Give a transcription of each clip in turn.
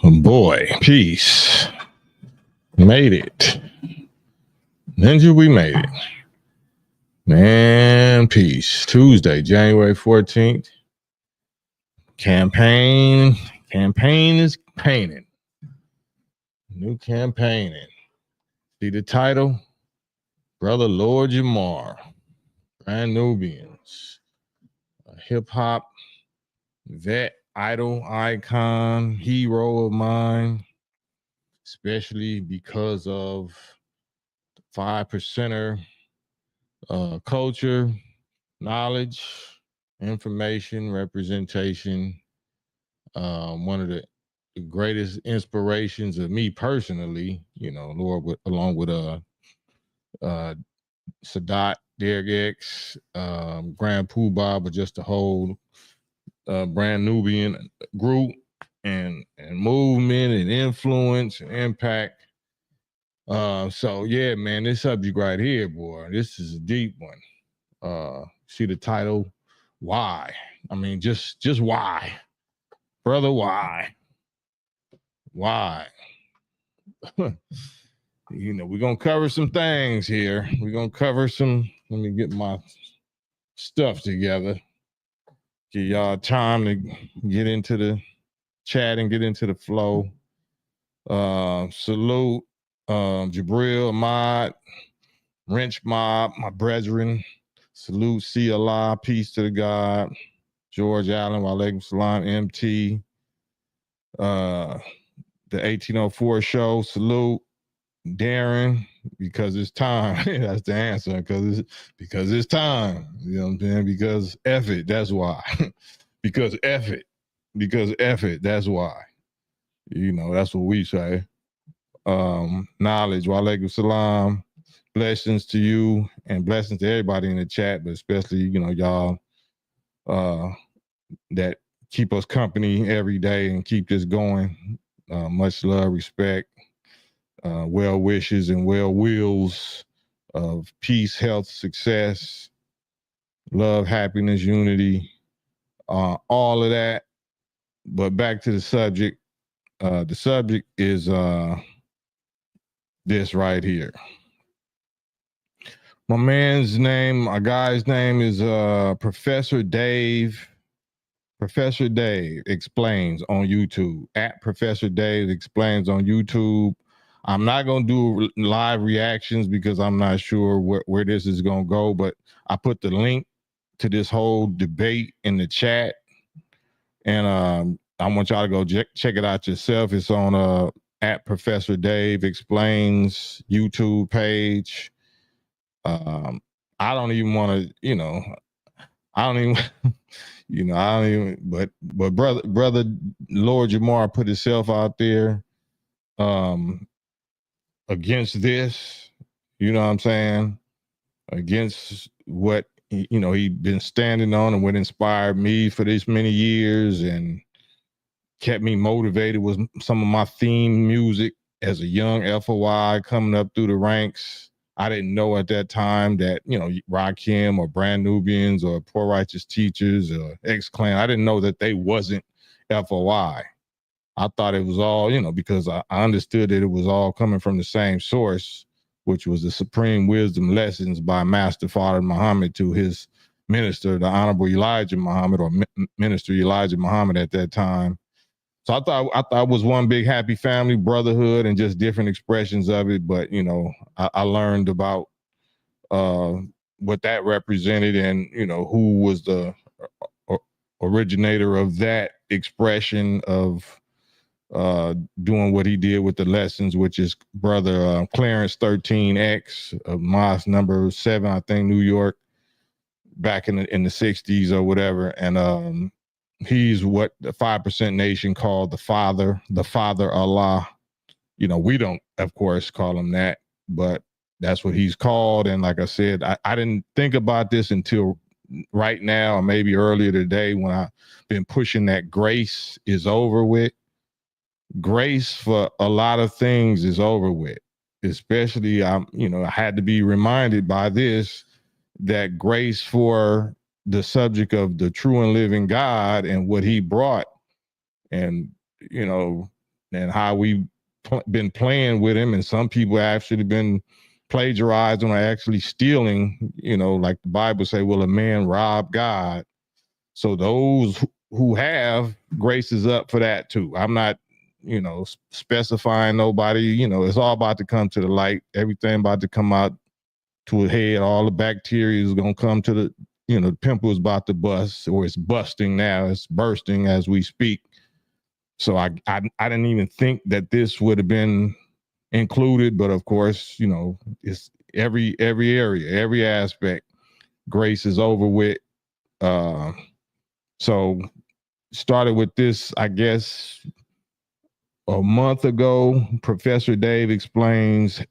Oh boy, peace. Made it. Ninja, we made it. Man, peace. Tuesday, January 14th. Campaign is painting. New campaigning. See the title? Brother Lord Jamar. Brand Nubians. A hip-hop vet, idol, icon, hero of mine. Especially because of the 5%er culture, knowledge, information, representation. One of the greatest inspirations of me personally, Lord, along with uh, Sadat, Derek X, Grand Poobah, but just the whole brand Nubian group and movement and influence and impact. So yeah, man, this subject right here, boy, this is a deep one. See the title, why? I mean, just why, brother? Why? We're gonna cover some things here. We're gonna cover some. Let me get my stuff together. Give y'all time to get into the chat and get into the flow. Salute, Jabril, Ahmad, Wrench Mob, my brethren. Salute, see Allah, peace to the God. George Allen, Walaikum Salam, MT. The 1804 show, salute. Darren, because it's time. That's the answer. Because it's time. You know what I'm saying? Because F it, that's why. Because F it. Because F it, that's why. That's what we say. Knowledge, walaikum salam. Blessings to you and blessings to everybody in the chat, but especially, y'all that keep us company every day and keep this going. Much love, respect, well wishes and well wills of peace, health, success, love, happiness, unity, all of that. But back to the subject. The subject is this right here. My guy's name is Professor Dave. Professor Dave Explains on YouTube. At Professor Dave Explains on YouTube. I'm not going to do live reactions because I'm not sure where this is going to go, but I put the link to this whole debate in the chat. And I want y'all to go check it out yourself. It's on at Professor Dave Explains YouTube page. I don't even want to, I don't even, but brother Lord Jamar put himself out there against this, you know what I'm saying? Against what, he'd been standing on and what inspired me for this many years and kept me motivated was some of my theme music as a young FOI coming up through the ranks. I didn't know at that time that, Rakim or Brand Nubians or Poor Righteous Teachers or X-Clan, I didn't know that they wasn't FOI. I thought it was all, because I understood that it was all coming from the same source, which was the Supreme Wisdom Lessons by Master Father Muhammad to his minister, the Honorable Elijah Muhammad, or Minister Elijah Muhammad at that time. So I thought it was one big happy family, brotherhood, and just different expressions of it. But I learned about what that represented, and who was the originator of that expression of doing what he did with the lessons, which is brother Clarence 13X of Mosque number 7, I think, New York, back in the 60s or whatever, and he's what the 5% nation called the father Allah. We don't, of course, call him that, but that's what he's called. And like I said, I didn't think about this until right now, or maybe earlier today, when I've been pushing that grace is over with. Grace for a lot of things is over with. Especially, I had to be reminded by this, that grace for the subject of the true and living God and what he brought. And, and how we've been playing with him, and some people actually been plagiarizing or actually stealing, like the Bible say, will a man rob God? So those who have, grace is up for that too. I'm not, specifying nobody. It's all about to come to the light. Everything about to come out to a head. All the bacteria is going to come to the pimple is about to bust, or it's busting now. It's bursting as we speak. So I didn't even think that this would have been included, but of course, it's every area, every aspect. Grace is over with. So started with this, I guess, a month ago. Professor Dave Explains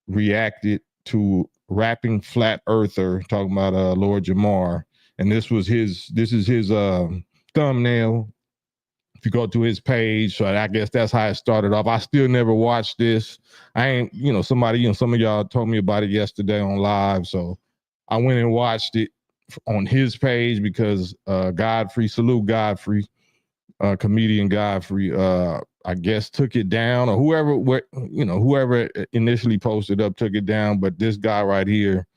reacted to rapping flat earther talking about Lord Jamar, and this is his thumbnail. If you go to his page, so I guess that's how it started off. I still never watched this. I ain't, some of y'all told me about it yesterday on live, so I went and watched it on his page because Godfrey, salute Godfrey, comedian Godfrey, I guess took it down, or whoever initially posted up took it down, but this guy right here,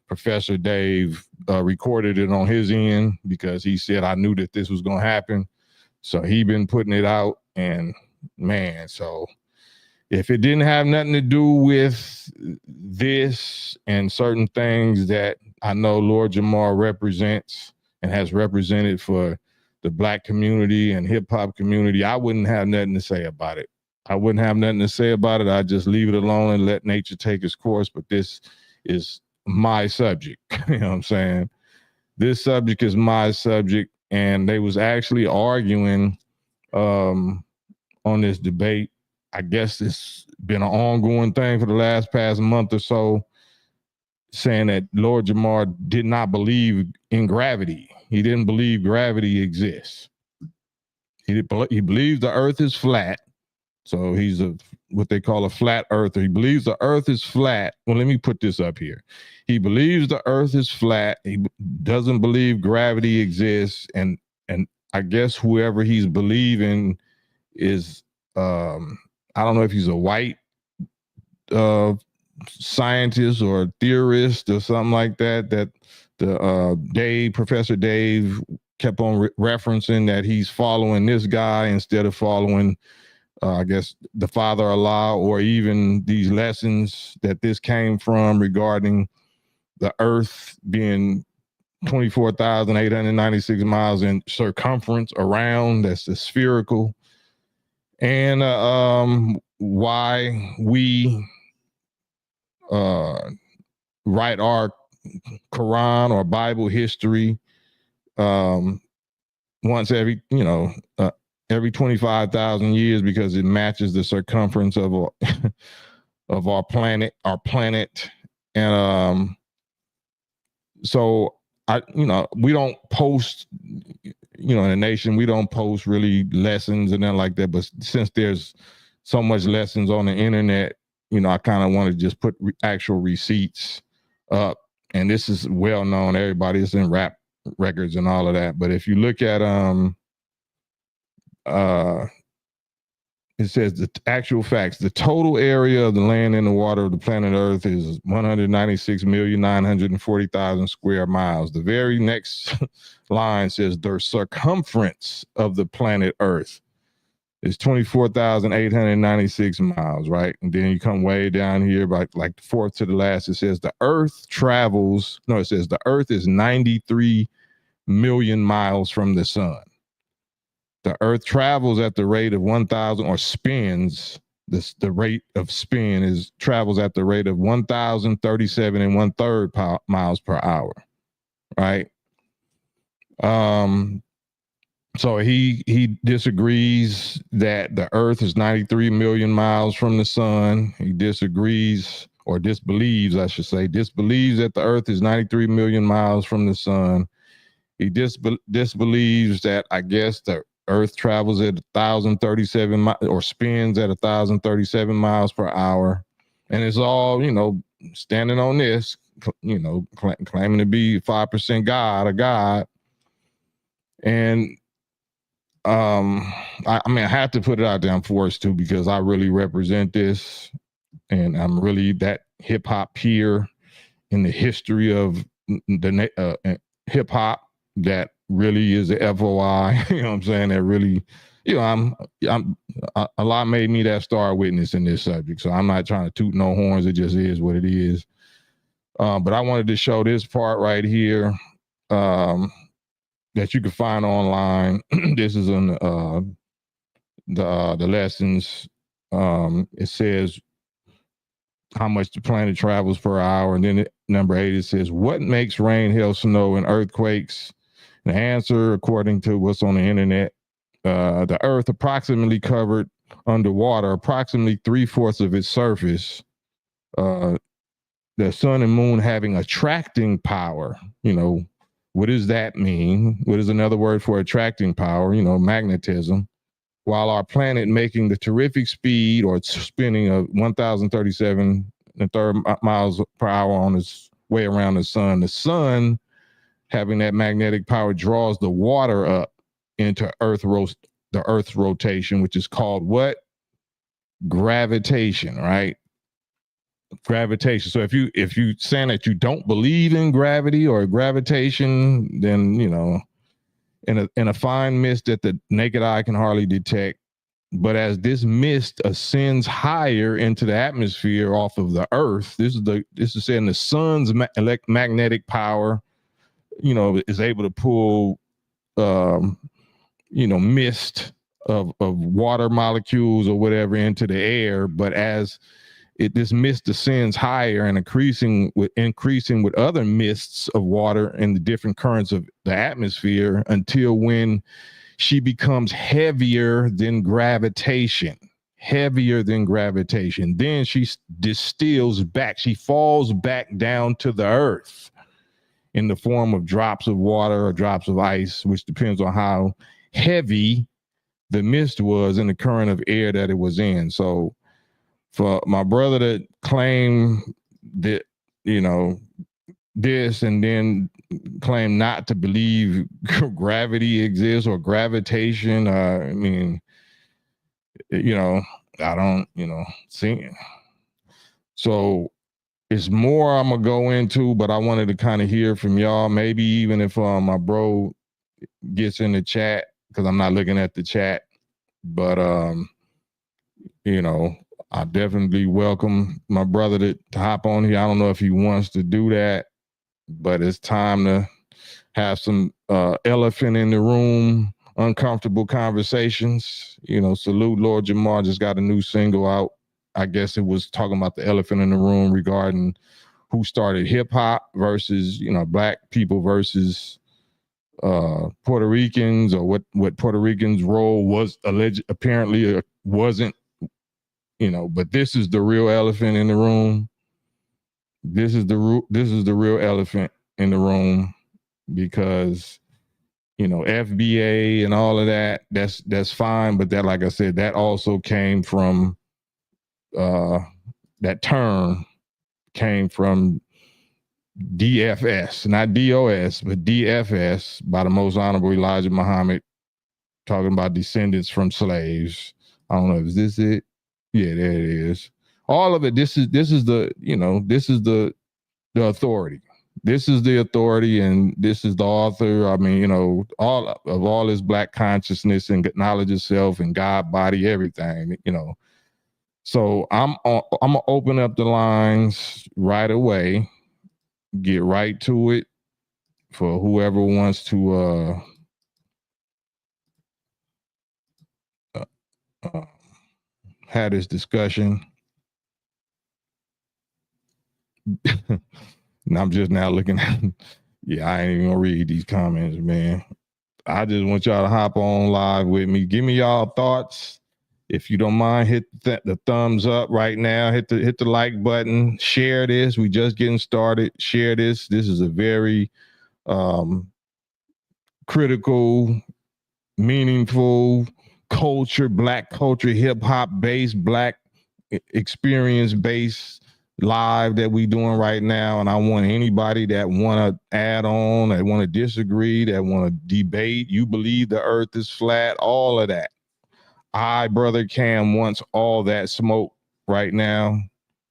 Professor Dave, recorded it on his end because he said, I knew that this was going to happen. So he been putting it out, and man, so if it didn't have nothing to do with this and certain things that I know Lord Jamar represents and has represented for the Black community and hip hop community, I wouldn't have nothing to say about it. I'd just leave it alone and let nature take its course. But this is my subject. You know what I'm saying? This subject is my subject. And they was actually arguing on this debate. I guess it's been an ongoing thing for the past month or so, saying that Lord Jamar did not believe in gravity. He didn't believe gravity exists. He believes the earth is flat. So he's what they call a flat earther. He believes the earth is flat. Well, let me put this up here. He believes the earth is flat. He doesn't believe gravity exists. And I guess whoever he's believing is, I don't know if he's a white scientist or theorist or something like that, that the Professor Dave kept on referencing that he's following this guy instead of following I guess the Father Allah, or even these lessons that this came from regarding the earth being 24,896 miles in circumference around, that's the spherical, and why we write our Quran or Bible history once every, every 25,000 years, because it matches the circumference of our planet, and so we don't post, in a nation, we don't post really lessons and then like that. But since there's so much lessons on the internet, I kind of want to just put actual receipts up, and this is well known. Everybody is in rap records and all of that. But if you look at it says the actual facts. The total area of the land and the water of the planet Earth is 196,940,000 square miles. The very next line says the circumference of the planet Earth is 24,896 miles, right? And then you come way down here, like the fourth to the last, it says the Earth is 93 million miles from the sun. The Earth travels at the rate of 1,000, or spins. The rate of spin travels at the rate of 1,037 and 1/3 miles per hour, right? So he disagrees that the Earth is 93 million miles from the sun. He disagrees, or disbelieves, I should say, disbelieves that the Earth is 93 million miles from the sun. He disbelieves that, I guess, the Earth travels at 1,037 or spins at 1,037 miles per hour, and it's all standing on this, claiming to be 5% God, a God, and I mean, I have to put it out there. I'm forced to because I really represent this, and I'm really that hip hop peer in the history of the hip hop that really is the FOI. You know what I'm saying? That really, I'm a lot made me that star witness in this subject. So I'm not trying to toot no horns. It just is what it is. But I wanted to show this part right here. That you can find online. This is in the lessons. It says how much the planet travels per hour, and then number 8 it says what makes rain, hail, snow, and earthquakes. The answer, according to what's on the internet, the Earth approximately covered underwater, approximately 3/4 of its surface. The sun and moon having attracting power. What does that mean? What is another word for attracting power? Magnetism. While our planet making the terrific speed or spinning of 1,037 and third miles per hour on its way around the sun having that magnetic power draws the water up into the Earth's rotation, which is called what? Gravitation, right? Gravitation. So if you saying that you don't believe in gravity or gravitation, then in a fine mist that the naked eye can hardly detect, but as this mist ascends higher into the atmosphere off of the Earth, this is saying the sun's magnetic power, is able to pull, mist of water molecules or whatever into the air, but as this mist descends higher and increasing with other mists of water in the different currents of the atmosphere until when she becomes heavier than gravitation. Then she distills back. She falls back down to the Earth in the form of drops of water or drops of ice, which depends on how heavy the mist was in the current of air that it was in. So for my brother to claim that, this and then claim not to believe gravity exists or gravitation, I mean, I don't, see. So it's more I'm going to go into, but I wanted to kind of hear from y'all, maybe even if my bro gets in the chat, because I'm not looking at the chat, but I definitely welcome my brother to hop on here. I don't know if he wants to do that, but it's time to have some elephant in the room, uncomfortable conversations. Salute Lord Jamar just got a new single out. I guess it was talking about the elephant in the room regarding who started hip hop versus, black people versus Puerto Ricans, or what Puerto Ricans' role was apparently wasn't. But this is the real elephant in the room. This is the real elephant in the room, because FBA and all of that, that's fine, but that, like I said, that also came from that term came from DFS, not DOS, but DFS, by the Most Honorable Elijah Muhammad, talking about descendants from slaves. I don't know, is this it? Yeah, there it is. All of it. This is the the authority. This is the authority, and this is the author. I mean, all his black consciousness and knowledge of self and God, body, everything. So I'm gonna open up the lines right away. Get right to it for whoever wants to have this discussion. And I'm just now looking at, yeah, I ain't even gonna read these comments, man. I just want y'all to hop on live with me. Give me y'all thoughts. If you don't mind, hit the thumbs up right now. Hit the like button. Share this. We just getting started. Share this. This is a very critical, meaningful culture, black culture, hip hop based, black experience based live that we doing right now, and I want anybody that want to add on, that want to disagree, that want to debate, you believe the earth is flat, all of that. Brother Cam, wants all that smoke right now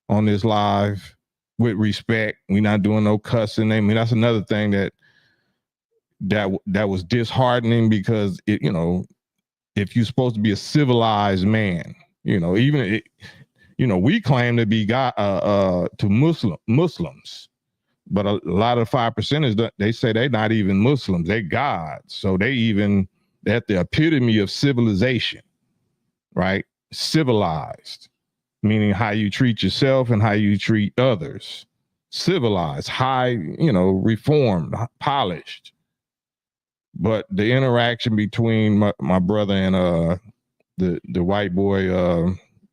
on this live with respect. We're not doing no cussing. I mean, that's another thing that was disheartening, because it, if you're supposed to be a civilized man, we claim to be God to Muslims, but a lot of 5%ers, they say they're not even Muslims, they gods. So they're at the epitome of civilization, right? Civilized, meaning how you treat yourself and how you treat others. Civilized, high, reformed, polished. But the interaction between my brother and the white boy,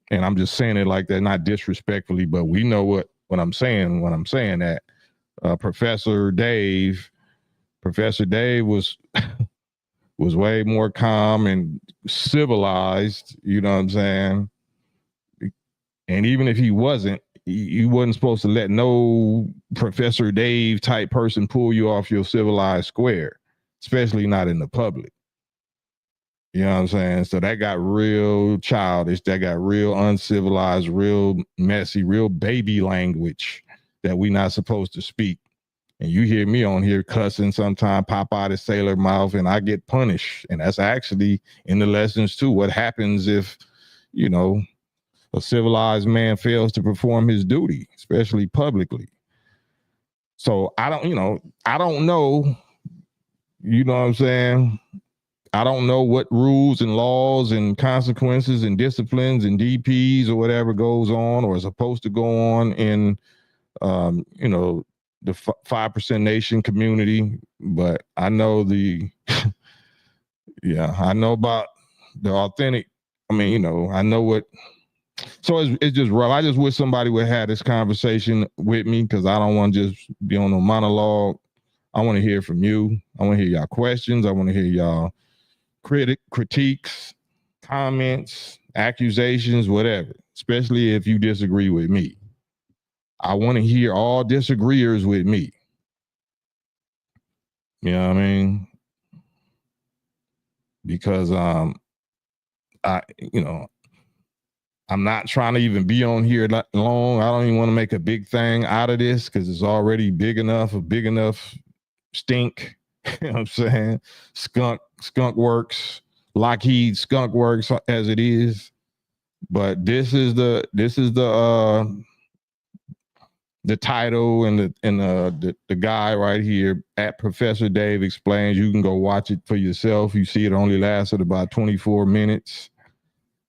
and I'm just saying it like that, not disrespectfully, but we know what I'm saying when I'm saying that. Professor Dave was was way more calm and civilized, you know what I'm saying? And even if he wasn't, you wasn't supposed to let no Professor Dave type person pull you off your civilized square, especially not in the public. You know what I'm saying? So that got real childish. That got real uncivilized, real messy, real baby language that we not supposed to speak. And you hear me on here cussing sometime, pop out of sailor mouth, and I get punished. And that's actually in the lessons too. What happens if, a civilized man fails to perform his duty, especially publicly? So I don't know, you know what I'm saying? I don't know what rules and laws and consequences and disciplines and DPs or whatever goes on or is supposed to go on in, the 5% nation community, but I know I know about the authentic. I mean, I know what. So it's just rough. I just wish somebody would have this conversation with me, because I don't want to just be on a monologue. I want to hear from you. I want to hear y'all questions. I want to hear y'all critiques, comments, accusations, whatever, especially if you disagree with me. I want to hear all disagreeers with me. You know what I mean? Because I'm not trying to even be on here that long. I don't even want to make a big thing out of this, because it's already big enough stink. You know what I'm saying? Skunk works, Lockheed skunk works as it is. But this is the title, and the guy right here at Professor Dave Explains. You can go watch it for yourself. You see it only lasted about 24 minutes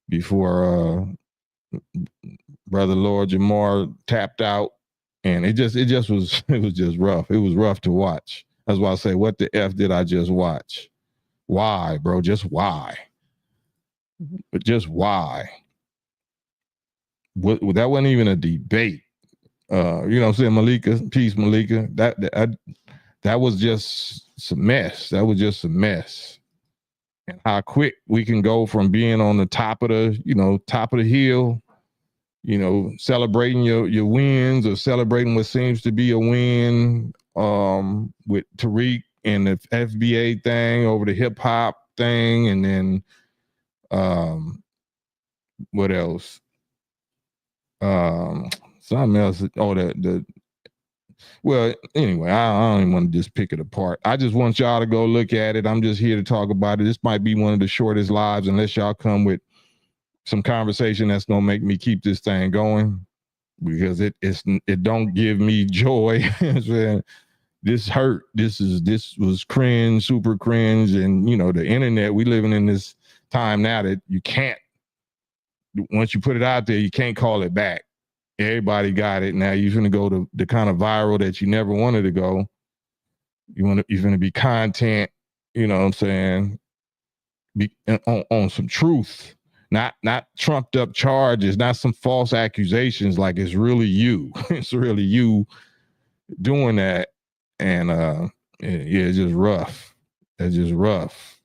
before Brother Lord Jamar tapped out, and it was just rough. It was rough to watch. That's why I say, what the F did I just watch? Why, bro? Just why? But just why? That wasn't even a debate. You know what I'm saying, Malika? Peace, Malika. That was just some mess. That was just a mess. And how quick we can go from being on the top of the hill, celebrating your wins, or celebrating what seems to be a win, with Tariq and the FBA thing over the hip hop thing, and then what else? Something else. Oh, well, anyway, I don't even want to just pick it apart. I just want y'all to go look at it. I'm just here to talk about it. This might be one of the shortest lives, unless y'all come with some conversation that's gonna make me keep this thing going, because it don't give me joy. This hurt. This was cringe, super cringe, and the internet. We living in this time now that you can't. Once you put it out there, you can't call it back. Everybody got it now. You're gonna go to the kind of viral that you never wanted to go. You're gonna be content. You know what I'm saying? Be on some truth. Not trumped up charges, not some false accusations like it's really you. It's really you doing that. And it's just rough. It's just rough.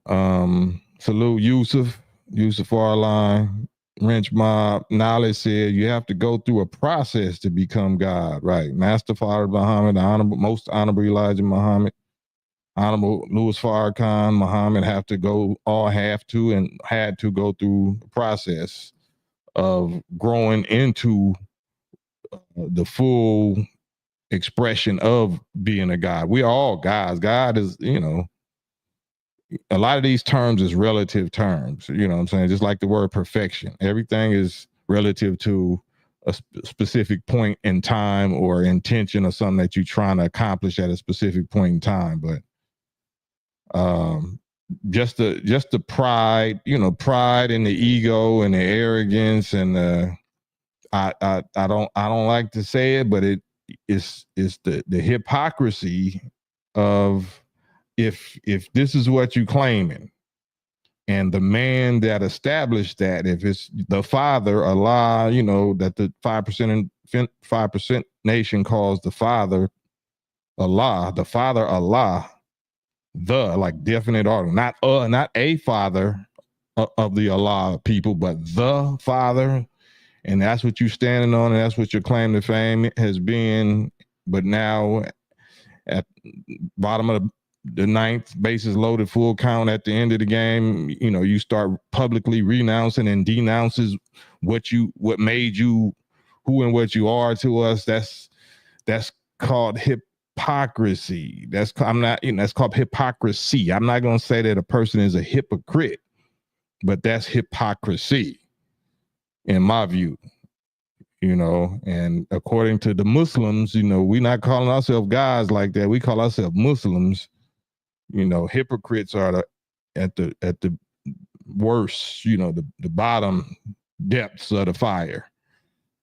Salute Yusuf Arline. Wrench Mob Knowledge said you have to go through a process to become God, right? Master Father Muhammad, the honorable, most honorable Elijah Muhammad, honorable Louis Farrakhan Muhammad have to go and had to go through the process of growing into the full expression of being a God. We are all gods. God is, a lot of these terms is relative terms, you know what I'm saying? Just like the word perfection. Everything is relative to a specific point in time or intention or something that you're trying to accomplish at a specific point in time. But just the pride, pride and the ego and the arrogance and I don't like to say it, but it's the hypocrisy of if this is what you claiming, and the man that established that, if it's the Father Allah, that the 5% nation calls the Father Allah, the Father Allah, the like definite article, not a father of the Allah people, but the Father, and that's what you're standing on, and that's what your claim to fame has been. But now at bottom of the ninth, bases loaded, full count at the end of the game, you start publicly renouncing and denounces what made you who and what you are to us. That's called hypocrisy. That's called hypocrisy. I'm not going to say that a person is a hypocrite, but that's hypocrisy in my view. And according to the Muslims, we're not calling ourselves guys like that. We call ourselves Muslims. Hypocrites are at the worst, the bottom depths of the fire,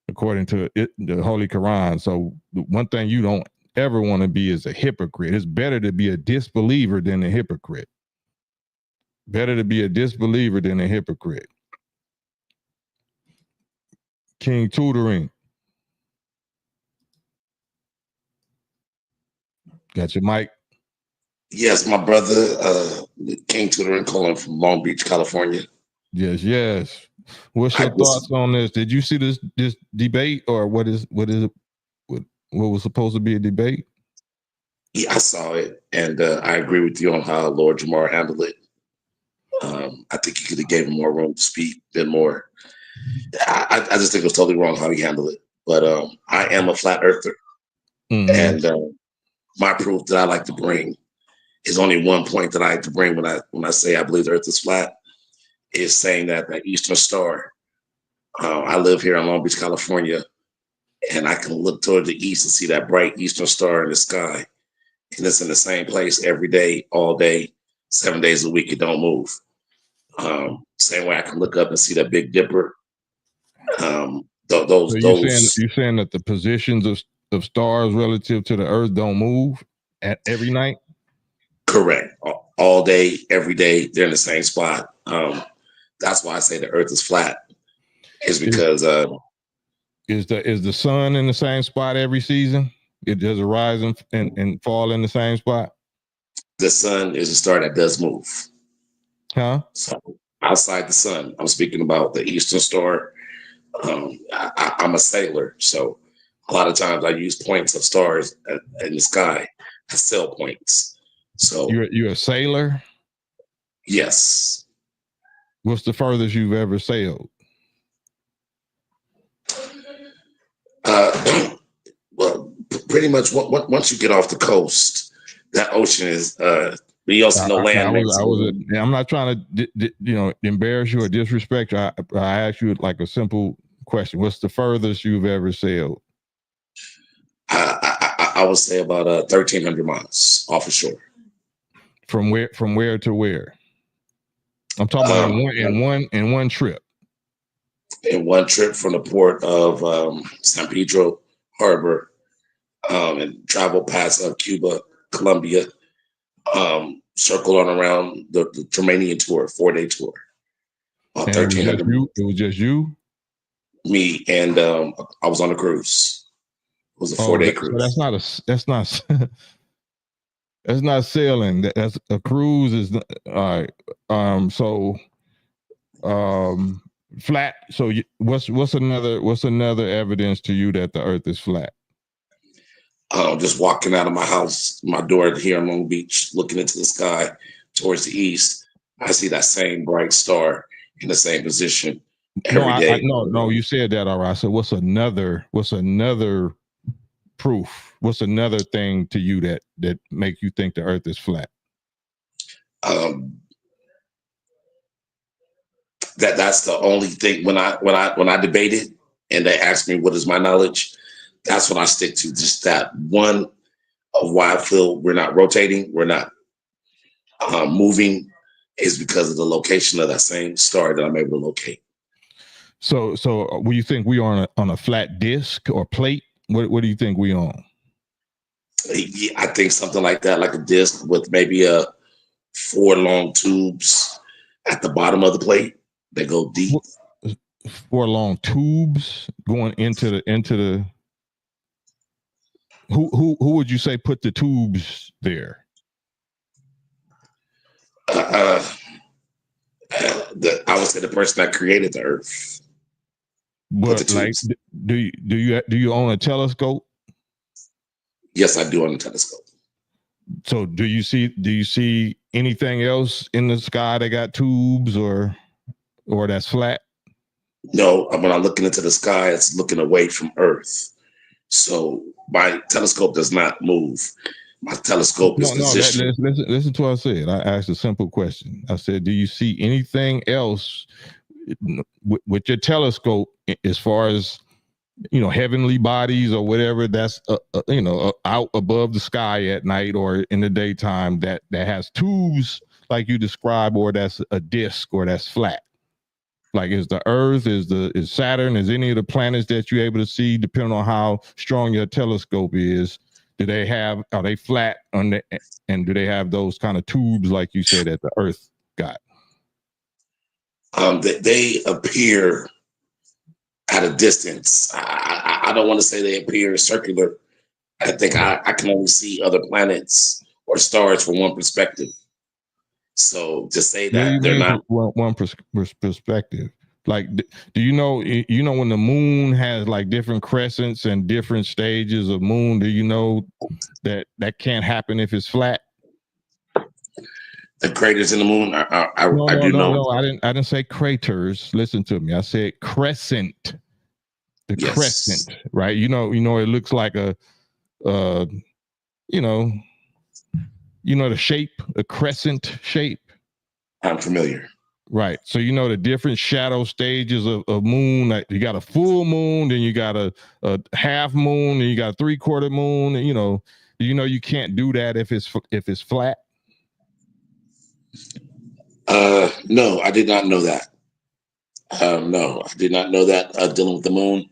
according to the Holy Quran. So the one thing you don't ever want to be is a hypocrite. It's better to be a disbeliever than a hypocrite. Better to be a disbeliever than a hypocrite. King Tutoring. Got your mic? Yes, my brother, King Tutoring, calling from Long Beach, California. Yes. What's your thoughts on this? Did you see this debate, or what was supposed to be a debate? Yeah, I saw it, and I agree with you on how Lord Jamar handled it. I think he could have gave him more room to speak than more. I just think it was totally wrong how he handled it. But I am a flat earther, and my proof that I like to bring is only one point that I like to bring when I say I believe the Earth is flat, is saying that Eastern Star. I live here in Long Beach, California, and I can look toward the east and see that bright Eastern Star in the sky, and it's in the same place every day, all day, 7 days a week. It don't move. Same way I can look up and see that Big Dipper. So you're saying that the positions of stars relative to the Earth don't move at every night? Correct. All day, every day, they're in the same spot. That's why I say the Earth is flat. Is because is the sun in the same spot every season? It does rise and fall in the same spot? The sun is a star that does move. Huh? So outside the sun, I'm speaking about the Eastern Star. I'm a sailor, so a lot of times I use points of stars in the sky as sail points. So you're a sailor? Yes. What's the furthest you've ever sailed? Well, pretty much once you get off the coast, that ocean is you also know land. I'm not trying to embarrass you or disrespect you. I asked you like a simple question. What's the furthest you've ever sailed? I would say about 1,300 miles off of shore. From where to where? I'm talking about in one trip. In one trip from the port of San Pedro Harbor, and travel past Cuba, Colombia, circle on around the Romanian tour, 4-day tour. It was just you? Me, and I was on a cruise. It was a 4-day cruise. So that's not sailing. That's a cruise is all right. flat. So what's another evidence to you that the Earth is flat? Just walking out of my house, my door here in Long Beach, looking into the sky towards the east, I see that same bright star in the same position every day. No. You said that all right. So what's another proof? What's another thing to you that make you think the Earth is flat? That's the only thing. When I debate it and they ask me what is my knowledge, that's what I stick to. Just that one of why I feel we're not rotating, we're not moving, is because of the location of that same star that I'm able to locate. So will you think we are on a flat disc or plate? What do you think we on? Yeah, I think something like that, like a disc with maybe 4 long tubes at the bottom of the plate. They go deep. 4 long tubes going into the. Who would you say put the tubes there? I would say the person that created the Earth. But like, do you own a telescope? Yes, I do own a telescope. So do you see anything else in the sky that got tubes or that's flat? No, when I'm looking into the sky, it's looking away from Earth. So my telescope does not move. My telescope is positioned. Listen to what I said. I asked a simple question. I said, do you see anything else with your telescope as far as heavenly bodies or whatever that's out above the sky at night or in the daytime that has tubes like you describe, or that's a disc or that's flat? Like, is the Earth, is Saturn, is any of the planets that you're able to see, depending on how strong your telescope is, are they flat and do they have those kind of tubes like you said that the Earth got? They appear at a distance. I don't want to say they appear circular. I think I can only see other planets or stars from one perspective. So to say that they're not one perspective, like, do you know when the moon has like different crescents and different stages of moon? Do you know that can't happen if it's flat? The craters in the moon. I do know. No, I didn't say craters. Listen to me. I said crescent. The crescent, right? You know, it looks like a the shape, a crescent shape. I'm familiar. Right. So the different shadow stages of moon. Like, you got a full moon, then you got a half moon, and you got a 3/4 moon. And, you can't do that if it's flat. No, I did not know that. No, I did not know that. Dealing with the moon,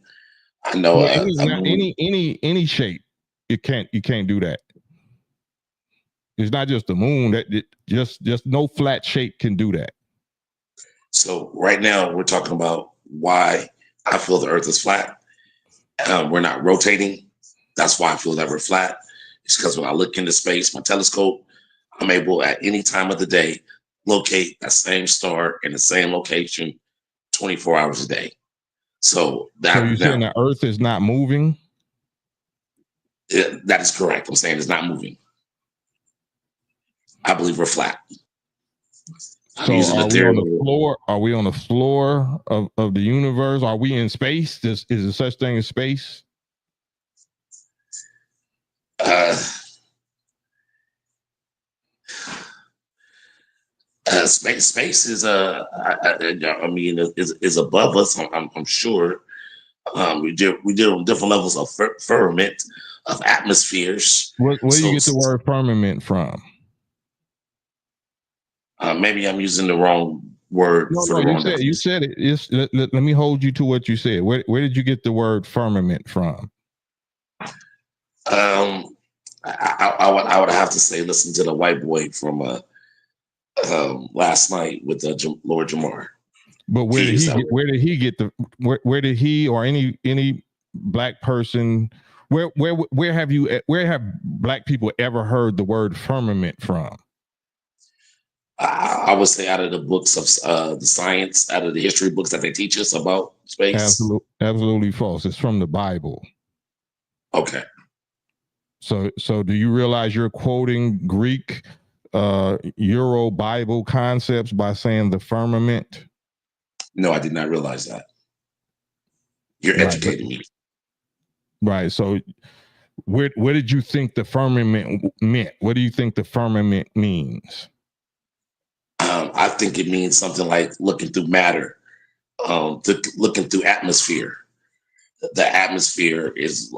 I know any shape. You can't do that. It's not just the moon that just no flat shape can do that. So right now we're talking about why I feel the Earth is flat. We're not rotating. That's why I feel that we're flat. It's because when I look into space, my telescope, I'm able at any time of the day locate that same star in the same location 24 hours a day. So you're saying the Earth is not moving? That is correct. I'm saying it's not moving. I believe we're flat. So are we on the floor? Are we on the floor of the universe? Are we in space? Is there such thing as space? Space is is above us. I'm sure. We deal with different levels of firmament, of atmospheres. Where do you get the word firmament from? Maybe I'm using the wrong word for the wrong definition. You said it. Let me hold you to what you said. Where did you get the word firmament from? I would have to say listen to the white boy from last night with Lord Jamar. But where did he or any black person, where have black people ever heard the word firmament from? I would say out of the books of the science, out of the history books that they teach us about space. Absolutely false. It's from the Bible. Okay. So do you realize you're quoting Greek Euro Bible concepts by saying the firmament? No, I did not realize that. You're Right. educating me. Right. So where did you think the firmament meant? What do you think the firmament means? I think it means something like looking through matter, looking through atmosphere. The atmosphere is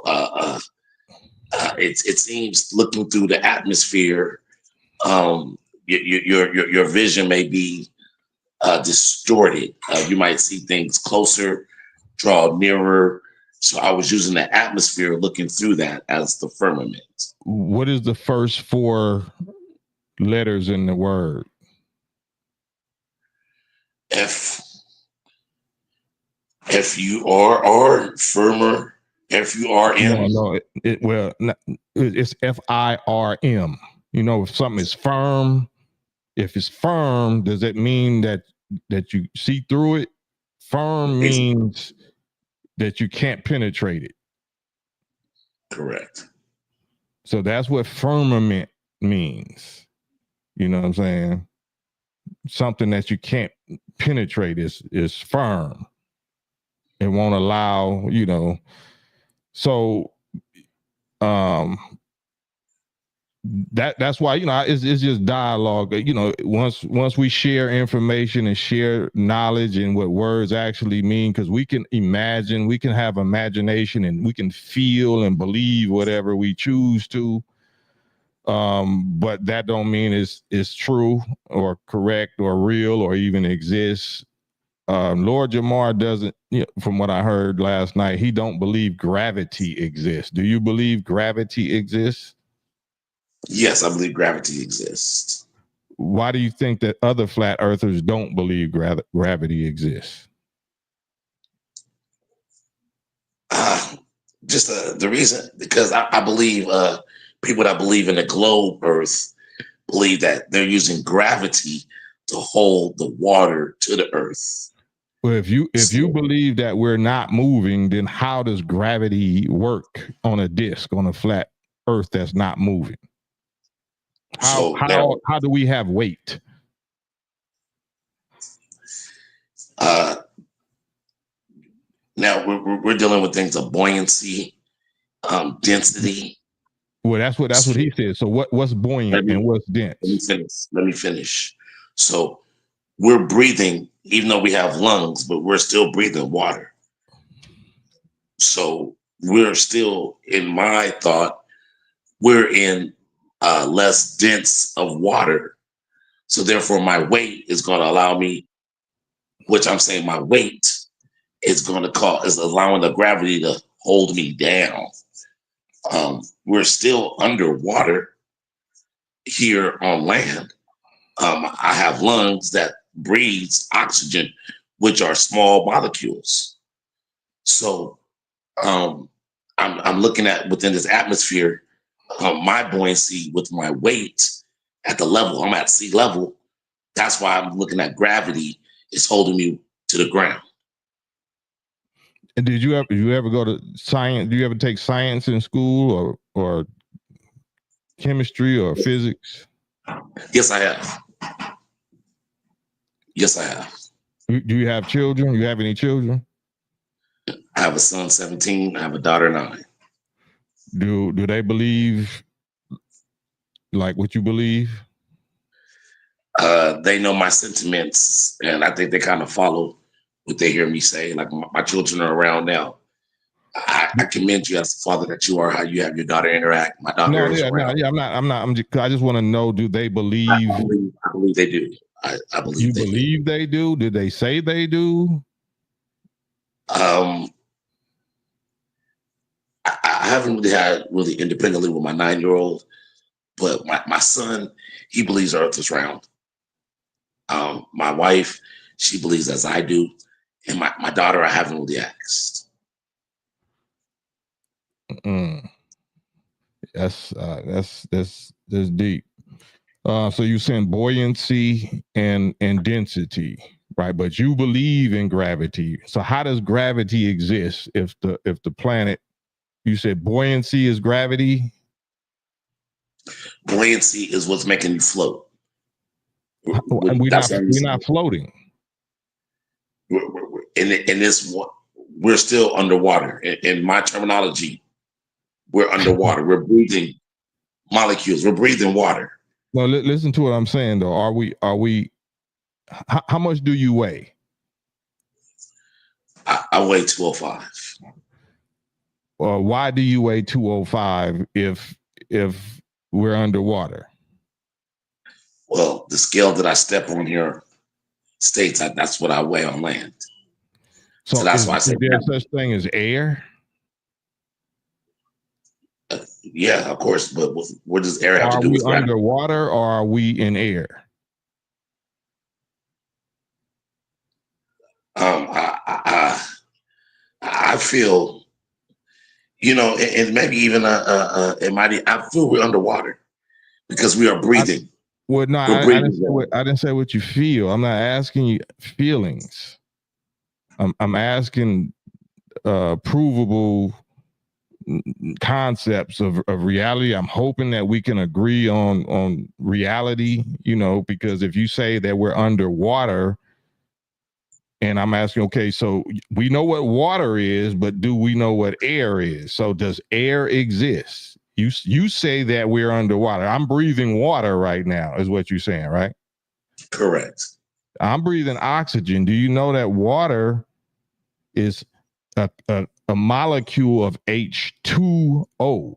it seems looking through the atmosphere, your vision may be distorted. You might see things closer, draw nearer. So I was using the atmosphere, looking through that as the firmament. What is the first four letters in the word? F-U-R-R, firmer, F-U-R-M. No, it's F-I-R-M. You know, if something is firm, if it's firm, does that mean that you see through it? Firm means that you can't penetrate it. Correct. So that's what firmament means. You know what I'm saying? Something that you can't penetrate is firm. It won't allow, you know. So that's why, you know, it's just dialogue. You know, once we share information and share knowledge and what words actually mean, because we can imagine, we can have imagination, and we can feel and believe whatever we choose to, but that don't mean it's true or correct or real or even exists. Lord Jamar doesn't, you know, from what I heard last night, he don't believe gravity exists. Do you believe gravity exists? Yes, I believe gravity exists. Why do you think that other flat earthers don't believe gravity exists? Just the reason, because I believe people that believe in the globe Earth believe that they're using gravity to hold the water to the Earth. Well, if you believe that we're not moving, then how does gravity work on a disc, on a flat Earth that's not moving? How do we have weight? Now we're dealing with things of buoyancy, density. Well, that's what he said. So what's buoyant and what's dense? Let me finish. So we're breathing, even though we have lungs, but we're still breathing water. So we're still, in my thought, we're in less dense of water. So therefore, my weight is going to allow me, which I'm saying my weight is going to is allowing the gravity to hold me down. We're still underwater here on land. I have lungs that breathes oxygen, which are small molecules. So I'm looking at within this atmosphere, my buoyancy with my weight at the level I'm at sea level. That's why I'm looking at gravity is holding me to the ground. And did you ever go to science? Do you ever take science in school or chemistry or physics? Yes, I have. Yes, I have. Do you have children? You have any children? I have a son, 17. I have a daughter, 9. Do they believe like what you believe? They know my sentiments, and I think they kind of follow what they hear me say. Like my children are around now. I commend you as the father that you are, how you have your daughter interact. My daughter is around. I'm not. I just want to know: do they believe? I believe they do. I believe you believe they do. Did they say they do? I haven't really had really independently with my 9-year-old, but my son, he believes Earth is round. My wife, she believes as I do, and my daughter, I haven't really asked. That's deep. So you're saying buoyancy and density, right? But you believe in gravity. So how does gravity exist if the planet, you said buoyancy is gravity? Buoyancy is what's making you float. And we're not floating. In this, we're still underwater. In my terminology, we're underwater. We're breathing molecules. We're breathing water. No, listen to what I'm saying though. Are we? How much do you weigh? I weigh 205. Why do you weigh 205 if we're underwater? Well, the scale that I step on here states that's what I weigh on land. So that's why I said there's such thing as air. Yeah, of course, but what does air have to do with gravity? Are we underwater or are we in air? I feel, and maybe even it might. I feel we're underwater because we are breathing. I didn't say what you feel. I'm not asking you feelings. I'm asking provable concepts of reality. I'm hoping that we can agree on reality, because if you say that we're underwater, and I'm asking, okay, so we know what water is, but do we know what air is? So does air exist? You say that we're underwater. I'm breathing water right now, is what you're saying, right? Correct. I'm breathing oxygen. Do you know that water is a molecule of H2O?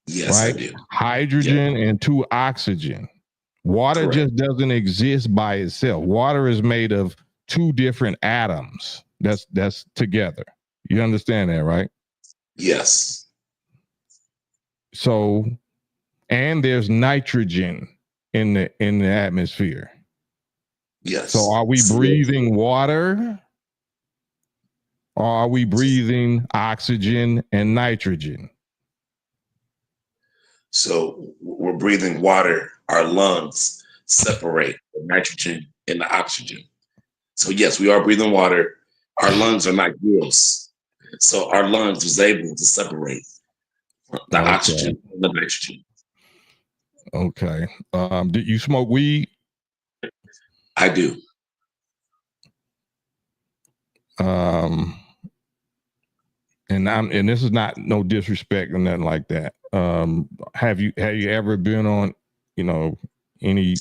Yes, right? I do. Hydrogen and 2 oxygen. Water Correct. Just doesn't exist by itself. Water is made of 2 different atoms. That's together. You understand that, right? Yes. So, and there's nitrogen in the atmosphere. Yes. So are we breathing water? Or are we breathing oxygen and nitrogen? So we're breathing water. Our lungs separate the nitrogen and the oxygen. So yes, we are breathing water. Our lungs are not gills. So our lungs was able to separate the oxygen and the nitrogen. Okay. Did you smoke weed? I do. And this is not no disrespect or nothing like that. Have you ever been on, any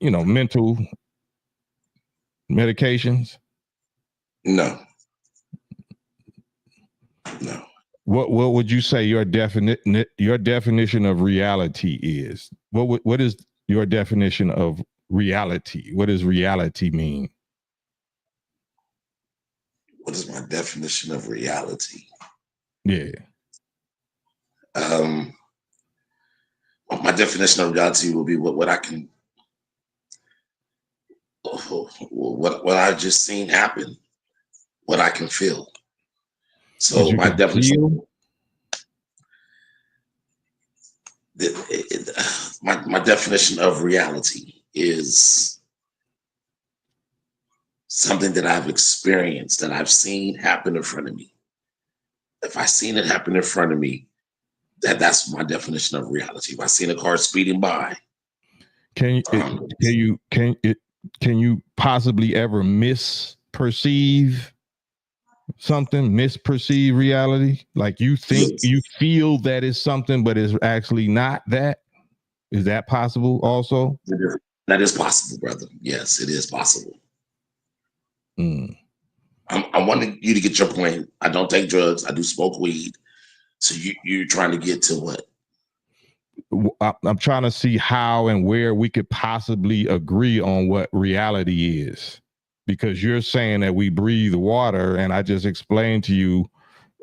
mental medications? No. No. What would you say your definition of reality is? What is your definition of reality? What does reality mean? What is my definition of reality? Yeah. My definition of reality will be what I can, what I've just seen happen, what I can feel. So my definition, my definition of reality is something that I've experienced, that I've seen happen in front of me. If I've seen it happen in front of me, that's my definition of reality. If I seen a car speeding by, can you possibly ever misperceive something, misperceive reality? Like you think you feel that is something, but it's actually not that? Is that possible also? That is possible, brother. Yes, it is possible. I wanted you to get your point. I don't take drugs. I do smoke weed. So you're trying to get to what? I'm trying to see how and where we could possibly agree on what reality is, because you're saying that we breathe water, and I just explained to you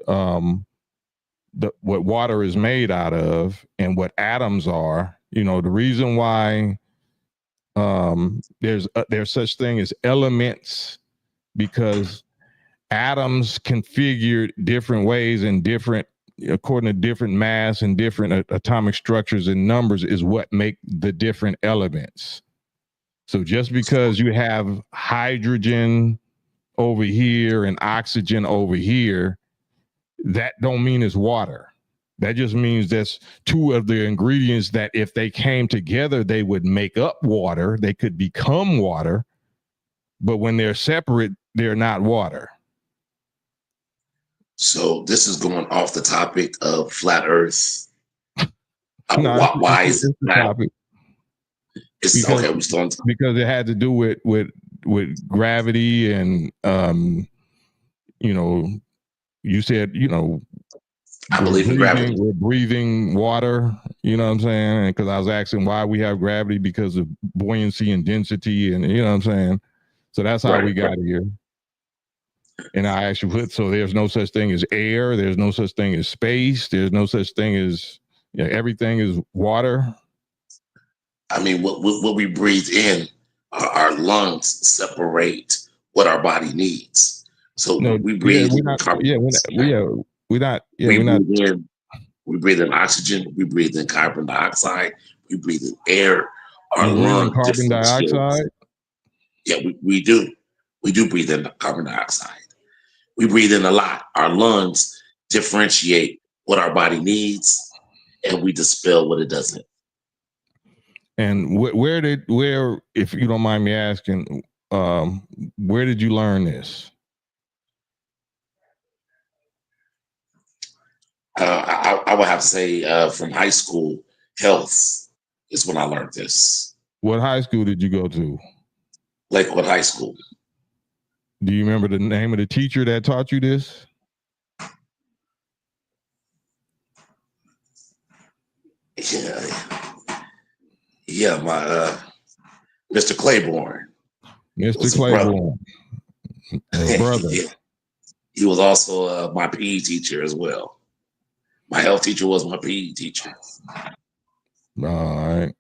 what water is made out of and what atoms are. The reason why there's such thing as elements, because atoms configured different ways in different according to different mass and different atomic structures and numbers is what make the different elements. So just because you have hydrogen over here and oxygen over here, that don't mean it's water. That just means that's two of the ingredients that if they came together, they would make up water. They could become water. But when they're separate, they're not water. So this is going off the topic of flat Earth. No, Why is it flat? Topic. It's because, okay. We're still on because it had to do with gravity and you know, you said, you know, I believe in gravity. We're breathing water, you know what I'm saying? Because I was asking why we have gravity because of buoyancy and density, and you know what I'm saying? So that's how we got here. And I actually put, so there's no such thing as air, there's no such thing as space, there's no such thing as, you know, everything is water. I mean, what we breathe in, our lungs separate what our body needs. So we breathe carbon dioxide. We breathe in oxygen. We breathe in carbon dioxide. We breathe in air. Our lungs carbon dioxide. Yeah, we do. We do breathe in carbon dioxide. We breathe in a lot. Our lungs differentiate what our body needs, and we dispel what it doesn't. And where, if you don't mind me asking, where did you learn this? I would have to say from high school, health is when I learned this. What high school did you go to? Lakewood High School. Do you remember the name of the teacher that taught you this? Yeah, my Mr. Claiborne. Mr. Claiborne, brother. Yeah. He was also my PE teacher as well. My health teacher was my PE teacher. All right.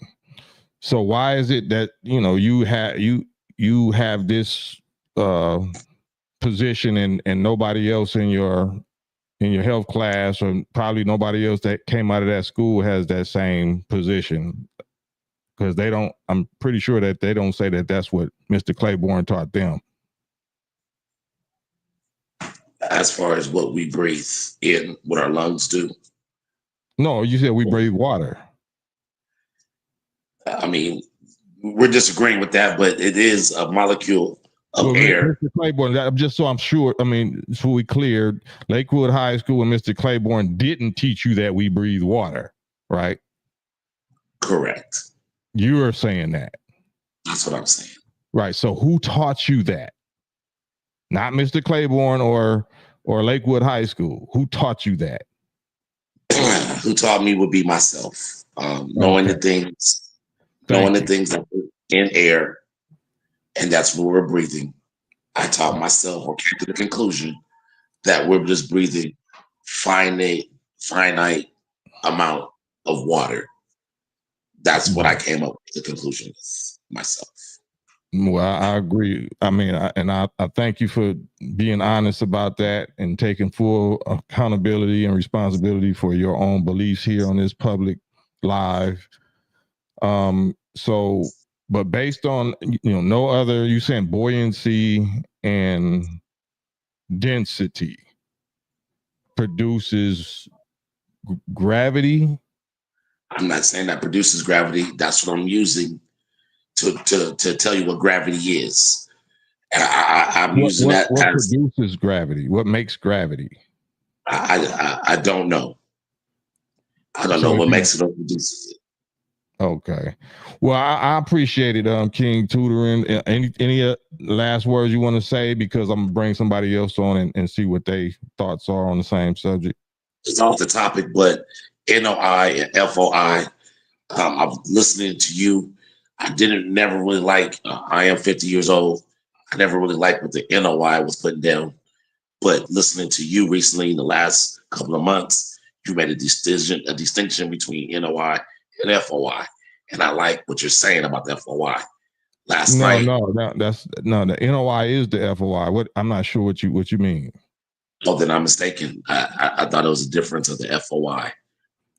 So why is it that you have this position and nobody else in your health class, or probably nobody else that came out of that school has that same position? Because they don't. I'm pretty sure that they don't say that that's what Mr. Claiborne taught them. As far as what we breathe in, what our lungs do. No, you said we breathe water. I mean, we're disagreeing with that, but it is a molecule of air. Mr. Claiborne, I'm sure. I mean, so we cleared Lakewood High School, and Mr. Claiborne didn't teach you that we breathe water, right? Correct. You are saying that. That's what I'm saying. Right. So who taught you that? Not Mr. Claiborne or Lakewood High School. Who taught you that? Who taught me would be myself. Knowing the things that are in air, and that's what we're breathing. I taught myself, or came to the conclusion that we're just breathing finite amount of water. That's what I came up with the conclusion with myself. Well, I agree. I mean, I thank you for being honest about that and taking full accountability and responsibility for your own beliefs here on this public live. So, but based on no other, you saying buoyancy and density produces gravity. I'm not saying that produces gravity. That's what I'm using to tell you what gravity is. I'm using that. What produces gravity? What makes gravity? I don't know. I don't know what makes it or produces it. Okay. Well, I appreciate it, King Tutoring. Any last words you want to say? Because I'm gonna bring somebody else on and see what their thoughts are on the same subject. It's off the topic, but NOI and FOI. I'm listening to you. I never really like. I am 50 years old. I never really liked what the NOI was putting down. But listening to you recently in the last couple of months, you made a distinction between NOI and FOI. And I like what you're saying about the FOI. Last night. No, the NOI is the FOI. I'm not sure what you mean. Oh, then I'm mistaken. I thought it was a difference of the FOI.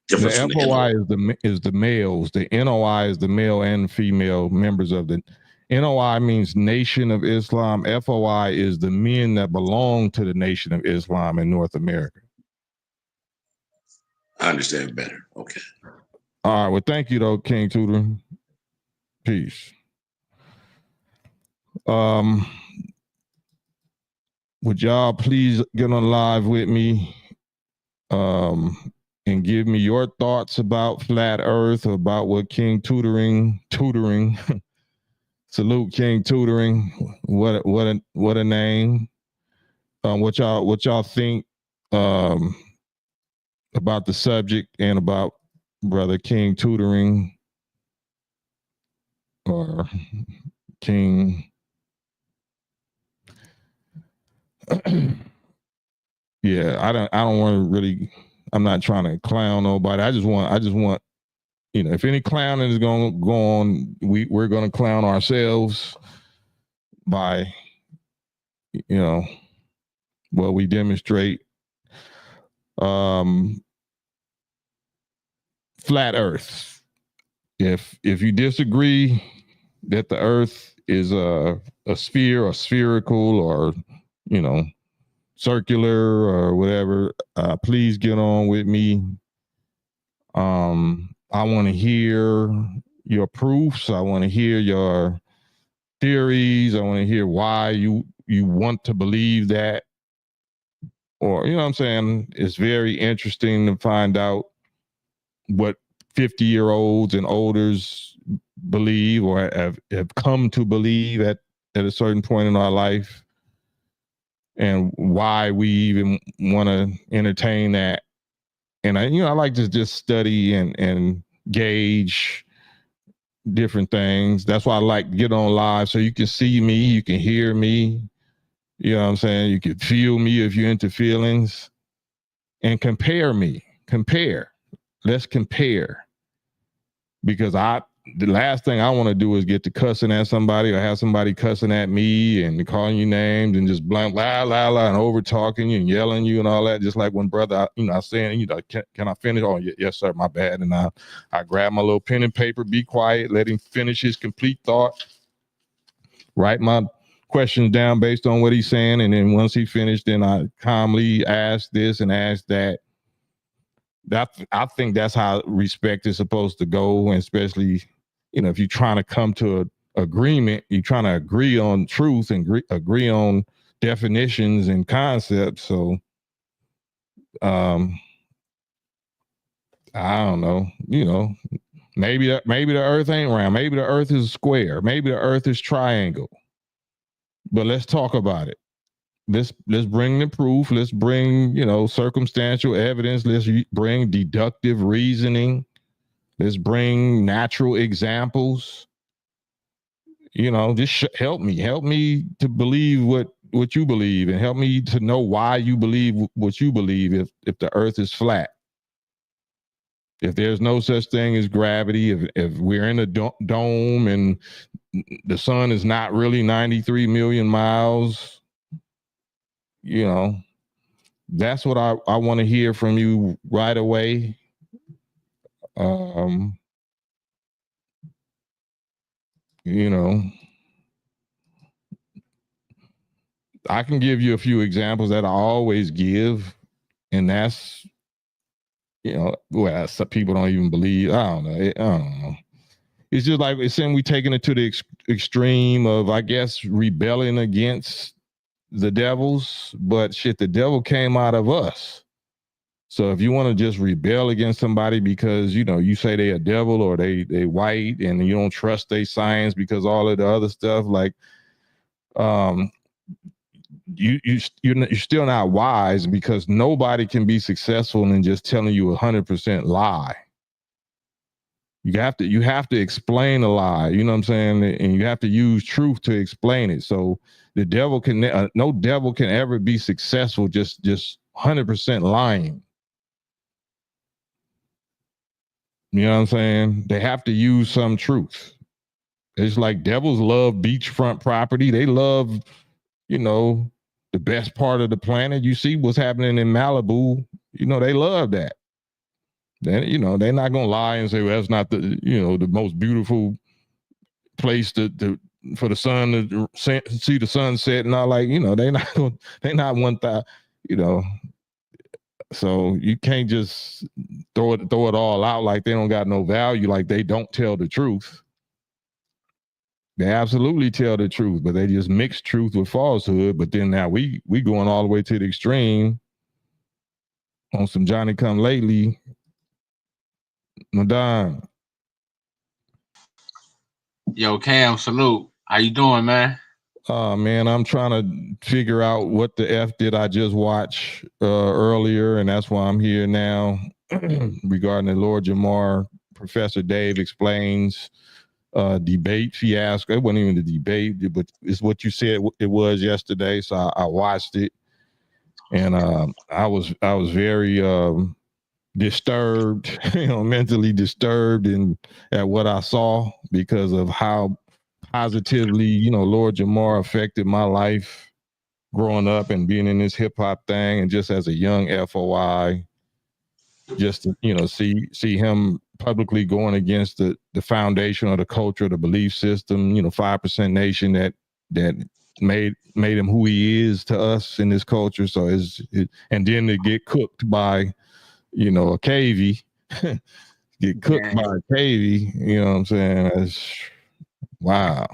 Difference The from the FOI NOI. is the males. The NOI is the male and female members of the. NOI means Nation of Islam. FOI is the men that belong to the Nation of Islam in North America. I understand better. Okay. All right. Well, thank you, though, King Tudor. Peace. Would y'all please get on live with me and give me your thoughts about flat earth, about what King tutoring salute King tutoring, what a name. What y'all think about the subject and about brother King tutoring or King yeah, I don't want to really, I'm not trying to clown nobody. I just want, you know, if any clowning is going to go on, we're going to clown ourselves by, you know, what we demonstrate. Flat Earth. If you disagree that the Earth is a sphere or spherical or, you know, circular or whatever, please get on with me. I want to hear your proofs. I want to hear your theories. I want to hear why you want to believe that. Or, you know what I'm saying? It's very interesting to find out what 50-year-olds and olders believe or have come to believe at a certain point in our life, and why we even want to entertain that. And I like to just study and gauge different things. That's why I like to get on live so you can see me, you can hear me. You know what I'm saying? You can feel me if you're into feelings, and compare me. Compare. Let's compare. Because the last thing I want to do is get to cussing at somebody or have somebody cussing at me and calling you names and just blank la la la and over talking you and yelling you and all that. Just like when brother, I saying, you know, can I finish? Oh, yes, sir, my bad. And I grab my little pen and paper, be quiet, let him finish his complete thought, write my questions down based on what he's saying, and then once he finished, then I calmly ask this and ask that. I think that's how respect is supposed to go, and especially, you know, if you're trying to come to an agreement, you're trying to agree on truth and agree on definitions and concepts. So, I don't know, you know, maybe the Earth ain't round, maybe the Earth is square, maybe the Earth is triangle. But let's talk about it. Let's bring the proof. Let's bring, you know, circumstantial evidence. Let's bring deductive reasoning. Let's bring natural examples. You know, just help me to believe what you believe, and help me to know why you believe what you believe. If the Earth is flat, if there's no such thing as gravity, if we're in a dome and the sun is not really 93 million miles, you know, that's what I want to hear from you right away. You know, I can give you a few examples that I always give, and that's, you know, well, some people don't even believe. I don't know. It's just like it's saying we taking it to the extreme of, I guess, rebelling against the devils, but shit, the devil came out of us. So if you want to just rebel against somebody because, you know, you say they a devil or they white and you don't trust their science because all of the other stuff, like, you're still not wise, because nobody can be successful in just telling you 100% lie. You have to explain a lie, you know what I'm saying? And you have to use truth to explain it. So the devil can no devil can ever be successful just 100% lying. You know what I'm saying? They have to use some truth. It's like devils love beachfront property. They love, you know, the best part of the planet. You see what's happening in Malibu. You know, they love that. Then, you know, they're not gonna lie and say, well, that's not the, you know, the most beautiful place to for the sun to see the sunset and all. Like, you know, they not 1,000, you know. So you can't just throw it all out like they don't got no value, like they don't tell the truth. They absolutely tell the truth, but they just mix truth with falsehood. But then now we going all the way to the extreme on some Johnny come lately. Madon. Yo, Cam, salute. How you doing, man? Oh man, I'm trying to figure out what the F did I just watch earlier, and that's why I'm here now regarding the Lord Jamar. Professor Dave explains debate fiasco. It wasn't even the debate, but it's what you said it was yesterday. So I watched it, and I was very disturbed, you know, mentally disturbed, and at what I saw because of how positively, you know, Lord Jamar affected my life growing up and being in this hip hop thing, and just as a young FOI, just to, you know, see him publicly going against the foundation or the culture, the belief system, you know, 5% nation that made him who he is to us in this culture. So and then to get cooked by, you know, a KV, get cooked by a KV, you know what I'm saying? That's wow.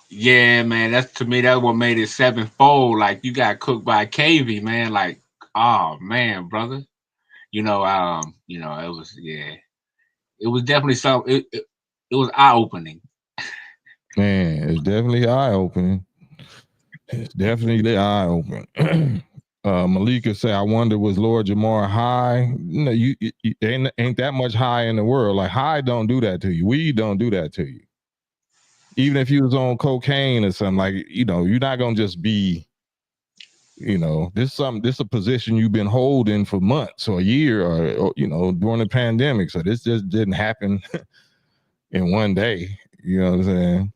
Yeah, man. That's to me. That's what made it sevenfold. Like you got cooked by KV, man. Like, oh man, brother. You know, it was it was definitely something. It was eye opening. Man, it's definitely eye opening. It's definitely eye opening. Malika say, "I wonder was Lord Jamar high? No, you ain't that much high in the world. Like high don't do that to you. Weed don't do that to you. Even if you was on cocaine or something, like you know, you're not gonna just be, you know, this a position you've been holding for months or a year or you know during the pandemic. So this just didn't happen in one day. You know what I'm saying?"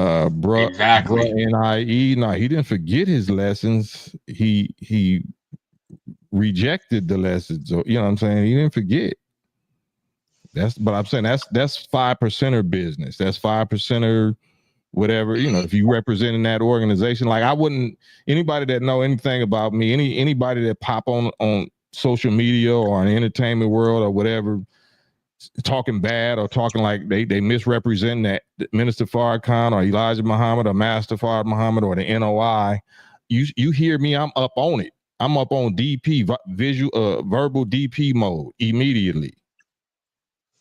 Exactly. NIE, no, he didn't forget his lessons. He rejected the lessons. You know what I'm saying? He didn't forget. But I'm saying that's 5%er business. That's 5%er whatever, you know, if you representing that organization. Like I wouldn't, anybody that know anything about me, anybody that pop on social media or in the entertainment world or whatever, talking bad or talking like they misrepresent that Minister Farrakhan or Elijah Muhammad or Master Fard Muhammad or the NOI, you hear me, I'm up on it. I'm up on DP, verbal DP mode immediately.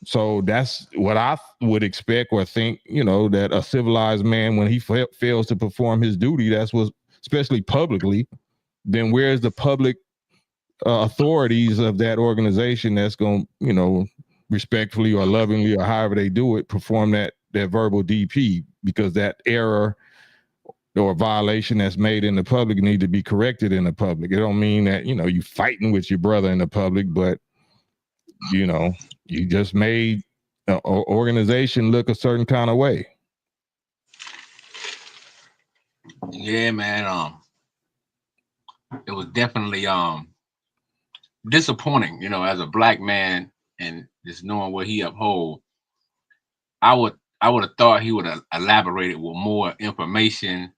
So that's what I would expect or think, you know, that a civilized man, when he fails to perform his duty, that's what, especially publicly, then where's the public authorities of that organization that's going to, you know, respectfully or lovingly or however they do it, perform that verbal DP, because that error or violation that's made in the public need to be corrected in the public. It don't mean that, you know, you fighting with your brother in the public, but you know, you just made an organization look a certain kind of way. Yeah, man. It was definitely disappointing. You know, as a black man and just knowing what he uphold, I would have thought he would have elaborated with more information,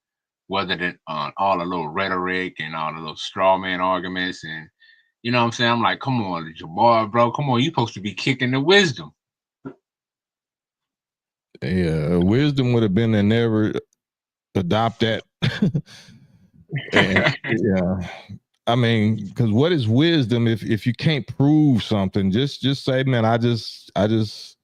rather than all the little rhetoric and all the little straw man arguments. And you know what I'm saying? I'm like, come on, Jamar, bro, come on, you supposed to be kicking the wisdom. Yeah, wisdom would have been to never adopt that. And yeah, I mean, because what is wisdom if you can't prove something? Just say, man, I just,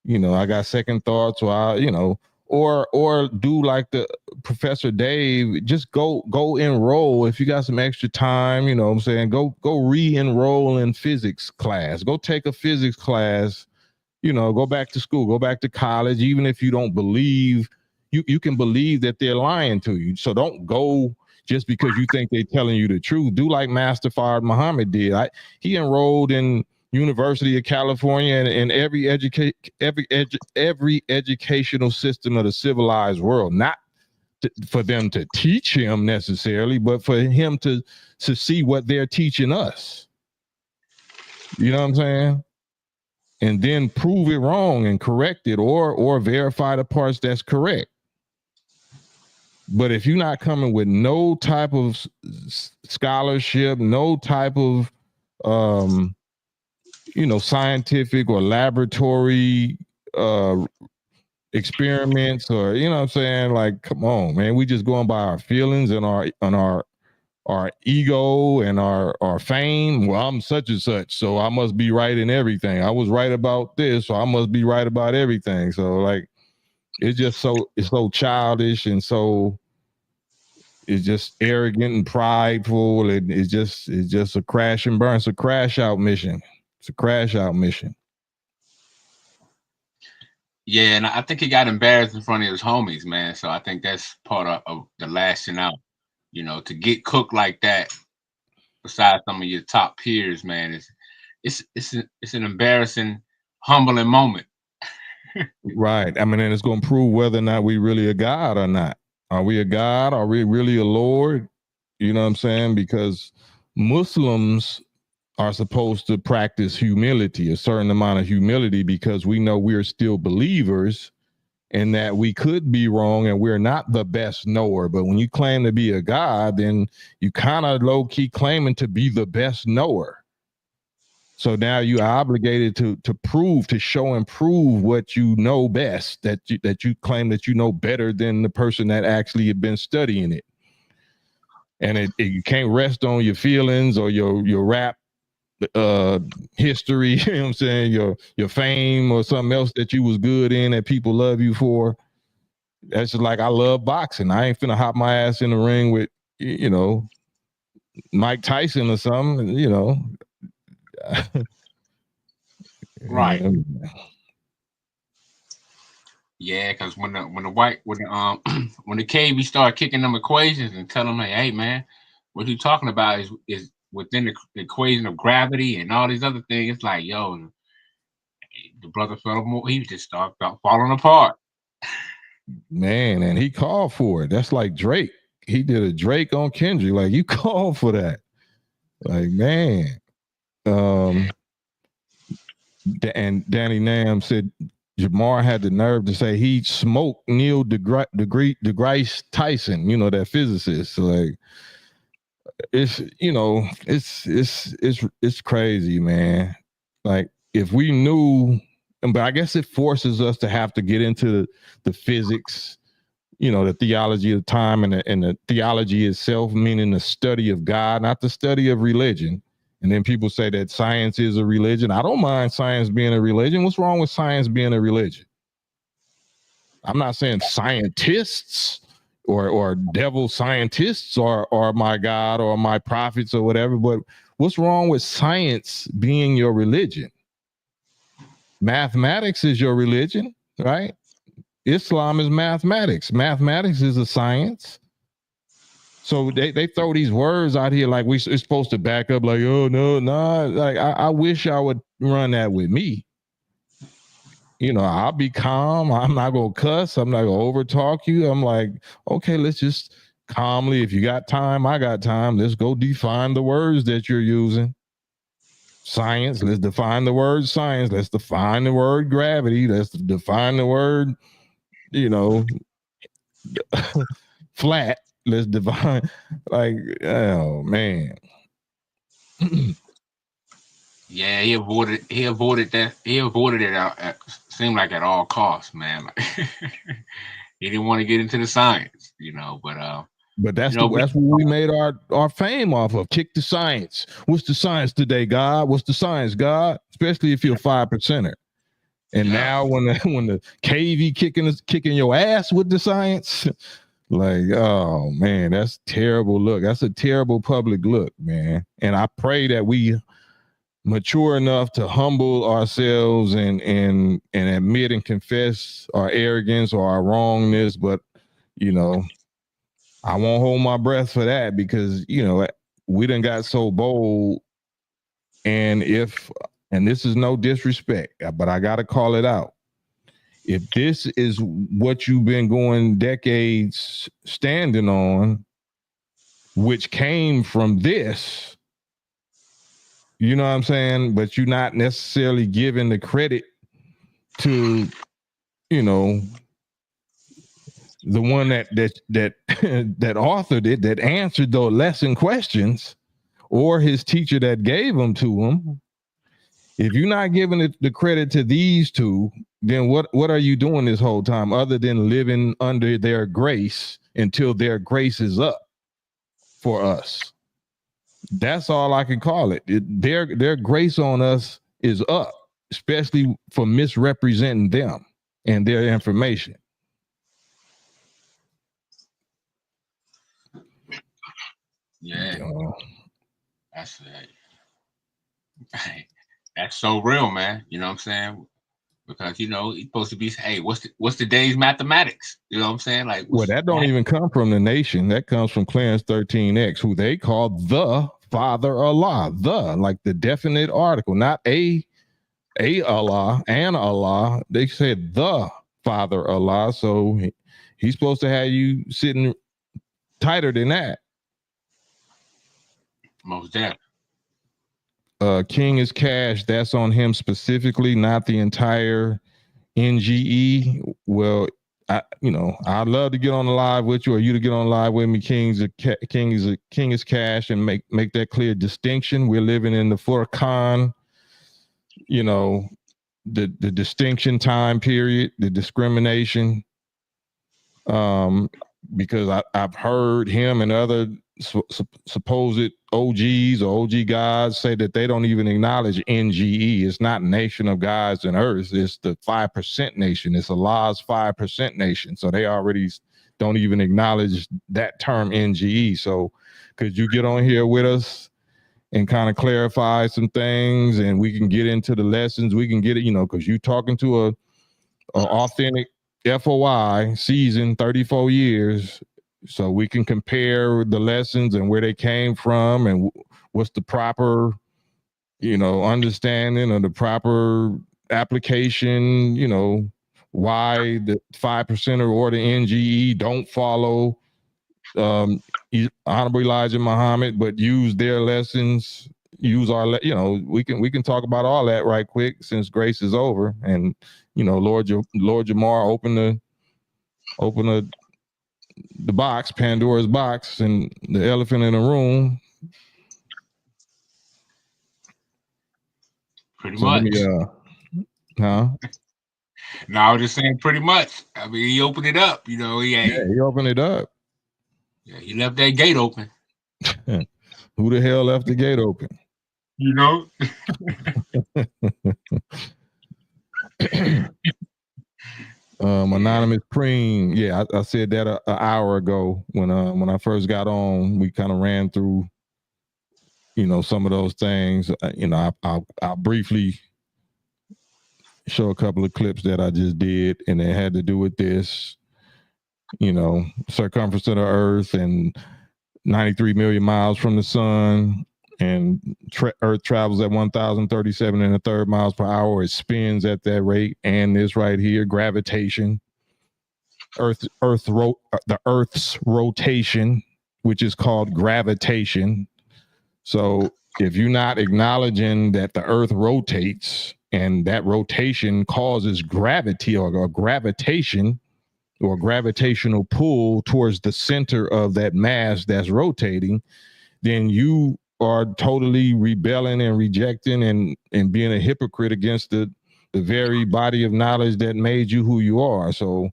you know, I got second thoughts, or I, you know, or do like the Professor Dave, just go enroll if you got some extra time. You know what I'm saying? Go re-enroll in physics class. Go take a physics class. You know, go back to school, go back to college. Even if you don't believe, you can believe that they're lying to you. So don't go just because you think they're telling you the truth. Do like Master Fard Muhammad did. He enrolled in University of California and every educational system of the civilized world. Not for them to teach him necessarily, but for him to see what they're teaching us. You know what I'm saying? And then prove it wrong and correct it, or verify the parts that's correct. But if you're not coming with no type of scholarship, no type of scientific or laboratory experiments, or you know what I'm saying, like, come on, man, we just going by our feelings and our ego and our fame. Well, I'm such and such, so I must be right in everything. I was right about this, so I must be right about everything. So like, it's so childish, and so it's just arrogant and prideful, and it's just a crash and burn. It's a crash out mission. It's a crash out mission. Yeah, and I think he got embarrassed in front of his homies, man. So I think that's part of the lashing out. To get cooked like that, besides some of your top peers, man, it's an embarrassing, humbling moment. Right. I mean, and it's going to prove whether or not we really a God or not. Are we a God? Are we really a Lord? You know what I'm saying? Because Muslims are supposed to practice humility, a certain amount of humility, because we know we're still believers and that we could be wrong and we're not the best knower. But when you claim to be a God, then you kind of low key claiming to be the best knower. So now you are obligated to prove, to show and prove what you know best, that you claim that you know better than the person that actually had been studying it. And you can't rest on your feelings or your rap history, you know what I'm saying, your fame or something else that you was good in that people love you for. That's just like, I love boxing. I ain't finna hop my ass in the ring with, Mike Tyson or something, Right. Yeah, because when the when the KB start kicking them equations and tell them, hey man, what you talking about is within the equation of gravity and all these other things. It's like, yo, the brother he just started falling apart. Man, and he called for it. That's like Drake. He did a Drake on Kendrick. Like, you called for that. Like, man. And Danny Nam said Jamar had the nerve to say he smoked Neil deGrasse Tyson, that physicist. So like, it's crazy, man. Like, if we knew, but I guess it forces us to have to get into the physics, the theology of time, and the theology itself, meaning the study of God, not the study of religion. And then people say that science is a religion. I don't mind science being a religion. What's wrong with science being a religion? I'm not saying scientists or devil scientists are my God or my prophets or whatever, but what's wrong with science being your religion? Mathematics is your religion, right? Islam is mathematics. Mathematics is a science. So they throw these words out here like we're supposed to back up, like, oh, no, nah. Like, I wish I would run that with me. I'll be calm. I'm not going to cuss. I'm not going to overtalk you. I'm like, okay, let's just calmly, if you got time, I got time. Let's go define the words that you're using. Science, let's define the word science. Let's define the word gravity. Let's define the word, flat. Let's define, like, oh man. Yeah, he avoided that. He avoided it out. Seemed like at all costs, man. Like, he didn't want to get into the science, But that's what we made our fame off of. Kick the science. What's the science today, God? What's the science, God? Especially if you're a 5%er. And now when the KV kicking your ass with the science, like, oh man, that's terrible look. That's a terrible public look, man. And I pray that we mature enough to humble ourselves and admit and confess our arrogance or our wrongness. But I won't hold my breath for that, because we done got so bold. And this is no disrespect, but I gotta call it out. if this is what you've been going decades standing on, which came from this, you know what I'm saying? But you're not necessarily giving the credit to, you know, the one that that authored it, that answered those lesson questions, or his teacher that gave them to him. If you're not giving the credit to these two, then what are you doing this whole time other than living under their grace until their grace is up for us? That's all I can call it. Their grace on us is up, especially for misrepresenting them and their information. Yeah, that's that's so real, man. You know what I'm saying? Because you know, it's supposed to be, hey, what's the day's mathematics? You know what I'm saying? Like, well, that don't even come from the nation. That comes from Clarence 13X, who they call the Father Allah, the, like the definite article, not a Allah, an Allah. They said the Father Allah, so he's supposed to have you sitting tighter than that. Most definitely. King is cash. That's on him specifically, not the entire NGE. Well, I'd love to get on the live with you, or you to get on the live with me. King is cash, and make that clear distinction. We're living in the Furqan, you know, the distinction time period, the discrimination. Because I've heard him and other supposed OGs or OG gods say that they don't even acknowledge NGE. It's not Nation of Gods and Earth. It's the 5% nation. It's Allah's 5% nation. So they already don't even acknowledge that term NGE. So could you get on here with us and kind of clarify some things, and we can get into the lessons? We can get it, because you talking to a authentic FOI, season 34 years, so we can compare the lessons and where they came from, and what's the proper, understanding of the proper application, why the 5% or the NGE don't follow Honorable Elijah Muhammad, but use their lessons, use our, we can talk about all that right quick, since grace is over. And Lord Jamar open the box, Pandora's box, and the elephant in the room. Pretty much. Huh? No, I was just saying pretty much. I mean, he opened it up, he opened it up. Yeah, he left that gate open. Who the hell left the gate open? Anonymous Preem. Yeah, I said that an hour ago when I first got on. We kind of ran through, some of those things. I'll briefly show a couple of clips that I just did, and it had to do with this. Circumference of the Earth, and 93 million miles from the sun, and Earth travels at 1,037 and a third miles per hour. It spins at that rate. And this right here, gravitation, the Earth's rotation, which is called gravitation. So if you're not acknowledging that the Earth rotates, and that rotation causes gravity or gravitation, or gravitational pull towards the center of that mass that's rotating, then you are totally rebelling and rejecting and being a hypocrite against the very body of knowledge that made you who you are. So,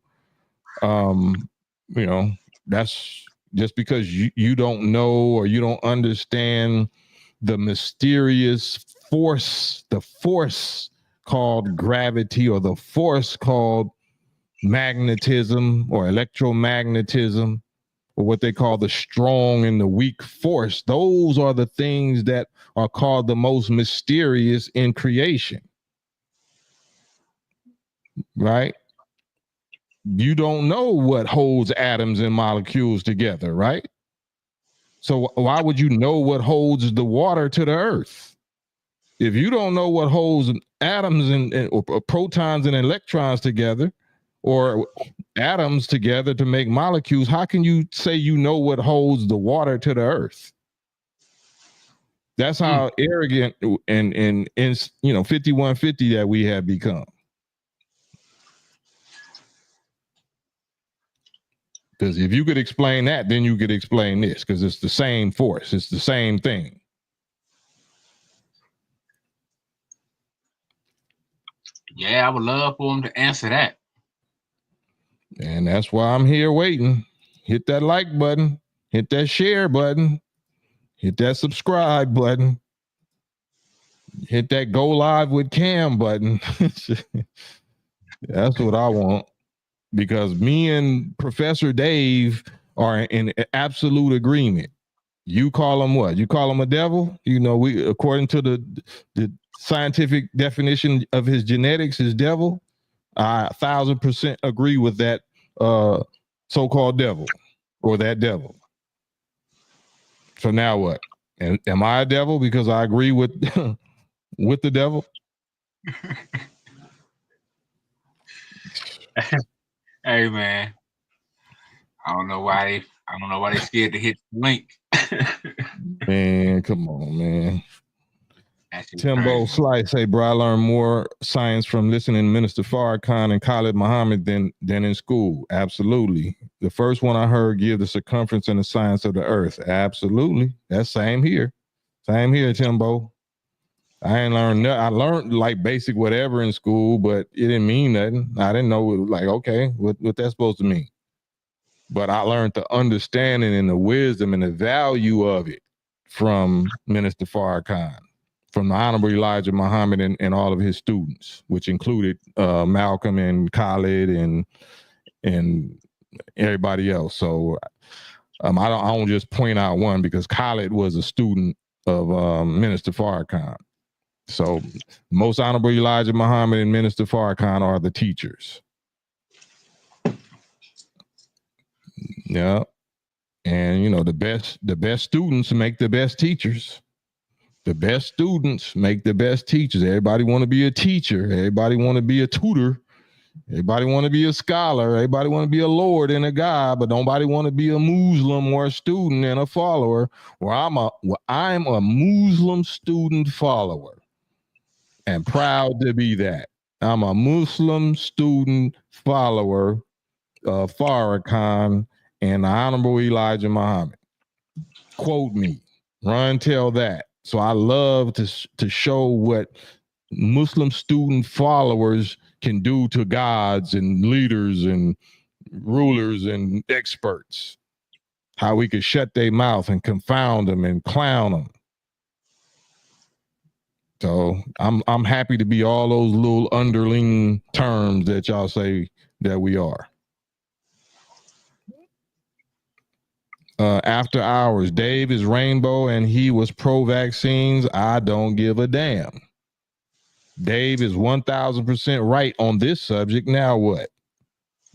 that's just because you don't know, or you don't understand the mysterious force, the force called gravity, or the force called magnetism or electromagnetism, or what they call the strong and the weak force. Those are the things that are called the most mysterious in creation, right? You don't know what holds atoms and molecules together, right? So why would you know what holds the water to the earth? If you don't know what holds atoms and or protons and electrons together, or atoms together to make molecules, how can you say you know what holds the water to the earth? That's how arrogant and 5150 that we have become. Because if you could explain that, then you could explain this, because it's the same force. It's the same thing. Yeah, I would love for him to answer that. And that's why I'm here waiting. Hit that like button. Hit that share button. Hit that subscribe button. Hit that go live with Cam button. That's what I want. Because me and Professor Dave are in absolute agreement. You call him what? You call him a devil? You know, we according to the scientific definition of his genetics, his devil. I 1,000% agree with that so-called devil or that devil. So now what? And am I a devil because I agree with with the devil? Hey man, I don't know why they scared to hit the link. Man, come on, man. Timbo Crazy. Slice, say, bro, I learned more science from listening to Minister Farrakhan and Khalid Muhammad than in school. Absolutely. The first one I heard give the circumference and the science of the earth. Absolutely. That's same here. Same here, Timbo. I ain't learned nothing. I learned like basic whatever in school, but it didn't mean nothing. I didn't know like, okay, what that's supposed to mean. But I learned the understanding and the wisdom and the value of it from Minister Farrakhan, from the Honorable Elijah Muhammad and all of his students, which included Malcolm and Khalid and everybody else. So I don't just point out one, because Khalid was a student of Minister Farrakhan. So most Honorable Elijah Muhammad and Minister Farrakhan are the teachers. Yeah. And you know, the best students make the best teachers. The best students make the best teachers. Everybody want to be a teacher. Everybody want to be a tutor. Everybody want to be a scholar. Everybody want to be a Lord and a God, but nobody want to be a Muslim or a student and a follower. I'm a Muslim student follower and proud to be that. I'm a Muslim student follower of Farrakhan and the Honorable Elijah Muhammad. Quote me. Run, tell that. So I love to show what Muslim student followers can do to gods and leaders and rulers and experts. How we could shut their mouth and confound them and clown them. So I'm happy to be all those little underling terms that y'all say that we are. After hours, Dave is rainbow and he was pro-vaccines. I don't give a damn. Dave is 1,000% right on this subject. Now what?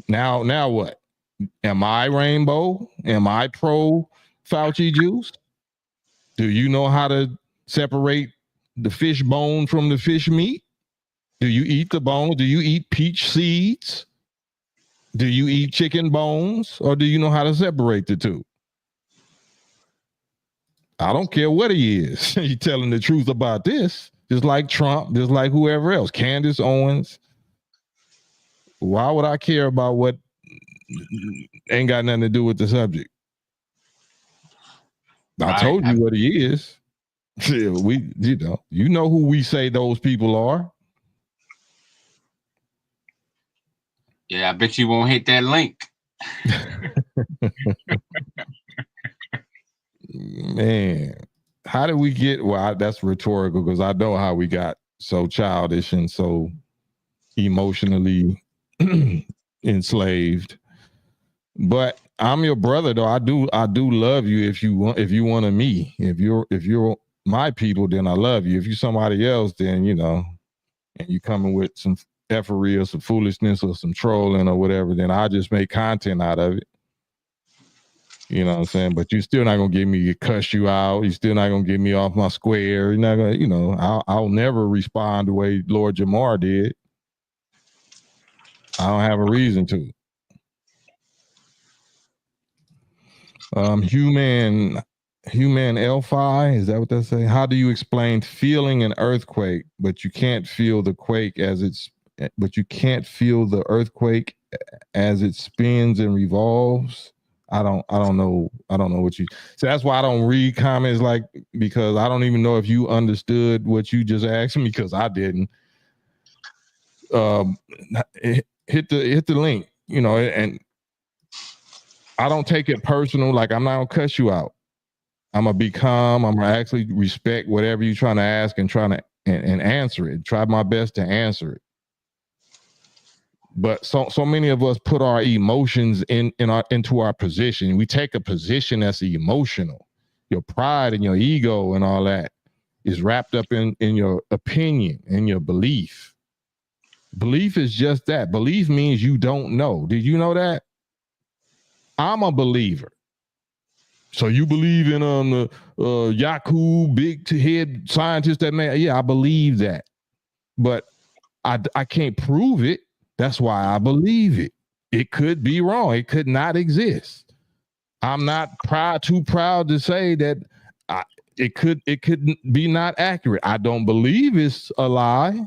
Now what? Am I rainbow? Am I pro Fauci juice? Do you know how to separate the fish bone from the fish meat? Do you eat the bone? Do you eat peach seeds? Do you eat chicken bones? Or do you know how to separate the two? I don't care what he is. He's telling the truth about this. Just like Trump, just like whoever else. Candace Owens. Why would I care about what ain't got nothing to do with the subject? I told you what he is. We, you know who we say those people are. Yeah, I bet you won't hit that link. Man, how did we get? Well, that's rhetorical because I know how we got so childish and so emotionally enslaved. But I'm your brother, though. I do love you. If you want to me, if you're my people, then I love you. If you're somebody else, then and you coming with some effery or some foolishness or some trolling or whatever, then I just make content out of it. You know what I'm saying? But you're still not gonna get me to cuss you out. You're still not gonna get me off my square. You're not gonna, I'll never respond the way Lord Jamar did. I don't have a reason to. Human L5, is that what they say? How do you explain feeling an earthquake, but you can't feel the quake but you can't feel the earthquake as it spins and revolves? I don't know what you. So that's why I don't read comments because I don't even know if you understood what you just asked me, because I didn't. Hit the link, and I don't take it personal. Like, I'm not gonna cuss you out. I'm gonna be calm. I'm gonna actually respect whatever you're trying to ask and and answer it. Try my best to answer it. But so many of us put our emotions into our position. We take a position that's emotional. Your pride and your ego and all that is wrapped up in your opinion and your belief. Belief is just that. Belief means you don't know. Did you know that? I'm a believer. So you believe in the Yaku big head scientist that man? Yeah, I believe that, but I can't prove it. That's why I believe it. It could be wrong. It could not exist. I'm not too proud to say that it could be not accurate. I don't believe it's a lie,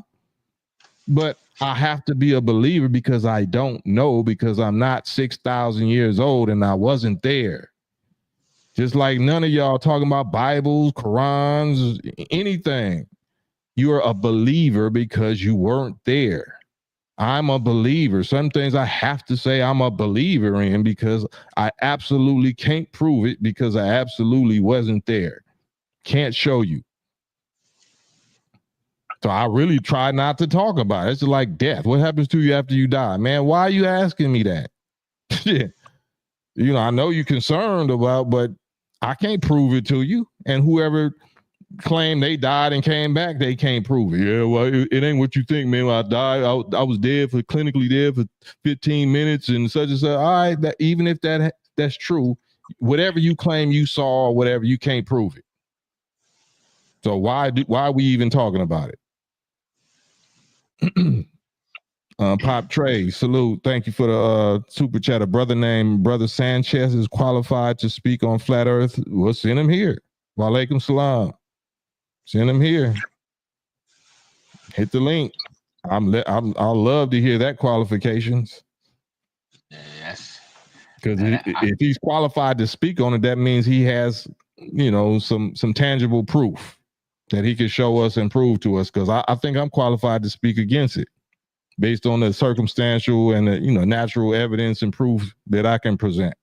but I have to be a believer because I don't know, because I'm not 6,000 years old and I wasn't there. Just like none of y'all talking about Bibles, Qurans, anything. You're a believer because you weren't there. I'm a believer. Some things I have to say I'm a believer in because I absolutely can't prove it, because I absolutely wasn't there. Can't show you. So I really try not to talk about it. It's like death. What happens to you after you die? Man, why are you asking me that? I know you're concerned about, but I can't prove it to you. And whoever claim they died and came back, they can't prove it. Yeah, well, it ain't what you think, man. When I died, I was clinically dead for 15 minutes and such and such. All right, even if that's true, whatever you claim you saw or whatever, you can't prove it. So why are we even talking about it? Pop Trey, salute. Thank you for the super chat. A brother named Brother Sanchez is qualified to speak on flat earth. We'll send him here. Wa alaikum salam. Send him here. Hit the link. I'll love to hear that qualifications. Yes. Because if he's qualified to speak on it, that means he has, some tangible proof that he can show us and prove to us. Because I think I'm qualified to speak against it, based on the circumstantial and the, natural evidence and proof that I can present.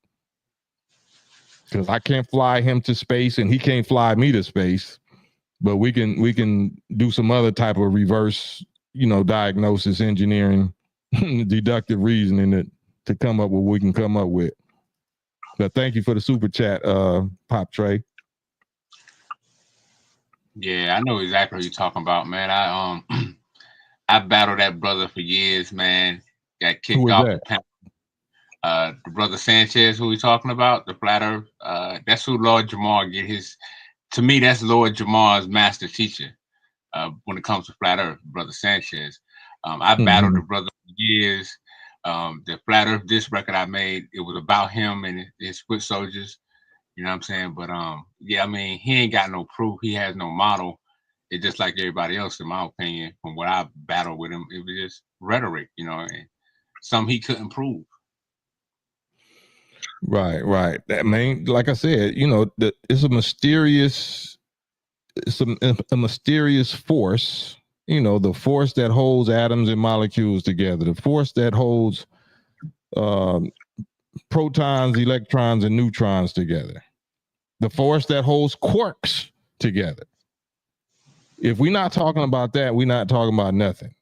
Because I can't fly him to space and he can't fly me to space, but we can do some other type of reverse, diagnosis, engineering, deductive reasoning to come up with what we can come up with. But thank you for the super chat, Pop Trey. Yeah, I know exactly what you're talking about, man. I battled that brother for years, man. Got kicked off the panel. The brother Sanchez, who we talking about, the flat earth. That's who Lord Jamar get his. To me, that's Lord Jamar's master teacher when it comes to flat earth, brother Sanchez. I battled the brother for years. The flat earth disc record I made, it was about him and his foot soldiers. You know what I'm saying? But yeah, I mean, he ain't got no proof. He has no model. It's just like everybody else, in my opinion. From what I battled with him, it was just rhetoric, and something he couldn't prove. Right. I mean, like I said, it's a mysterious force. The force that holds atoms and molecules together. The force that holds protons, electrons, and neutrons together. The force that holds quarks together. If we're not talking about that, we're not talking about nothing.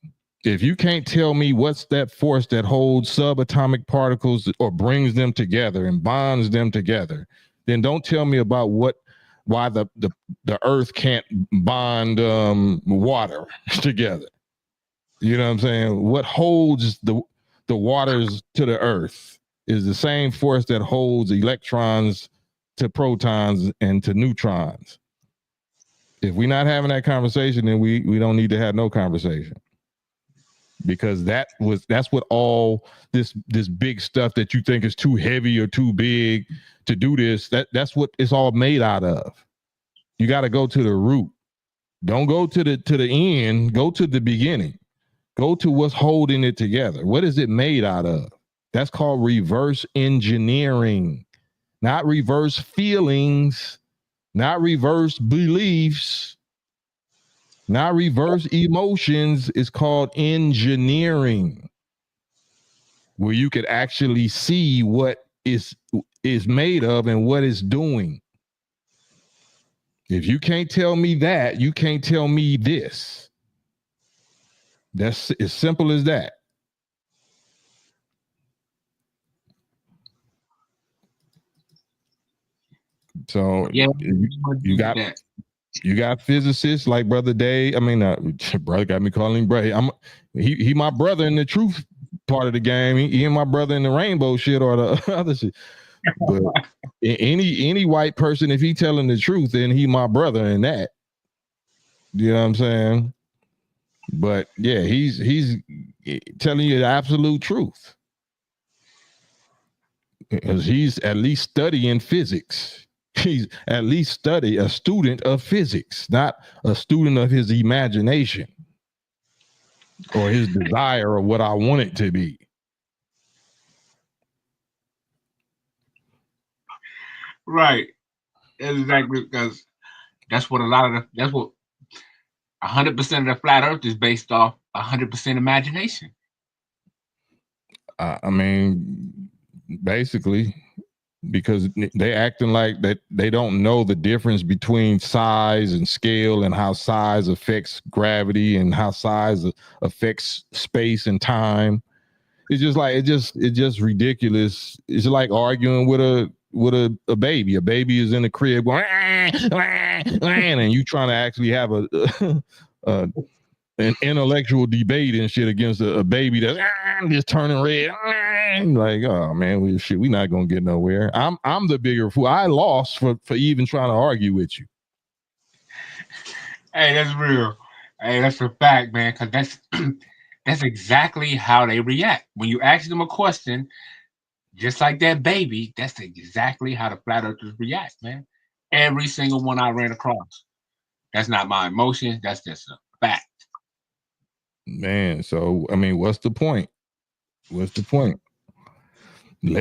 If you can't tell me what's that force that holds subatomic particles or brings them together and bonds them together, then don't tell me about why the earth can't bond water together. You know what I'm saying? What holds the waters to the earth is the same force that holds electrons to protons and to neutrons. If we're not having that conversation, then we don't need to have no conversation. because that's what all this big stuff that you think is too heavy or too big to do this, that's what it's all made out of. You got to go to the root. Don't go to the end, go to the beginning. Go to what's holding it together. What is it made out of? That's called reverse engineering, not reverse feelings, not reverse beliefs, not reverse emotions. It's called engineering, where you could actually see what is made of and what it's doing. If you can't tell me that, you can't tell me this. That's as simple as that. So Yeah, you got physicists like Brother Dave. I mean, brother got me calling him brother. He my brother in the truth part of the game. He and my brother in the rainbow shit or the other shit. But any white person, if he telling the truth, then he my brother in that. You know what I'm saying? But yeah, he's telling you the absolute truth because he's at least studying physics. He's at least a student of physics, not a student of his imagination or his desire of what I want it to be. Right. Exactly, because that's what 100% of the flat earth is based off 100% imagination. I mean, basically, because they acting like that they don't know the difference between size and scale and how size affects gravity and how size affects space and time. It's just like it's just ridiculous. It's like arguing with a baby. A baby is in the crib going, and you trying to actually have an intellectual debate and shit against a baby that's just turning red. Like, oh man, we not gonna get nowhere. I'm the bigger fool. I lost for even trying to argue with you. Hey, that's real. Hey, that's a fact, man. Because that's exactly how they react when you ask them a question. Just like that baby, that's exactly how the flat earthers react, man. Every single one I ran across. That's not my emotions. That's just a fact. Man, so I mean, what's the point? What's the point?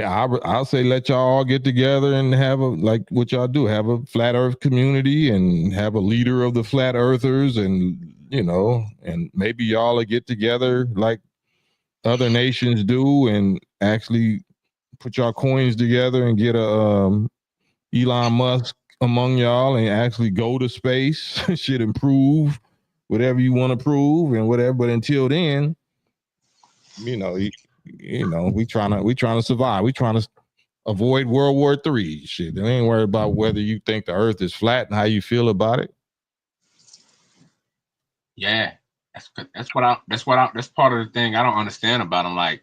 I'll say let y'all all get together and have like what y'all do, have a flat earth community and have a leader of the flat earthers, and and maybe y'all will get together like other nations do and actually put y'all coins together and get a Elon Musk among y'all and actually go to space. Should improve whatever you want to prove and whatever. But until then, we trying to survive. We trying to avoid World War III. Shit, they ain't worried about whether you think the Earth is flat and how you feel about it. Yeah, that's part of the thing I don't understand about them. Like,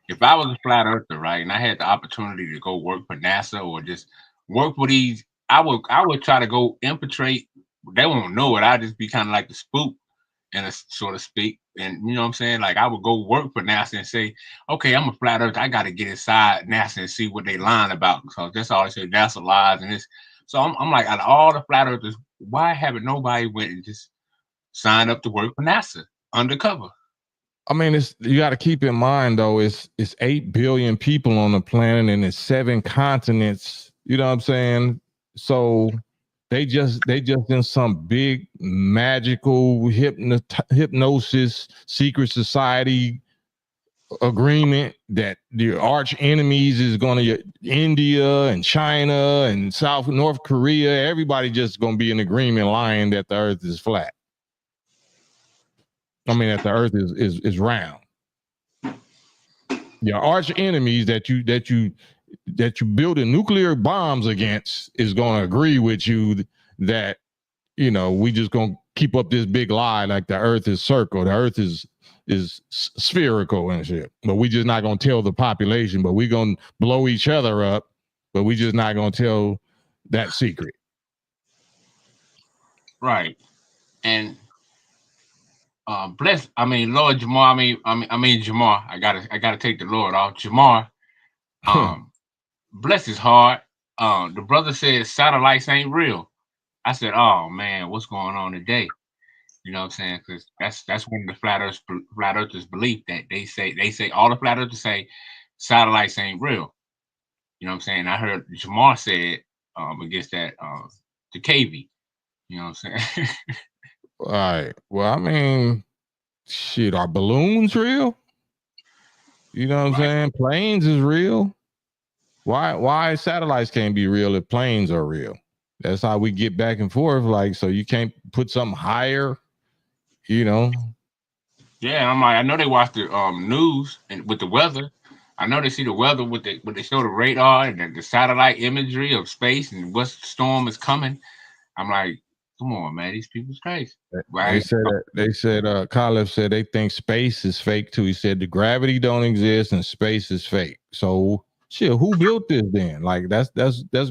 if I was a flat earther, right, and I had the opportunity to go work for NASA or just work with these, I would try to go infiltrate. They won't know it. I'd just be kind of like the spook, and so to speak. And you know what I'm saying? Like, I would go work for NASA and say, okay, I'm a flat earther. I got to get inside NASA and see what they lying about. So that's all I say. NASA lies and this. So I'm like, out of all the flat earthers, why haven't nobody went and just signed up to work for NASA undercover? I mean, you got to keep in mind though, it's 8 billion people on the planet and it's 7 continents. You know what I'm saying? So they just in some big magical hypnosis secret society agreement that the arch enemies is going to India and China and North Korea. Everybody just going to be in agreement lying that the Earth is flat. I mean that the Earth is round. Your arch enemies that you building nuclear bombs against is going to agree with you that we just going to keep up this big lie like the Earth is circle, the Earth is spherical and shit. But we just not going to tell the population. But we going to blow each other up. But we just not going to tell that secret. Right. And Bless. I mean, Lord Jamar. I mean Jamar. I gotta take the Lord off. Jamar. Bless his heart. The brother said satellites ain't real. I said, oh man, what's going on today? You know what I'm saying? Because that's one of the flat earthers belief that they say all the flat earthers say satellites ain't real. You know what I'm saying? I heard Jamar said against that the KV. You know what I'm saying? All right. Well, I mean, shit, are balloons real? You know what I'm saying? Planes is real. Why satellites can't be real if planes are real? That's how we get back and forth. Like, so you can't put something higher, you know? Yeah, I'm like, I know they watch the news and with the weather. I know they see the weather with they show the radar and the satellite imagery of space and what storm is coming. I'm like, come on, man, these people's crazy. They Right? said Khalif said they think space is fake too. He said the gravity don't exist and space is fake. So shit, who built this then? Like that's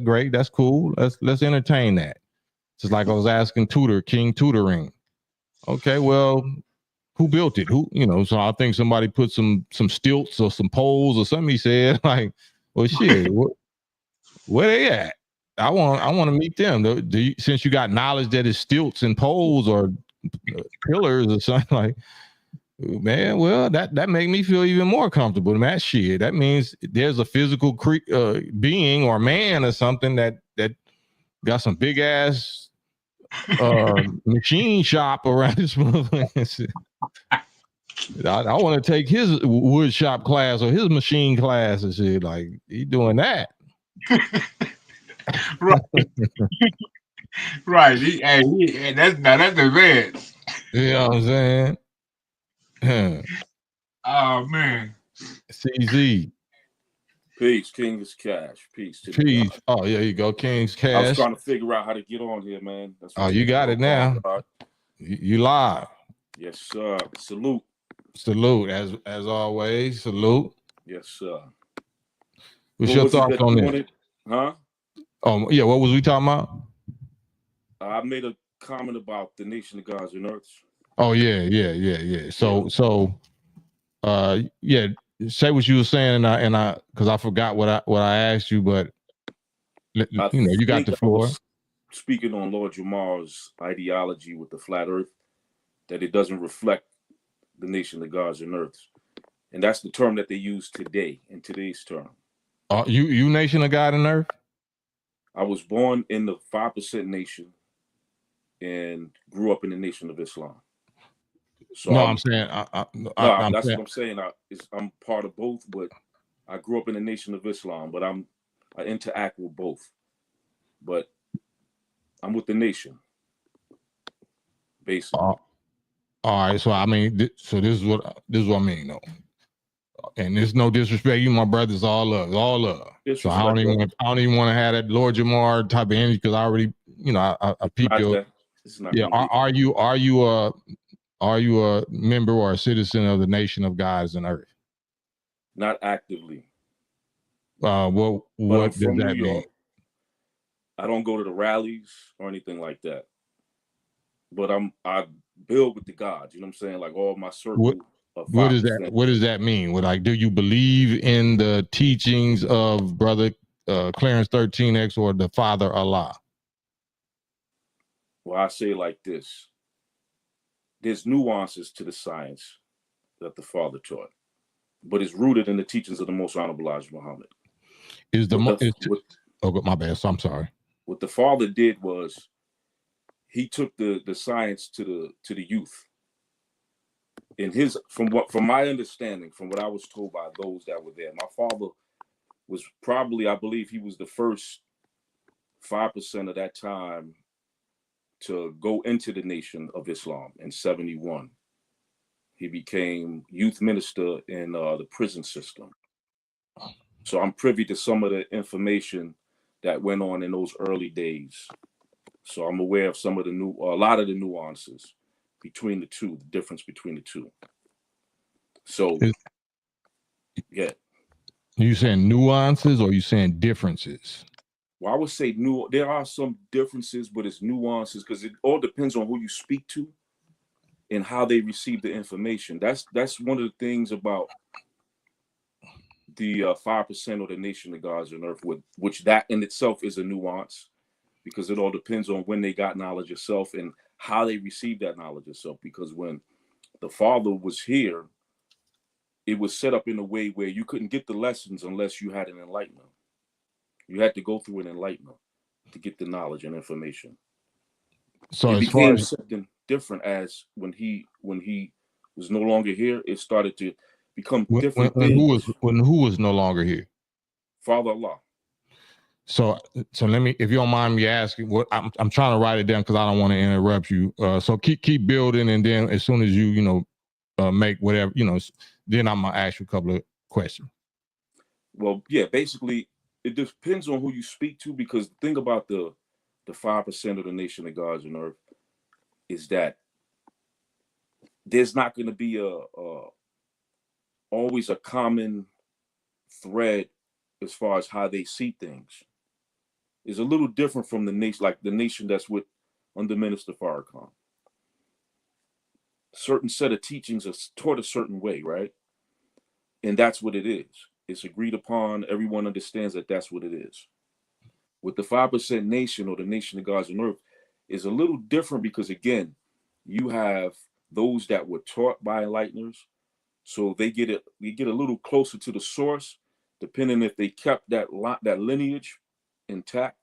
great. That's cool. Let's entertain that. Just like I was asking King Tutoring. Okay, well, who built it? Who, you know, so I think somebody put some stilts or some poles or something. He said, like, well shit, where they at? I want to meet them. Since you got knowledge that it's stilts and poles or pillars or something, like, man, well, that make me feel even more comfortable. That shit. That means there's a physical being or man or something that got some big ass machine shop around this motherfucker. I want to take his wood shop class or his machine class and shit. Like, he doing that. Right. Right. That's advanced. You know what I'm saying? Oh man. CZ. Peace, King's Cash. Peace to the Peace. God. Oh, there you go, King's Cash. I was trying to figure out how to get on here, man. That's what you got it now. You live. Yes, sir. Salute. Salute, as always. Salute. Yes, sir. What's your thoughts on this? Huh? Oh, yeah. What was we talking about? I made a comment about the nation of gods and earths. Oh yeah. So yeah. Say what you were saying, and I because I forgot what I asked you, but you know, you got the floor. Speaking on Lord Jamar's ideology with the flat earth, that it doesn't reflect the nation of gods and earths. And that's the term that they use today, in today's term. You nation of God and earth? I was born in the 5% nation and grew up in the nation of Islam. So no, I'm saying that's what I'm saying. I'm part of both, but I grew up in the nation of Islam, but I interact with both. But I'm with the nation, basically. All right, so I mean, so this is what I mean, though. And there's no disrespect. You, my brothers, all love. So I don't even want to have that Lord Jamar type of energy because I already, you know, I peep your. Yeah, are you a member or a citizen of the nation of gods and earth? Not actively. What does that mean? I don't go to the rallies or anything like that. But I build with the gods. You know what I'm saying? Like all my circle. What does that mean? Like, do you believe in the teachings of Brother Clarence 13X or the Father Allah? Well, I say it like this. There's nuances to the science that the Father taught, but it's rooted in the teachings of the Most Honorable Elijah Muhammad. My bad. So I'm sorry. What the Father did was he took the science to the youth. From my understanding, from what I was told by those that were there, my father was probably, I believe he was the first 5% of that time to go into the nation of Islam in 71. He became youth minister in the prison system. So I'm privy to some of the information that went on in those early days. So I'm aware of a lot of the nuances between the two, the difference between the two. So, yeah. You saying nuances or you saying differences? Well, I would say there are some differences, but it's nuances because it all depends on who you speak to. and how they receive the information. That's one of the things about the 5% of the nation of gods on earth, which that in itself is a nuance, because it all depends on when they got knowledge of self and how they received that knowledge of self. Because when the Father was here, it was set up in a way where you couldn't get the lessons unless you had an enlightenment. You had to go through an enlightenment to get the knowledge and information. So it as far became as something different as when he was no longer here, it started to become different when things. who was no longer here? Father Allah. So let me, if you don't mind me asking, what I'm trying to write it down because I don't want to interrupt you. So keep building, and then as soon as you make whatever, then I'm gonna ask you a couple of questions. Well, yeah, basically it depends on who you speak to, because the thing about the 5% of the nation of gods on earth is that there's not going to be always a common thread as far as how they see things. It's a little different from the nation, like the nation that's with under Minister Farrakhan. Certain set of teachings are taught a certain way, right? And that's what it is. It's agreed upon. Everyone understands that that's what it is. With the 5% nation, or the nation of gods on earth, is a little different, because again, you have those that were taught by enlighteners, so they get a little closer to the source, depending if they kept that lineage intact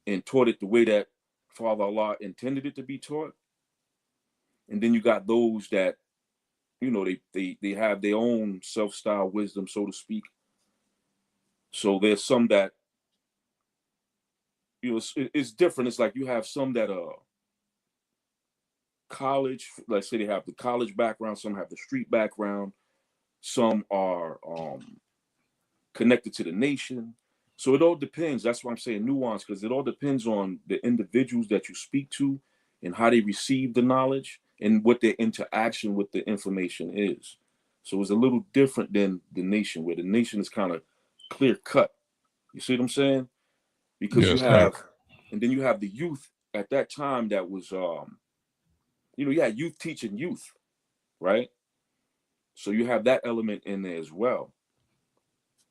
and taught it the way that Father Allah intended it to be taught. And then you got those that, they have their own self-styled wisdom, so to speak. So there's some that, it's different. It's like you have some that are college, let's say they have the college background, some have the street background, some are connected to the nation. So it all depends. That's why I'm saying nuance, because it all depends on the individuals that you speak to and how they receive the knowledge and what their interaction with the information is. So it's a little different than the nation, where the nation is kind of clear cut. You see what I'm saying? Because Yes, you have, and then you have the youth at that time that was, you had youth teaching youth, right? So you have that element in there as well.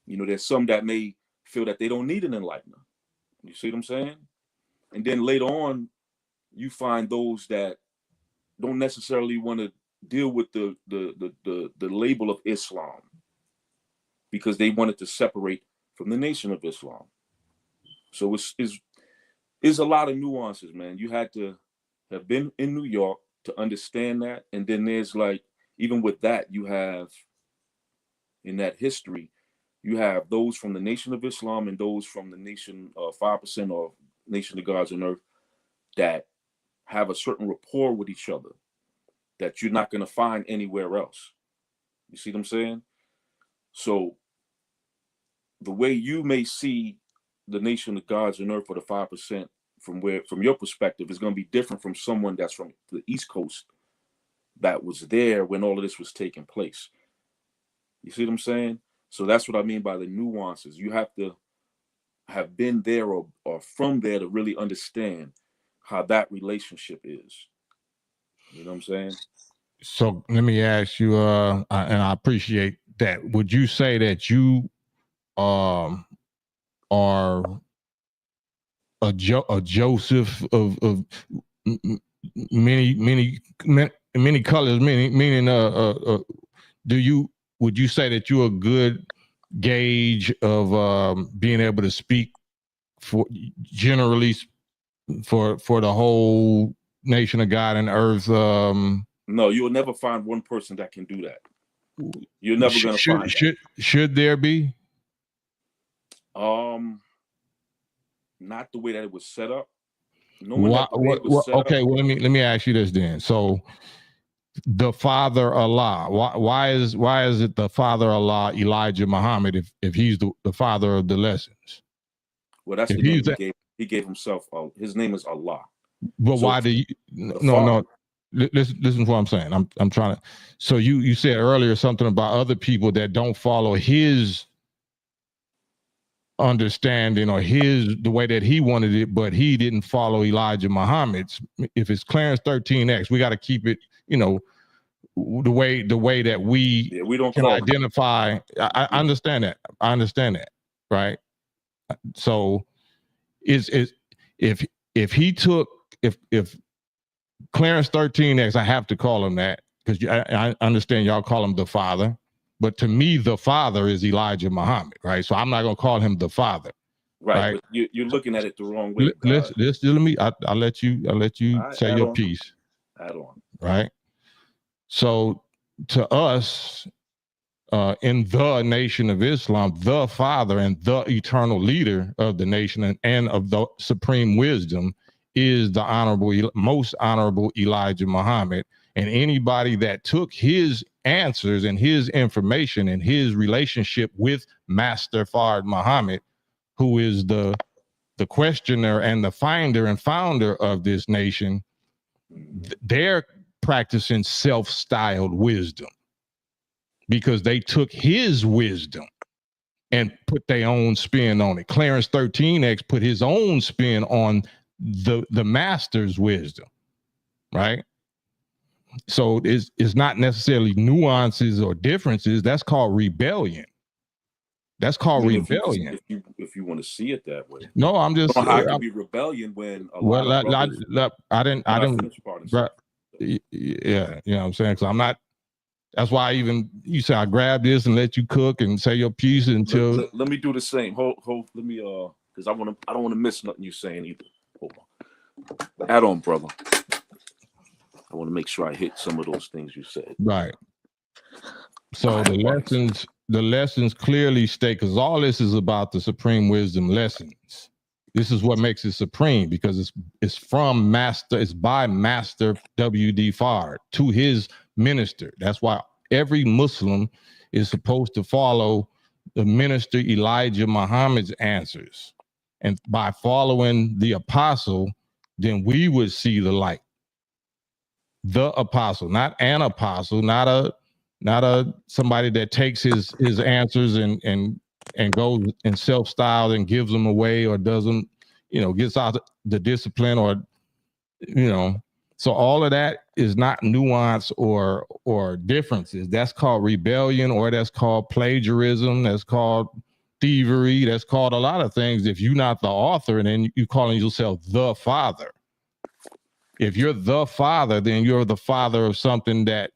There's some that may feel that they don't need an enlightener. You see what I'm saying? And then later on, you find those that don't necessarily want to deal with the label of Islam, because they wanted to separate from the nation of Islam. So it's a lot of nuances, man. You had to have been in New York to understand that. And then there's like, even with that, you have in that history, you have those from the nation of Islam and those from the nation 5% or nation of gods on earth that have a certain rapport with each other that you're not going to find anywhere else. You see what I'm saying? So the way you may see the nation of gods on earth, or the 5%, from your perspective, is going to be different from someone that's from the East Coast that was there when all of this was taking place. You see what I'm saying? So that's what I mean by the nuances. You have to have been there or from there to really understand how that relationship is. You know what I'm saying? So let me ask you, and I appreciate that. Would you say that you are a Joseph of many colors, meaning would you say that you're a good gauge of being able to speak for generally for the whole nation of God and earth? No, you'll never find one person that can do that. You're never going to find that. Should there be? Not the way that it was set up. Okay, well, let me ask you this then. So the Father Allah, why is it the Father Allah Elijah Muhammad if he's the father of the lessons? Well, that's the name he gave himself. His name is Allah. But why do you no listen to what I'm saying. I'm trying to. So you said earlier something about other people that don't follow his understanding or the way that he wanted it, but he didn't follow Elijah Muhammad's. If it's Clarence 13X, we got to keep it you know, the way that we don't can call identify. I understand that. I understand that, right? So is if he took if Clarence 13X, I have to call him that because I understand y'all call him the father, but to me the father is Elijah Muhammad, right? So I'm not gonna call him the father, right? right? But you're looking at it the wrong way. Let me. I'll let you say your piece. Add on. Right. So to us, in the Nation of Islam, the father and the eternal leader of the nation and of the supreme wisdom is the most honorable Elijah Muhammad. And anybody that took his answers and his information and his relationship with Master Fard Muhammad, who is the questioner and the finder and founder of this nation, they're practicing self-styled wisdom because they took his wisdom and put their own spin on it. Clarence 13X put his own spin on the master's wisdom, right? So it's not necessarily nuances or differences. That's called rebellion. That's called rebellion. If you want to see it that way. No, I'm just. I don't know how it can be rebellion when a well, lot of brothers. I didn't. Yeah, you know what I'm saying? Because I'm not. That's why you say I grab this and let you cook and say your piece until. Let me do the same. Hold. Let me because I don't want to miss nothing you're saying either. Hold on. Add on, brother. I want to make sure I hit some of those things you said. Right. So the lessons clearly state, because all this is about the supreme wisdom lessons. This is what makes it supreme, because it's from master, it's by Master W.D. Fard to his minister. That's why every Muslim is supposed to follow the minister Elijah Muhammad's answers. And by following the apostle, then we would see the light. The apostle, not an apostle, not a somebody that takes his answers and goes and self-styled and gives them away or doesn't, gets out the discipline or, so all of that is not nuance or differences. That's called rebellion, or that's called plagiarism. That's called thievery. That's called a lot of things. If you're not the author and then you calling yourself the father. If you're the father, then you're the father of something that,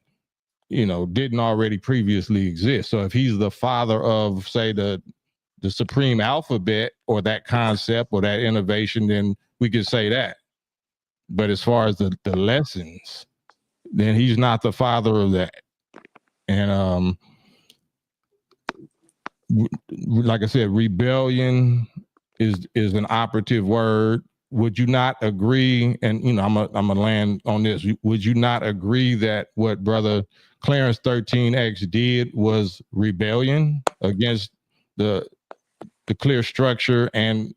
didn't already previously exist. So if he's the father of, say, the supreme alphabet or that concept or that innovation, then we could say that. But as far as the lessons, then he's not the father of that. And like I said, rebellion is an operative word. Would you not agree? And I'm gonna land on this. Would you not agree that what Brother Clarence 13X did was rebellion against the clear structure and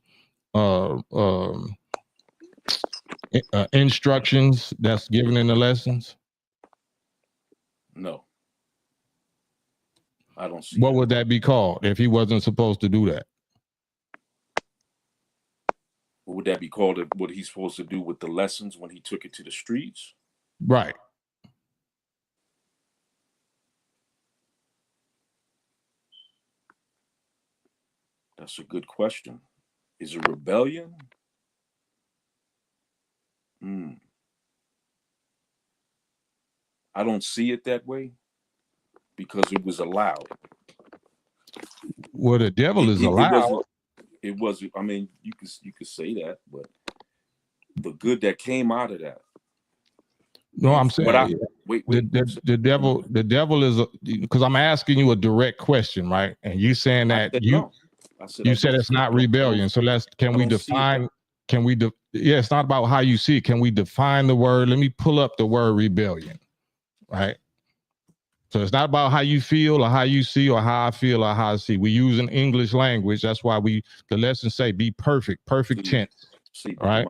instructions that's given in the lessons? No, I don't see. What would that be called if he wasn't supposed to do that? What would that be called? What he's supposed to do with the lessons when he took it to the streets? Right. That's a good question. Is it rebellion? I don't see it that way because it was allowed. Well, the devil is allowed. It was. I mean, you could say that, but the good that came out of that. No, I'm saying wait. The devil is, because I'm asking you a direct question, right? And you saying that you said it's not rebellion. So can we define? Yeah, it's not about how you see it. Can we define the word? Let me pull up the word rebellion, right? So it's not about how you feel or how you see or how I feel or how I see. We use an English language. That's why the lessons say be perfect tense, right?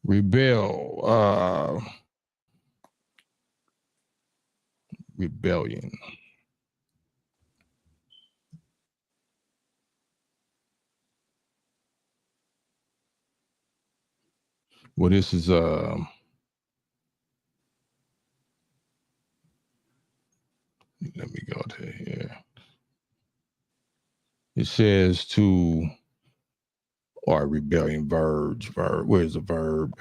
Rebellion. Well, this is let me go to here. It says to, or rebellion verb. Where's the verb?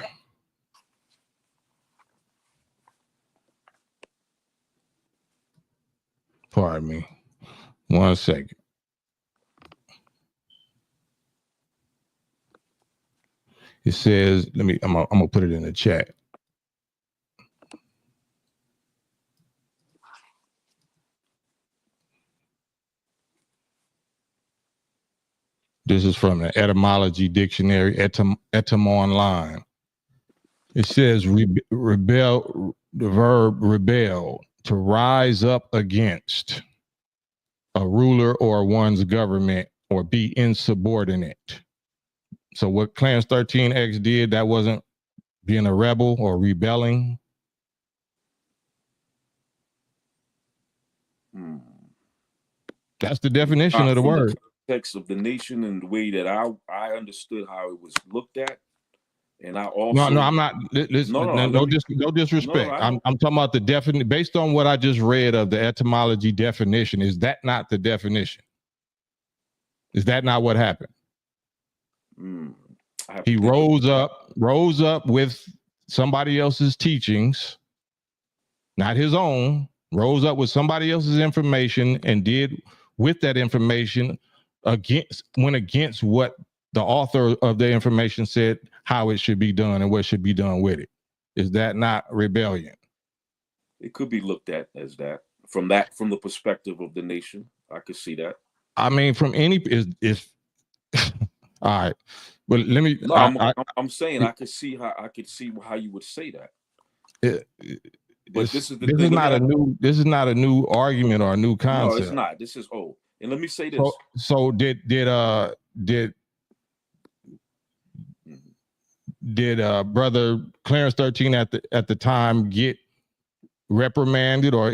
Pardon me. 1 second. It says, I'm gonna put it in the chat. This is from the etymology dictionary, etym online. It says rebel, the verb rebel, to rise up against a ruler or one's government or be insubordinate. So what Clarence 13X did, that wasn't being a rebel or rebelling. That's the definition of the word. The context of the nation and the way that I understood how it was looked at. And I also no, I'm not. No disrespect. I'm talking about the definition based on what I just read of the etymology definition. Is that not the definition? Is that not what happened? He rose up with somebody else's teachings, not his own. Rose up with somebody else's information and did with that information went against what the author of the information said how it should be done and what should be done with it. Is that not rebellion? It could be looked at as that from the perspective of the nation. I could see that. I mean, from any is all right. But let me. No, I'm saying I could see how you would say that. But this is not a new argument or a new concept. No, it's not. This is old. And let me say this. So did brother Clarence 13 at the time get reprimanded or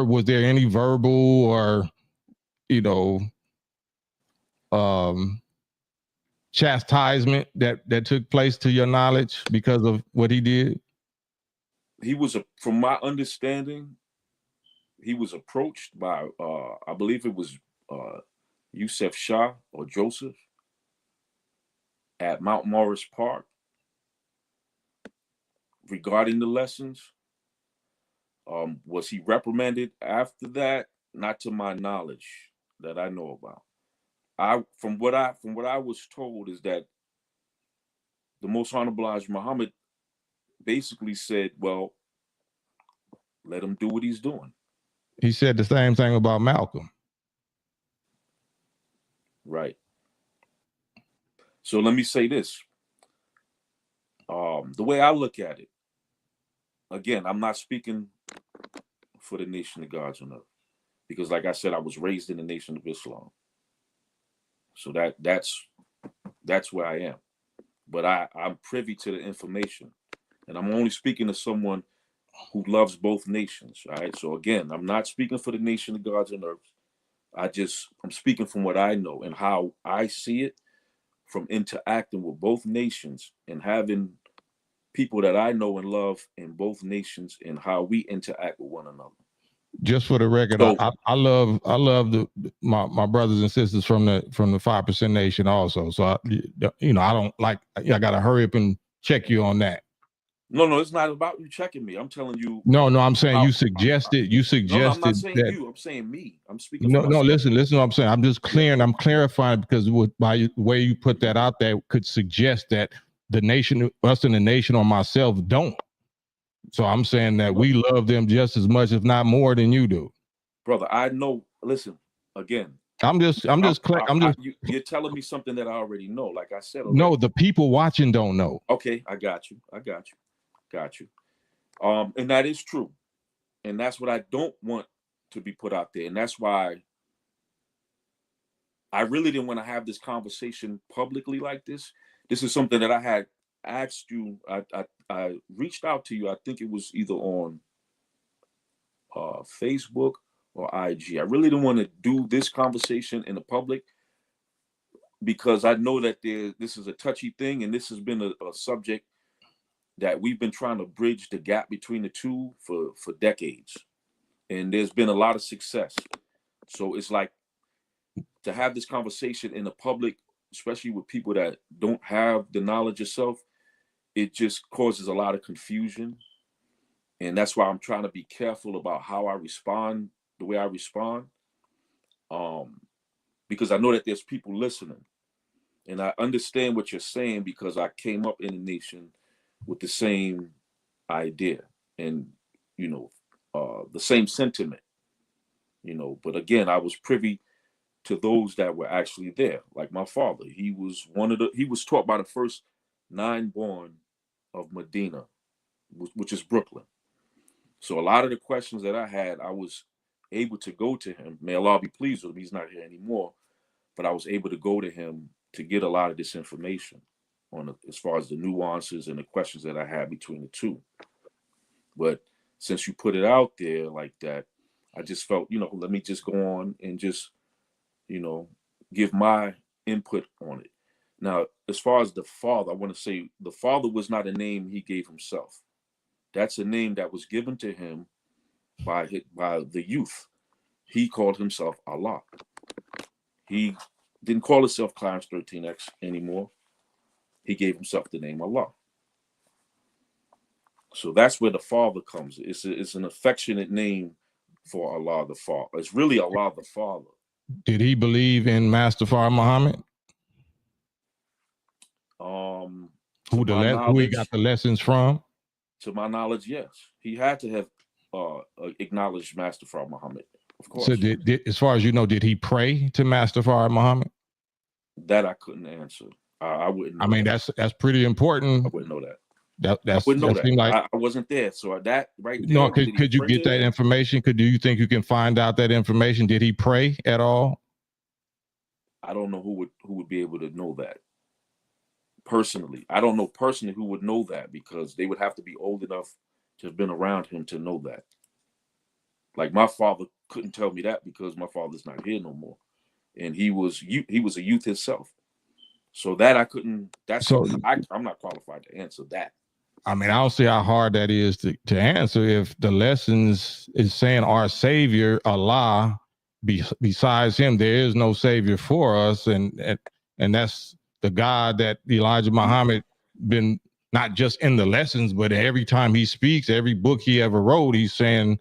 was there any verbal or chastisement that took place to your knowledge because of what he did? He was from my understanding, he was approached by I believe it was Yusef Shah or Joseph at Mount Morris Park regarding the lessons. Was he reprimanded after that? Not to my knowledge that I know about. From what I was told is that the Most Honorable Elijah Muhammad basically said, well, let him do what he's doing. He said the same thing about Malcolm. Right. So let me say this. The way I look at it, again, I'm not speaking for the nation of God's on earth. Because like I said, I was raised in the Nation of Islam. So that's where I am. But I'm privy to the information. And I'm only speaking to someone who loves both nations. All right. So again, I'm not speaking for the nation of God's on earth. I'm speaking from what I know and how I see it from interacting with both nations and having people that I know and love in both nations and how we interact with one another. Just for the record, I love my brothers and sisters from the 5% Nation also. So I don't like. I gotta hurry up and check you on that. No, it's not about you checking me. I'm telling you. No, I'm saying you suggested. No, I'm not saying you. I'm saying me. I'm speaking. No, listen. What I'm saying. I'm just clearing. I'm clarifying because by the way you put that out there could suggest that the nation, us in the nation, or myself don't. So I'm saying that we love them just as much, if not more, than you do, brother. I know. Listen, again. You're telling me something that I already know. Like I said. Already. No, the people watching don't know. Okay, I got you. And that is true, and that's what I don't want to be put out there, and that's why I really didn't want to have this conversation publicly like this. This is something that I had asked you. I reached out to you. I think it was either on Facebook or IG. I really didn't want to do this conversation in the public because I know that this is a touchy thing, and this has been a subject that we've been trying to bridge the gap between the two for decades, and there's been a lot of success. So it's like, to have this conversation in the public, especially with people that don't have the knowledge yourself, it just causes a lot of confusion. And that's why I'm trying to be careful about how I respond, the way I respond, because I know that there's people listening, and I understand what you're saying because I came up in the nation with the same idea and, you know, the same sentiment, you know. But again, I was privy to those that were actually there. Like my father, he was taught by the first 9 born of Medina, which is Brooklyn. So a lot of the questions that I had, I was able to go to him. May Allah be pleased with him. He's not here anymore, but I was able to go to him to get a lot of this information on as far as the nuances and the questions that I had between the two. But since you put it out there like that, I just felt, you know, let me just go on and just, you know, give my input on it. Now, as far as the father, I want to say the father was not a name he gave himself. That's a name that was given to him by the youth. He called himself Allah. He didn't call himself Clarence 13X anymore. He gave himself the name Allah. So that's where the father comes. It's an affectionate name for Allah the Father. It's really Allah the Father. Did he believe in Master Fard Muhammad? Who he got the lessons from? To my knowledge, yes. He had to have acknowledged Master Fard Muhammad, of course. So as far as you know, did he pray to Master Fard Muhammad? That I couldn't answer. I wouldn't know. I mean, that's pretty important. I wouldn't know that. I wouldn't know that. Like, I wasn't there. So that right there. No, could you get that information? Do you think you can find out that information? Did he pray at all? I don't know who would be able to know that. Personally, I don't know personally who would know that, because they would have to be old enough to have been around him to know that. Like my father couldn't tell me that because my father's not here no more, and he was a youth himself. So that I couldn't. I'm not qualified to answer that. I mean, I don't see how hard that is to answer if the lessons is saying our Savior Allah, besides Him there is no Savior for us, and that's the God that Elijah Muhammad been not just in the lessons, but every time he speaks, every book he ever wrote, he's saying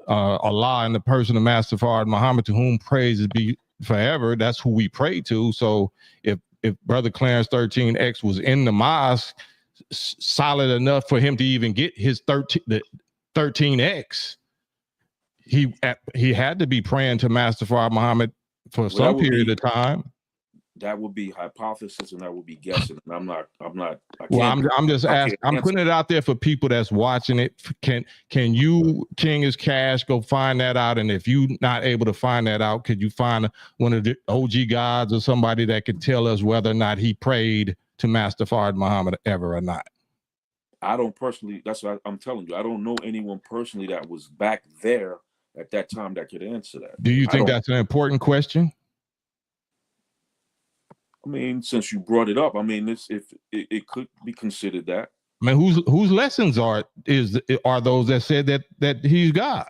Allah in the person of Master Fard Muhammad, to whom praise be forever. That's who we pray to. So if Brother Clarence 13X was in the mosque solid enough for him to even get his 13X, he had to be praying to Master Fard Muhammad for some period of time. That would be hypothesis, and that would be guessing. And I'm not. I'm just asking. I'm putting it out there for people that's watching it. Can you, King is Cash, go find that out? And if you not able to find that out, could you find one of the OG gods or somebody that could tell us whether or not he prayed to Master Fard Muhammad ever or not? I don't personally. That's what I'm telling you. I don't know anyone personally that was back there at that time that could answer that. Do you think that's an important question? I mean, since you brought it up, I mean, it could be considered that. I mean, whose lessons are those that said that he's God?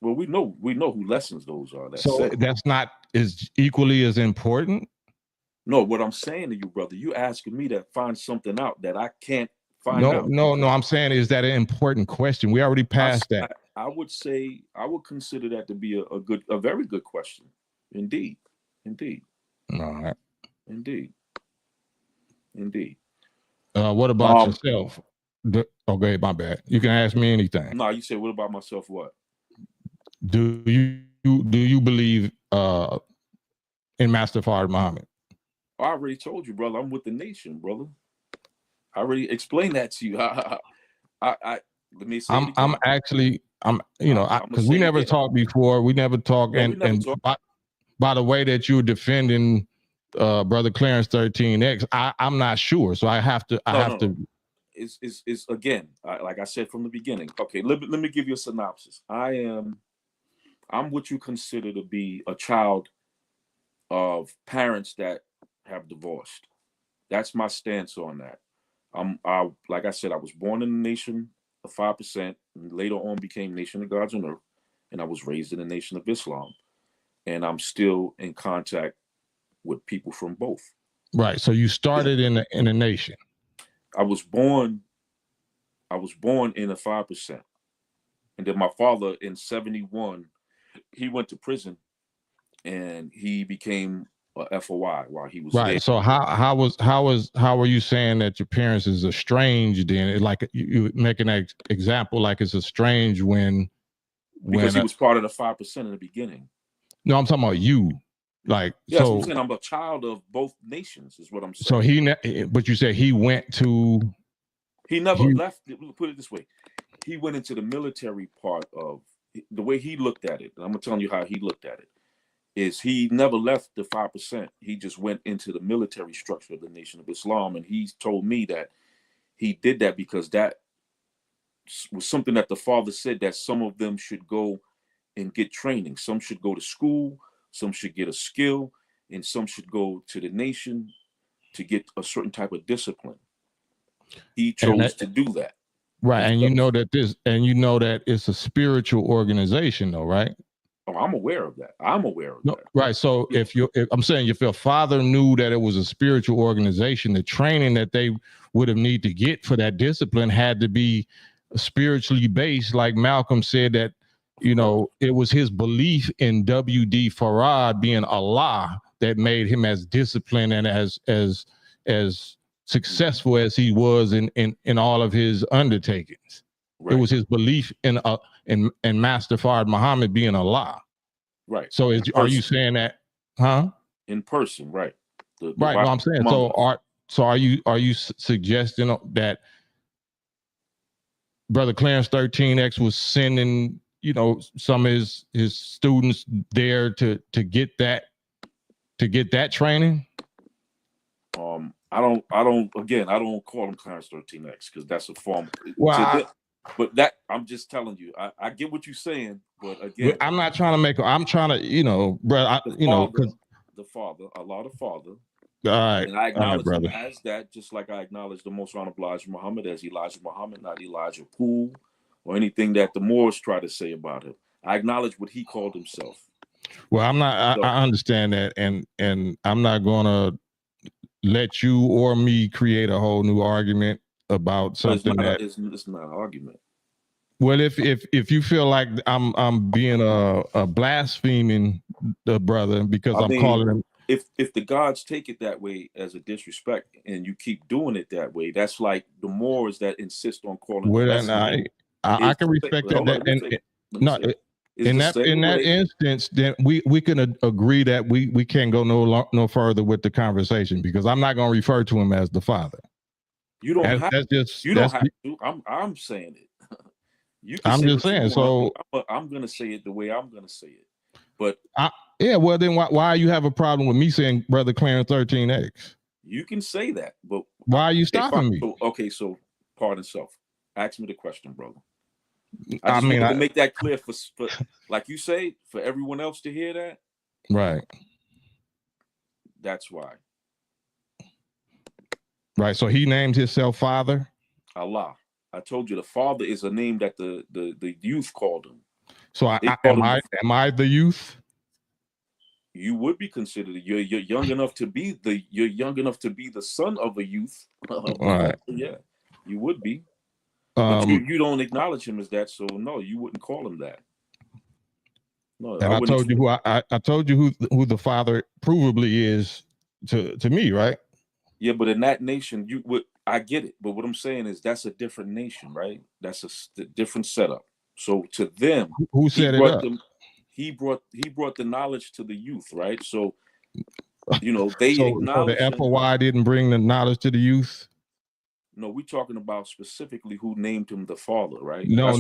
Well, we know who lessons those are. So that's not as equally as important. No, what I'm saying to you, brother, you asking me to find something out that I can't find out. No. I'm saying, is that an important question? We already passed that. I would say I would consider that to be a very good question, indeed. All right. Indeed. What about yourself? Okay, my bad. You can ask me anything. No, you said, what about myself? What? Do you believe in Master Fard Muhammad? I already told you, brother. I'm with the nation, brother. I already explained that to you. Let me say. Because we never talked before. We never talked, by the way that you're defending Brother Clarence 13X, I'm not sure, so I have to. It's again, like I said from the beginning. Okay, let me give you a synopsis. I'm what you consider to be a child of parents that have divorced. That's my stance on that. Like I said, I was born in the nation of 5%, and later on became Nation of Gods on Earth, and I was raised in the Nation of Islam, and I'm still in contact with people from both. Right. So you started in the nation. I was born in the 5%, and then my father in 71, he went to prison, and he became a FOI while he was Right. there. So how were you saying that your parents is estranged? Then, like you make an example, like it's estranged when Because he was part of the 5% in the beginning. No, I'm talking about you. Like, yes, so I'm saying I'm a child of both nations, is what I'm saying. So but you said he went to. He never left. Put it this way: he went into the military part of the way he looked at it. And I'm gonna tell you how he looked at it. Is he never left the 5%. He just went into the military structure of the Nation of Islam. And he told me that he did that because that was something that the father said, that some of them should go and get training. Some should go to school, some should get a skill, and some should go to the nation to get a certain type of discipline. He chose to do that. Right. And you know that it's a spiritual organization though, right? Oh, I'm aware of that. That. Right. So if I'm saying if your father knew that it was a spiritual organization, the training that they would have need to get for that discipline had to be spiritually based. Like Malcolm said that, it was his belief in W.D. Farad being Allah that made him as disciplined and as successful as he was in all of his undertakings. Right. It was his belief in Master Fard Muhammad being Allah. Right. So are you saying that, huh? In person, right? Right. No, I'm saying are you suggesting that Brother Clarence 13X was sending some of his students there to get that training? I don't call him Clarence 13X because that's a form. But that I'm just telling you, I get what you're saying, but again, I'm not trying to make. I'm trying to, bro. The Father, Allah, the Father. All right, and I acknowledge him as that, just like I acknowledge the Most Honorable Elijah Muhammad as Elijah Muhammad, not Elijah Poole, or anything that the Moors try to say about him. I acknowledge what he called himself. Well, I'm not. I understand that, and I'm not gonna let you or me create a whole new argument about something it's not an argument. Well, if you feel like I'm being a blaspheming the brother because I'm calling him. If the gods take it that way as a disrespect and you keep doing it that way, that's like the Moors that insist on calling. Well, then I can respect that. In that instance, then we can agree that we can't go no further with the conversation because I'm not going to refer to him as the Father. You don't have to. I'm saying it. I'm just saying. So I'm going to say it the way I'm going to say it. But well, then why you have a problem with me saying Brother Clarence 13X? You can say that, but why are you stopping me? So pardon self. Ask me the question, brother. I just wanted to make that clear for like you say, for everyone else to hear that. Right. That's why. Right. So he named himself Father? Allah. I told you the Father is a name that the youth called him. So am I the youth? You would be considered. You're young enough to be the son of a youth. Right. Yeah, you would be. But you don't acknowledge him as that, so no, you wouldn't call him that. No, and I told you I told you who the Father provably is to me, right? Yeah, but in that nation, I get it. But what I'm saying is that's a different nation, right? That's a different setup. So to them, who set it up? He brought the knowledge to the youth, right? So they acknowledge. So the FOI didn't bring the knowledge to the youth. No, we're talking about specifically who named him the Father, right? No.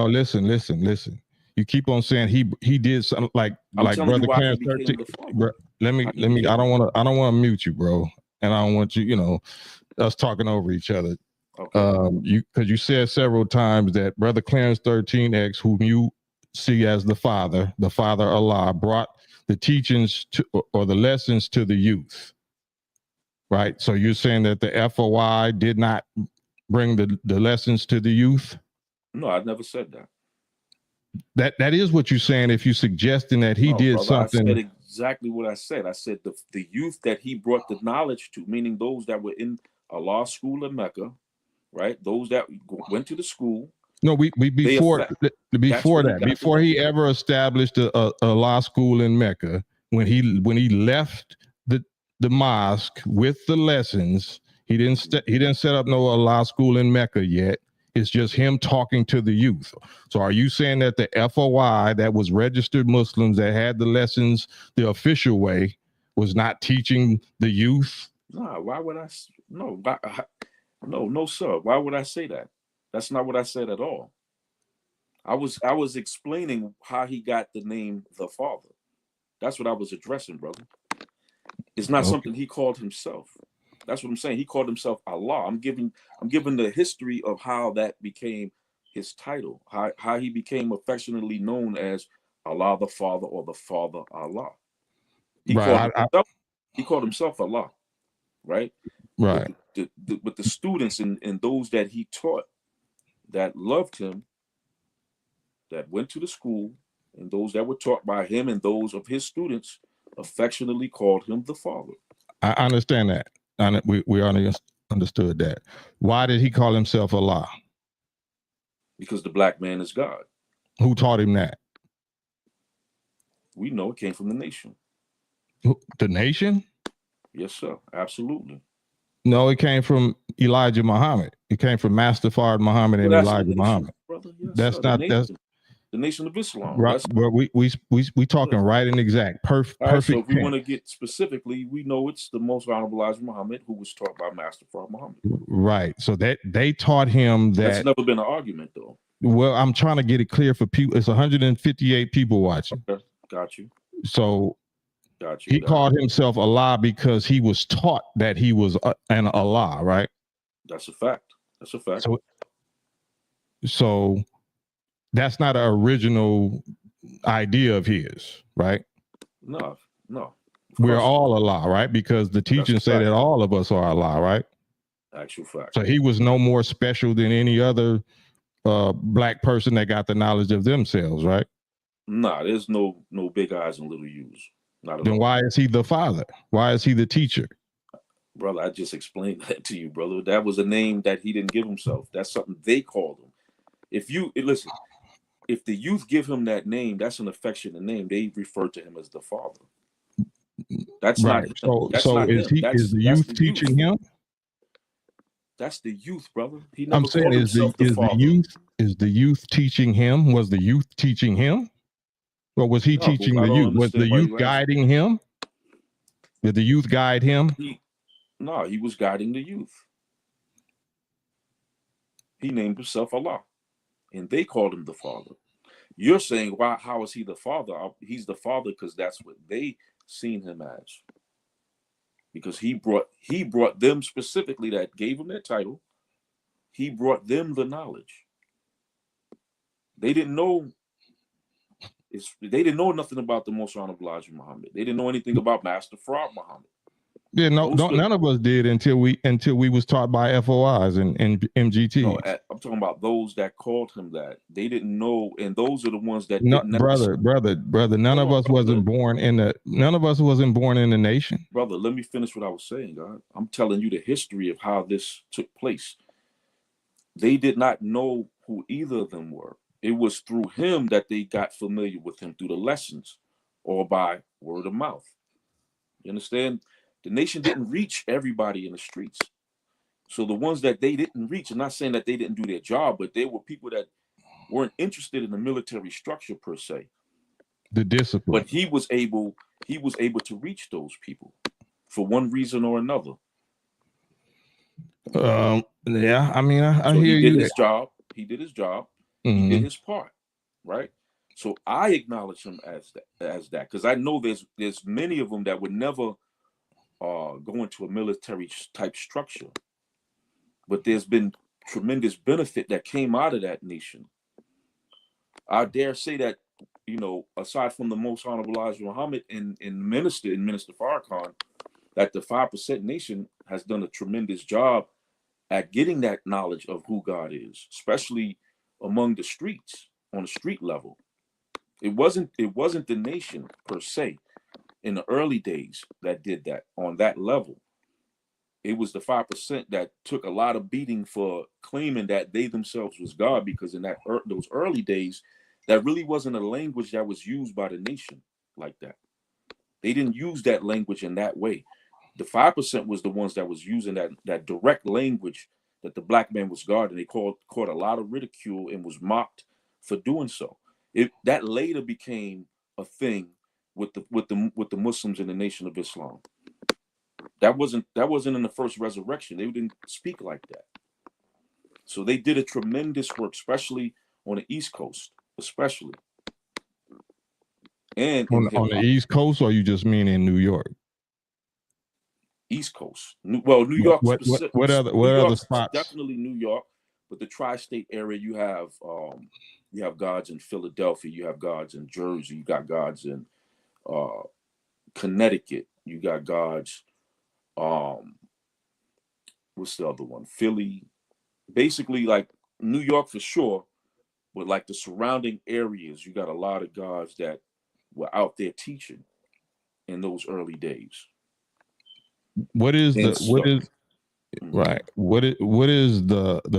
Listen. You keep on saying he did something like Brother Clarence 13. Let me. I don't want to mute you, bro, and I don't want you. Us talking over each other. Okay. Because you said several times that Brother Clarence 13X, whom you see as the Father Allah, brought the teachings or the lessons to the youth. right? So you're saying that the FOI did not bring the lessons to the youth? No, I never said that. That is what you're saying. If you're suggesting that he did brother, something, I said exactly what I said. I said the youth that he brought the knowledge to, meaning those that were in a law school in Mecca, right? Those that went to the school. no, we before that, before he ever established a law school in Mecca, when he left the mosque with the lessons, he didn't set up no law school in Mecca yet. It's just him talking to the youth. So are you saying that the FOI that was registered Muslims that had the lessons the official way was not teaching the youth? Nah, why would I? No, no, sir. Why would I say that? That's not what I said at all. I was explaining how he got the name the Father. That's what I was addressing, brother. It's not something he called himself. That's what I'm saying. He called himself Allah. I'm giving the history of how that became his title, how he became affectionately known as Allah the Father or the Father Allah. He called himself Allah, right? Right. But the students and those that he taught that loved him, that went to the school, and those that were taught by him and those of his students affectionately called him the Father. I understand that. We already understood that. Why did he call himself Allah? Because the black man is God. Who taught him that? We know it came from the nation. The nation? Yes, sir. Absolutely. No, it came from Elijah Muhammad. It came from Master Fard Muhammad and Elijah Muhammad. Brother. Yes, that's sir. not the Nation of Islam. Right. Well, we talking right and exact. Perfect. Right, so if we want to get specifically, we know it's the most honorable Elijah Muhammad, who was taught by Master Fard Muhammad. Right. So that they taught him that. That's never been an argument, though. Well, I'm trying to get it clear for people. It's 158 people watching. Okay. Got you. So he called himself Allah because he was taught that he was an Allah, right? That's a fact. That's a fact. So that's not an original idea of his, right? No. We're all Allah, right? Because the teachings say that all of us are Allah, right? Actual fact. So he was no more special than any other black person that got the knowledge of themselves, right? Nah, there's no big eyes and little U's. Not at then all. Why is he the father? Why is he the teacher? Brother, I just explained that to you, brother. That was a name that he didn't give himself. That's something they called him. Listen, if the youth give him that name, that's an affectionate name. They refer to him as the father. That's right. Not him. So is the youth teaching him? That's the youth, brother. He never called is himself the father. Is the youth teaching him? Was the youth teaching him? Or was he teaching the youth? Was the youth guiding him? Did the youth guide him? No, he was guiding the youth. He named himself Allah, and they called him the Father. You're saying, how is he the Father? He's the Father because that's what they seen him as. Because he brought them specifically, that gave him that title. He brought them the knowledge. They didn't know. They didn't know nothing about the most honorable Elijah Muhammad. They didn't know anything about Master Fard Muhammad. Yeah, none of us did until we was taught by FOIs and MGT. No, I'm talking about those that called him that. They didn't know, and those are the ones that brother. None of us wasn't born in the nation. Brother, let me finish what I was saying, God. I'm telling you the history of how this took place. They did not know who either of them were. It was through him that they got familiar with him, through the lessons or by word of mouth. You understand? The nation didn't reach everybody in the streets. So the ones that they didn't reach, I'm not saying that they didn't do their job, but they were people that weren't interested in the military structure per se. The discipline. But he was able to reach those people for one reason or another. Yeah, I mean, I hear you. He did his job. He did his job. Mm-hmm. He did his part, right? So I acknowledge him as that because I know there's many of them that would never go into a military type structure, but there's been tremendous benefit that came out of that nation. I dare say that, aside from the most honorable Elijah Muhammad and Minister Farrakhan, that the 5% nation has done a tremendous job at getting that knowledge of who God is, especially among the streets, on the street level. It wasn't the nation per se in the early days that did that on that level. It was the 5% that took a lot of beating for claiming that they themselves was God, because in those early days, that really wasn't a language that was used by the nation like that. They didn't use that language in that way. The 5% was the ones that was using that direct language, that the black man was God, and they caught a lot of ridicule and was mocked for doing so. That later became a thing with the Muslims in the Nation of Islam. That wasn't in the first resurrection. They didn't speak like that. So they did a tremendous work, especially on the East Coast, especially. And on the East Coast, or you just mean in New York? East Coast. Well, New York. What other spots? Definitely New York, but the tri-state area, you have gods in Philadelphia, you have gods in Jersey, you got gods in Connecticut, you got gods. What's the other one? Philly. Basically, like New York for sure, but like the surrounding areas, you got a lot of gods that were out there teaching in those early days. What is the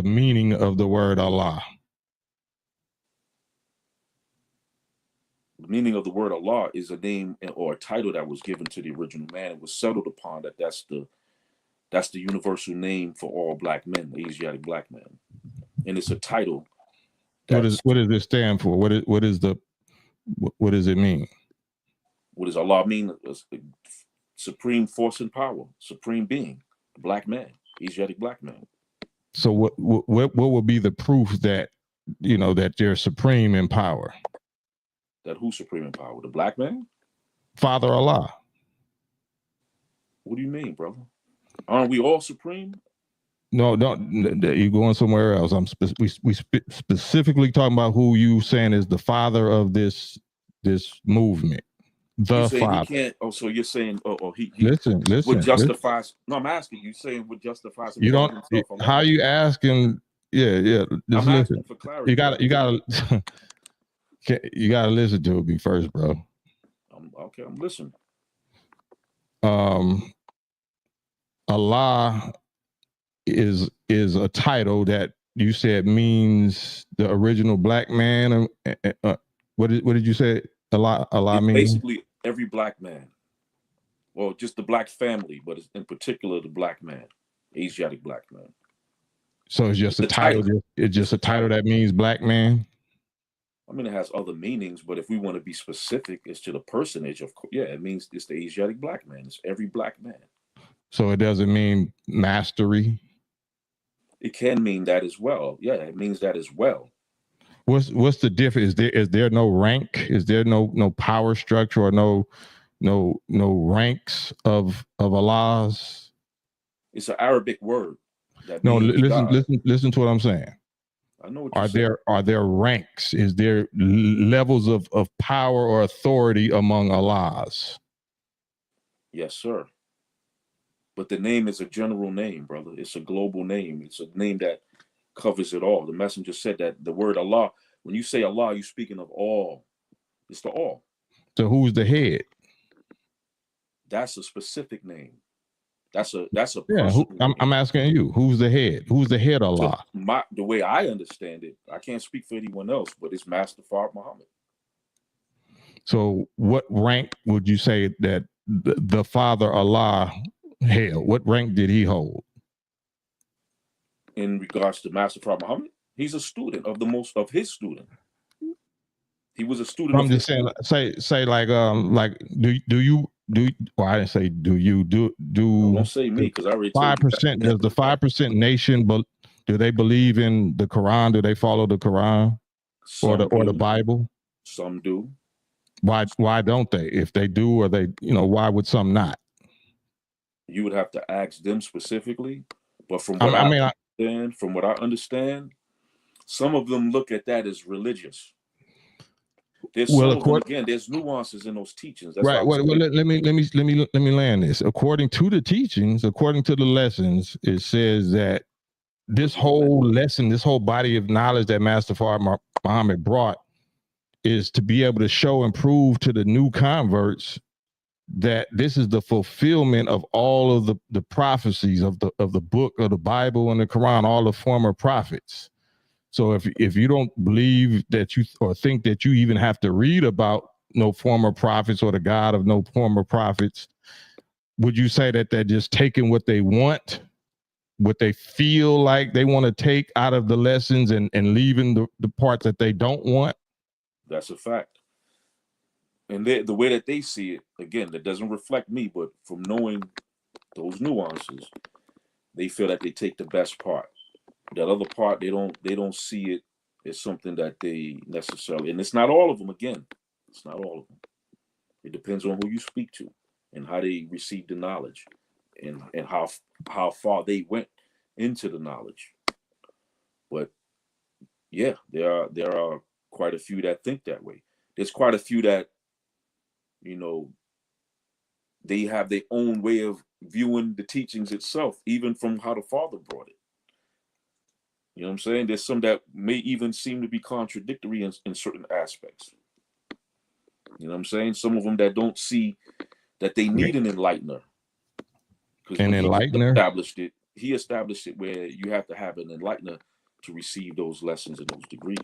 meaning of the word Allah? The meaning of the word Allah is a name or a title that was given to the original man. It was settled upon that's the universal name for all black men, the Asiatic black man, and it's a title. What does it stand for? What does it mean? What does Allah mean? Supreme force and power, supreme being, black man, Asiatic black man. So what would be the proof that that they're supreme in power? That who's supreme in power? The black man? Father Allah. What do you mean, brother? Aren't we all supreme? No, you're going somewhere else. We specifically talking about who you saying is the father of this movement. The father. He can't. Oh, so you're saying? He listen. What justifies? No, I'm asking you. Saying what justifies? You don't. How are you asking? Yeah. Just I'm listen. asking for clarity. You gotta listen to me first, bro. Okay, I'm listening. Allah is a title that you said means the original black man. What did you say? Allah means basically every black man. Well, just the black family, but in particular the black man, Asiatic black man. So it's just a title. It's just a title that means black man. I mean, it has other meanings, but if we want to be specific, it's to the personage. Of course, yeah, it means it's the Asiatic black man. It's every black man. So it doesn't mean mastery. It can mean that as well. Yeah, it means that as well. What's the difference? Is there no rank? Is there no power structure or no ranks of Allahs? It's an Arabic word. Listen to what I'm saying. I know what you're saying. Are there ranks? Is there levels of power or authority among Allahs? Yes, sir. But the name is a general name, brother. It's a global name. It's a name that covers it all. The messenger said that the word Allah, when you say Allah, you're speaking of all. It's the all. So who's the head? That's a specific name. That's a I'm asking you, who's the head? Who's the head of Allah? The way I understand it, I can't speak for anyone else, but it's Master Fard Muhammad. So what rank would you say that the Father Allah held? What rank did he hold? In regards to Master Fard Muhammad, he's a student of his student. He was a student. I'm just saying, say like do you well, I didn't say do you do don't say me, because I already 5%. Does the 5% nation do they believe in the Quran? Do they follow the Quran or the Bible? Some do. Why don't they? If they do, or they, why would some not? You would have to ask them specifically. But from what I understand, some of them look at that as religious. There's Well, some of them, again, there's nuances in those teachings. That's right. Well, let me land this. According to the teachings, according to the lessons, it says that this whole lesson, this whole body of knowledge that Master Fard Muhammad brought is to be able to show and prove to the new converts that this is the fulfillment of all of the prophecies of the book of the Bible and the Quran, all the former prophets. So if you don't believe that you or think that you even have to read about no former prophets or the God of no former prophets, would you say that they're just taking what they want, what they feel like they want to take out of the lessons and leaving the parts that they don't want? That's a fact. And the way that they see it, again, that doesn't reflect me, but from knowing those nuances, they feel that they take the best part. That other part, they don't see it as something that they necessarily, and it's not all of them. Again, it's not all of them. It depends on who you speak to and how they receive the knowledge, and how far they went into the knowledge. But yeah, there are quite a few that think that way. There's quite a few that, you know, they have their own way of viewing the teachings itself, even from how the Father brought it. You know what I'm saying? There's some that may even seem to be contradictory in certain aspects. You know what I'm saying? Some of them that don't see that they need an enlightener. Because An enlightener? He established it where you have to have an enlightener to receive those lessons and those degrees.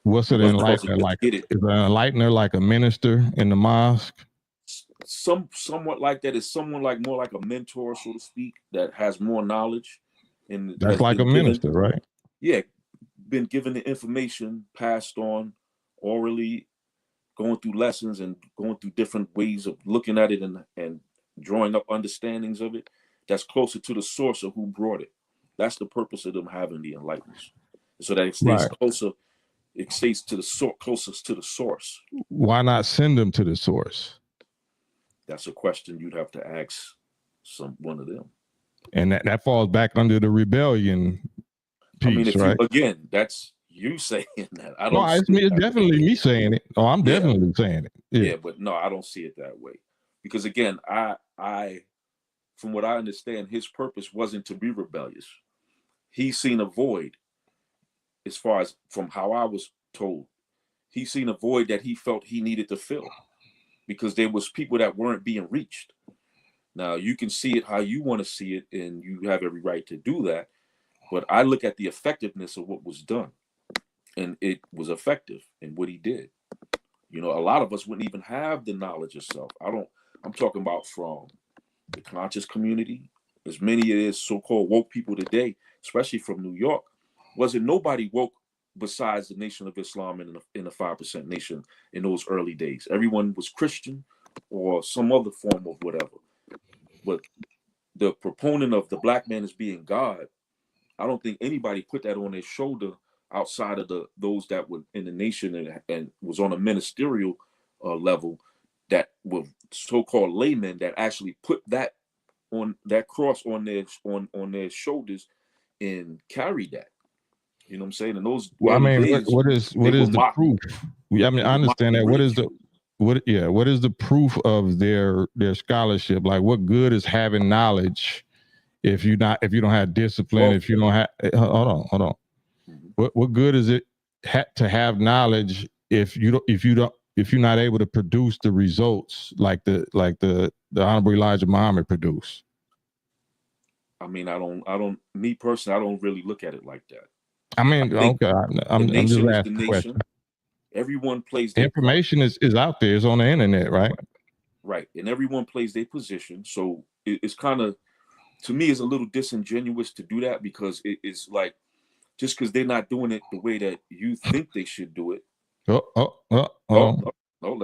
What's an enlightener like? Is an enlightener like a minister in the mosque? Somewhat like that. Is someone like more like a mentor, so to speak, that has more knowledge. And that's like a minister, right? Yeah, been given the information, passed on orally, going through lessons and going through different ways of looking at it and drawing up understandings of it. That's closer to the source of who brought it. That's the purpose of them having the enlightenment, so that it stays closer. It stays to the source, closest to the source. Why not send them to the source? That's a question you'd have to ask one of them. And that falls back under the rebellion piece, right? Again, that's you saying that. I don't. No, it's definitely me saying it. Oh, I'm definitely saying it. Yeah, but no, I don't see it that way. Because again, I, from what I understand, his purpose wasn't to be rebellious. He seen a void. As far as from how I was told, he seen a void that he felt he needed to fill, because there was people that weren't being reached. Now you can see it how you want to see it, and you have every right to do that. But I look at the effectiveness of what was done, and it was effective in what he did. You know, a lot of us wouldn't even have the knowledge of self. I'm talking about from the conscious community. As many as so-called woke people today, especially from New York, wasn't nobody woke besides the Nation of Islam and the 5% Nation in those early days. Everyone was Christian or some other form of whatever. But the proponent of the black man as being God, I don't think anybody put that on their shoulder outside of those that were in the nation and was on a ministerial level, that were so-called laymen that actually put that on that cross on their shoulders and carried that. You know what I'm saying? And those days, what is the proof? I mean, I understand that. What is the proof of their scholarship? Like, what good is having knowledge if you don't have discipline? If you don't have, hold on. What good is it to have knowledge if you're not able to produce the results like the Honorable Elijah Muhammad produced? I mean, me personally, I don't really look at it like that. I mean, okay, I'm just asking the question. Everyone plays their information is out there. It's on the internet, right? Right. And everyone plays their position. So it's kind of, to me, it's a little disingenuous to do that, because it's like, just because they're not doing it the way that you think they should do it. Let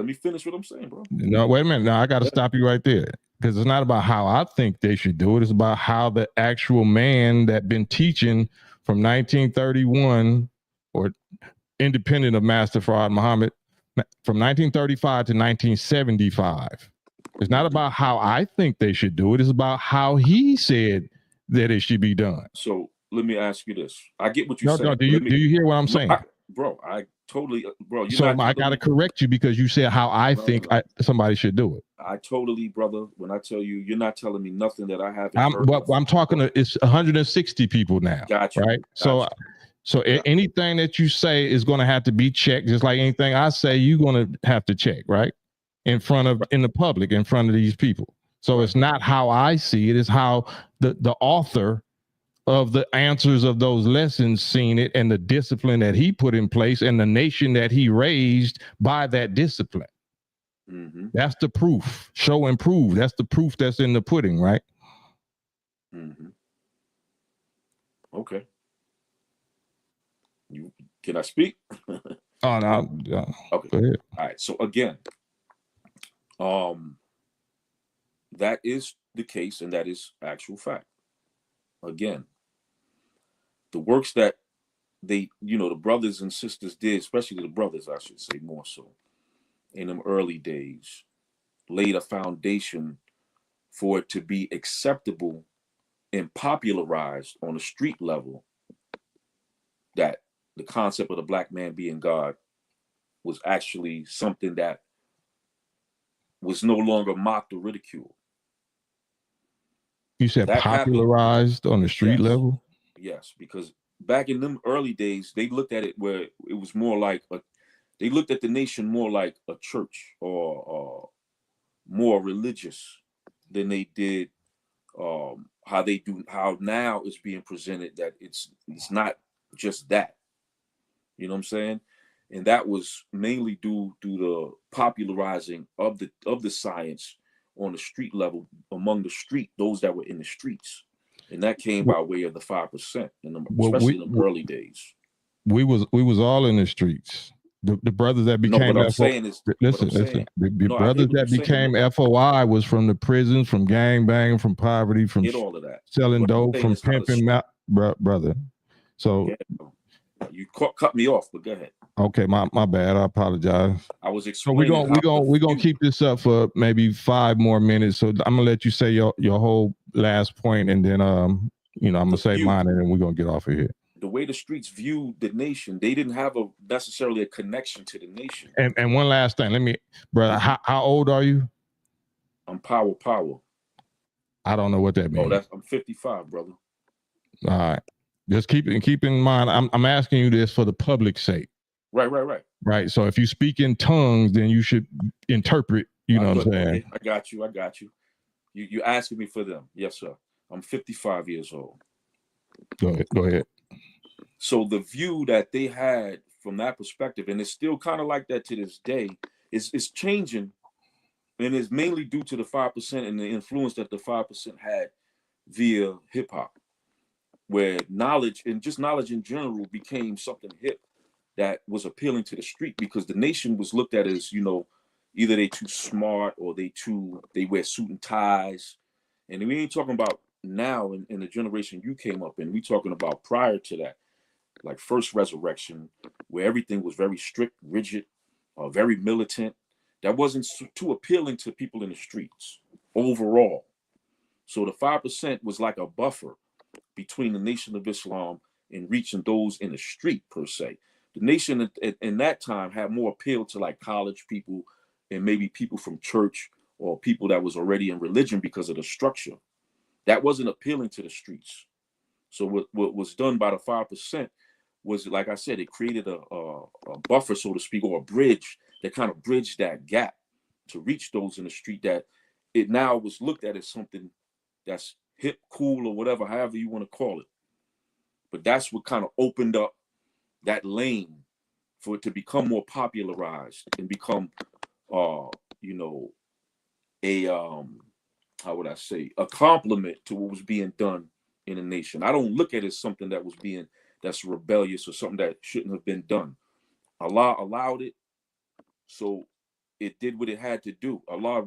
me finish what I'm saying, bro. No, wait a minute. Now I got to stop you right there, because it's not about how I think they should do it. It's about how the actual man that been teaching from 1931, or independent of Master Fard Muhammad, from 1935 to 1975. It's not about how I think they should do it. It's about how he said that it should be done. So let me ask you this. I get what you're saying. No, do you hear what I'm saying? totally, bro. You're So not I got to correct you because you said how I think somebody should do it. I totally, brother. When I tell you, you're not telling me nothing that I haven't heard. I'm talking to, it's 160 people now. Gotcha. Right. Gotcha. So anything that you say is going to have to be checked, just like anything I say, you're going to have to check, right? In the public, in front of these people. So it's not how I see it, it's how the author of the answers of those lessons seen it, and the discipline that he put in place and the nation that he raised by that discipline. Mm-hmm. That's the proof. Show and prove. That's the proof that's in the pudding, right? Mm-hmm. Okay. Can I speak? Oh no. Okay. Go ahead. All right. So again, that is the case, and that is actual fact. Again, the works that they, the brothers and sisters did, especially the brothers, I should say more so, in them early days, laid a foundation for it to be acceptable and popularized on a street level, that the concept of the black man being God was actually something that was no longer mocked or ridiculed. You said that popularized happened, on the street level? Yes, because back in them early days, they looked at it where it was more like they looked at the nation more like a church or more religious than they did how now it's being presented, that it's not just that. You know what I'm saying? And that was mainly due to the popularizing of the science on the street level, among those that were in the streets. And that came by way of the 5%, especially in the early days. We was all in the streets. The brothers that became what I'm saying is, listen. The brothers that became FOI was from the prisons, from gang banging, from poverty, from all of that, selling dope, from pimping, brother. So you cut me off, but go ahead. Okay, my bad. I apologize. I was explaining. So we're gonna keep this up for maybe 5 more minutes. So I'm gonna let you say your whole last point, and then I'm gonna say mine, and then we're gonna get off of here. The way the streets viewed the nation, they didn't have necessarily a connection to the nation. And one last thing, brother, how old are you? I'm power. I don't know what that means. I'm 55, brother. All right. Just keep in mind, I'm asking you this for the public's sake. Right. So if you speak in tongues, then you should interpret, what I'm saying? Okay. I got you. You asking me for them. Yes, sir. I'm 55 years old. Go ahead. So the view that they had from that perspective, and it's still kind of like that to this day, is changing, and it's mainly due to the 5% and the influence that the 5% had via hip hop, where knowledge and just knowledge in general became something hip that was appealing to the street, because the nation was looked at as, either they too smart or they wear suit and ties. And we ain't talking about now in the generation you came up in. We talking about prior to that, like first resurrection, where everything was very strict, rigid, very militant. That wasn't too appealing to people in the streets overall. So the 5% was like a buffer between the Nation of Islam and reaching those in the street per se. The nation in that time had more appeal to like college people and maybe people from church or people that was already in religion because of the structure. That wasn't appealing to the streets. So what was done by the 5% was, like I said, it created a buffer, so to speak, or a bridge that kind of bridged that gap to reach those in the street, that it now was looked at as something that's hip, cool, or whatever, however you want to call it. But that's what kind of opened up that lane for it to become more popularized and become, how would I say, a compliment to what was being done in the nation. I don't look at it as something that's rebellious or something that shouldn't have been done. Allah allowed it, so it did what it had to do. Allah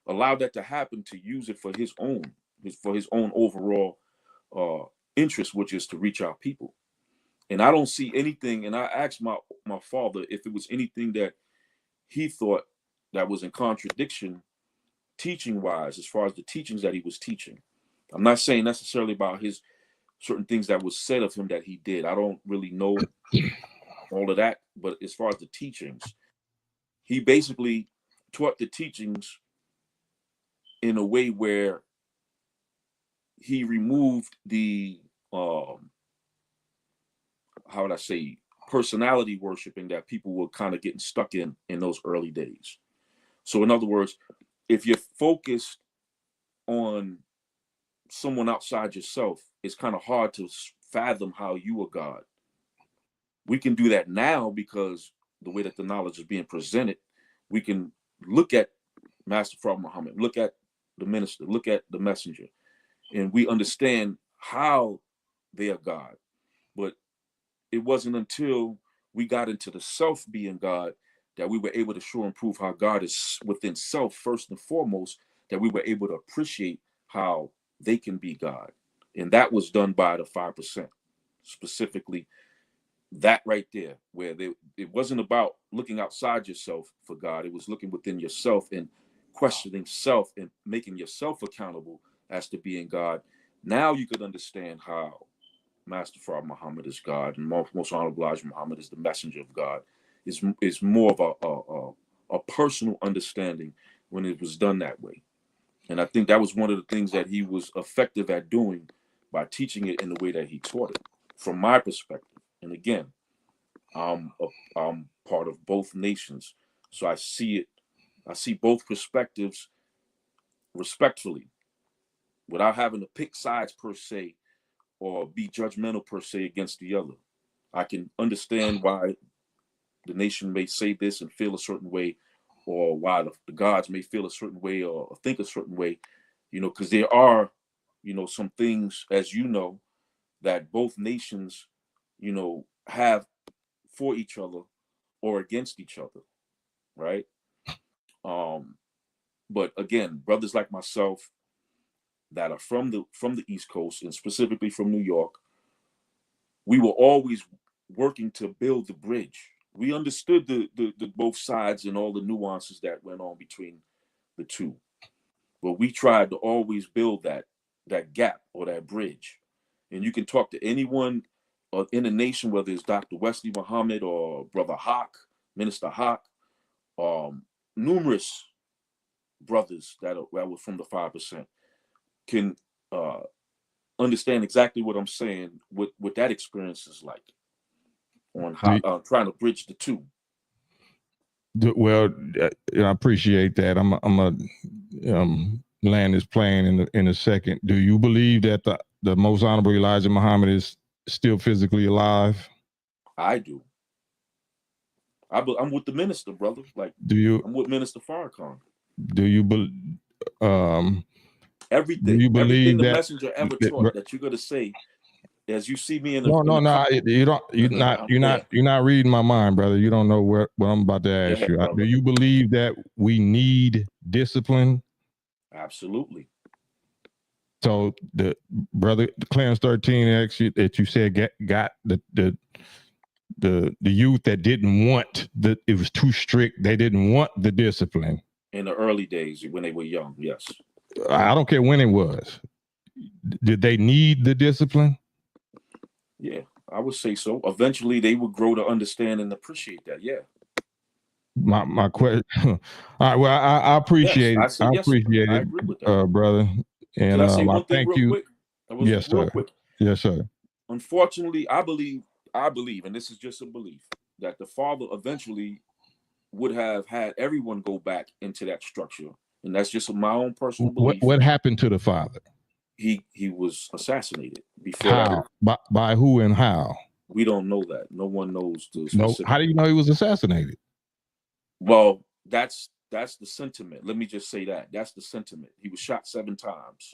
allowed that to happen to use it for his own overall interest, which is to reach our people. And I don't see anything, and I asked my father if it was anything that he thought that was in contradiction teaching-wise, as far as the teachings that he was teaching. I'm not saying necessarily about his certain things that was said of him that he did. I don't really know all of that. But as far as the teachings, he basically taught the teachings in a way where he removed the how would I say, personality worshiping that people were kind of getting stuck in those early days. So in other words, if you're focused on someone outside yourself, it's kind of hard to fathom how you are God. We can do that now because the way that the knowledge is being presented, we can look at Master Prophet Muhammad, look at the minister, look at the messenger, and we understand how they are God. But it wasn't until we got into the self being God that we were able to show and prove how God is within self first and foremost, that we were able to appreciate how they can be God. And that was done by the 5%, specifically that right there, where it wasn't about looking outside yourself for God. It was looking within yourself and questioning self and making yourself accountable as to being God. Now you could understand how Master Prophet Muhammad is God, and most honorable Elijah Muhammad is the messenger of God. Is more of a personal understanding when it was done that way. And I think that was one of the things that he was effective at doing by teaching it in the way that he taught it, from my perspective. And again, I'm part of both nations, so I see both perspectives respectfully, without having to pick sides per se or be judgmental per se against the other. I can understand why the nation may say this and feel a certain way, or why the gods may feel a certain way or think a certain way, because there are, some things, as you know, that both nations, have for each other or against each other, right? But again, brothers like myself that are from the East Coast and specifically from New York, we were always working to build the bridge. We understood the both sides and all the nuances that went on between the two, but we tried to always build that gap or that bridge. And you can talk to anyone in the nation, whether it's Dr. Wesley Muhammad or Brother Hawk, Minister Hawk, numerous brothers that were from the 5% can understand exactly what I'm saying, what that experience is like on how trying to bridge the two. Well, I appreciate that. I'm a land this plane in a second. Do you believe that the most honorable Elijah Muhammad is still physically alive? I do. I'm with the minister, brother. Like, I'm with Minister Farrakhan. Do you believe everything? Do you believe everything the that messenger ever taught that you're gonna say, as you see me in the No, you don't. You're not reading my mind, brother. You don't know what I'm about to ask you. Brother. Do you believe that we need discipline? Absolutely. So the brother Clarence 13X that you said got the youth that didn't want it was too strict. They didn't want the discipline in the early days when they were young. Yes. I don't care when it was. Did they need the discipline? Yeah, I would say so. Eventually, they would grow to understand and appreciate that. Yeah. My question. All right. Well, I appreciate yes, it. I appreciate it. I agree with that, brother. And can I say one thing thank real you. Quick? Yes, sir. Quick. Yes, sir. Unfortunately, I believe, and this is just a belief, that the Father eventually would have had everyone go back into that structure, and that's just my own personal belief. What happened to the Father? He was assassinated before. How? By who and how? We don't know that. No one knows the specific. No. How do you know he was assassinated? Well, that's the sentiment. Let me just say that. That's the sentiment. He was shot 7 times.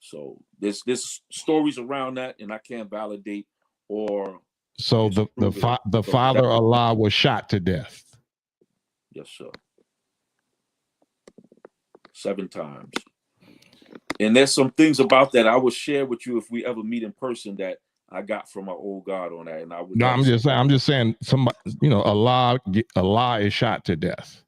So there's stories around that, and I can't validate or. So the Father Allah was shot to death. Yes, sir. 7 times. And there's some things about that I will share with you if we ever meet in person that I got from my old God on that. And I would. No, I'm just saying somebody, Allah is shot to death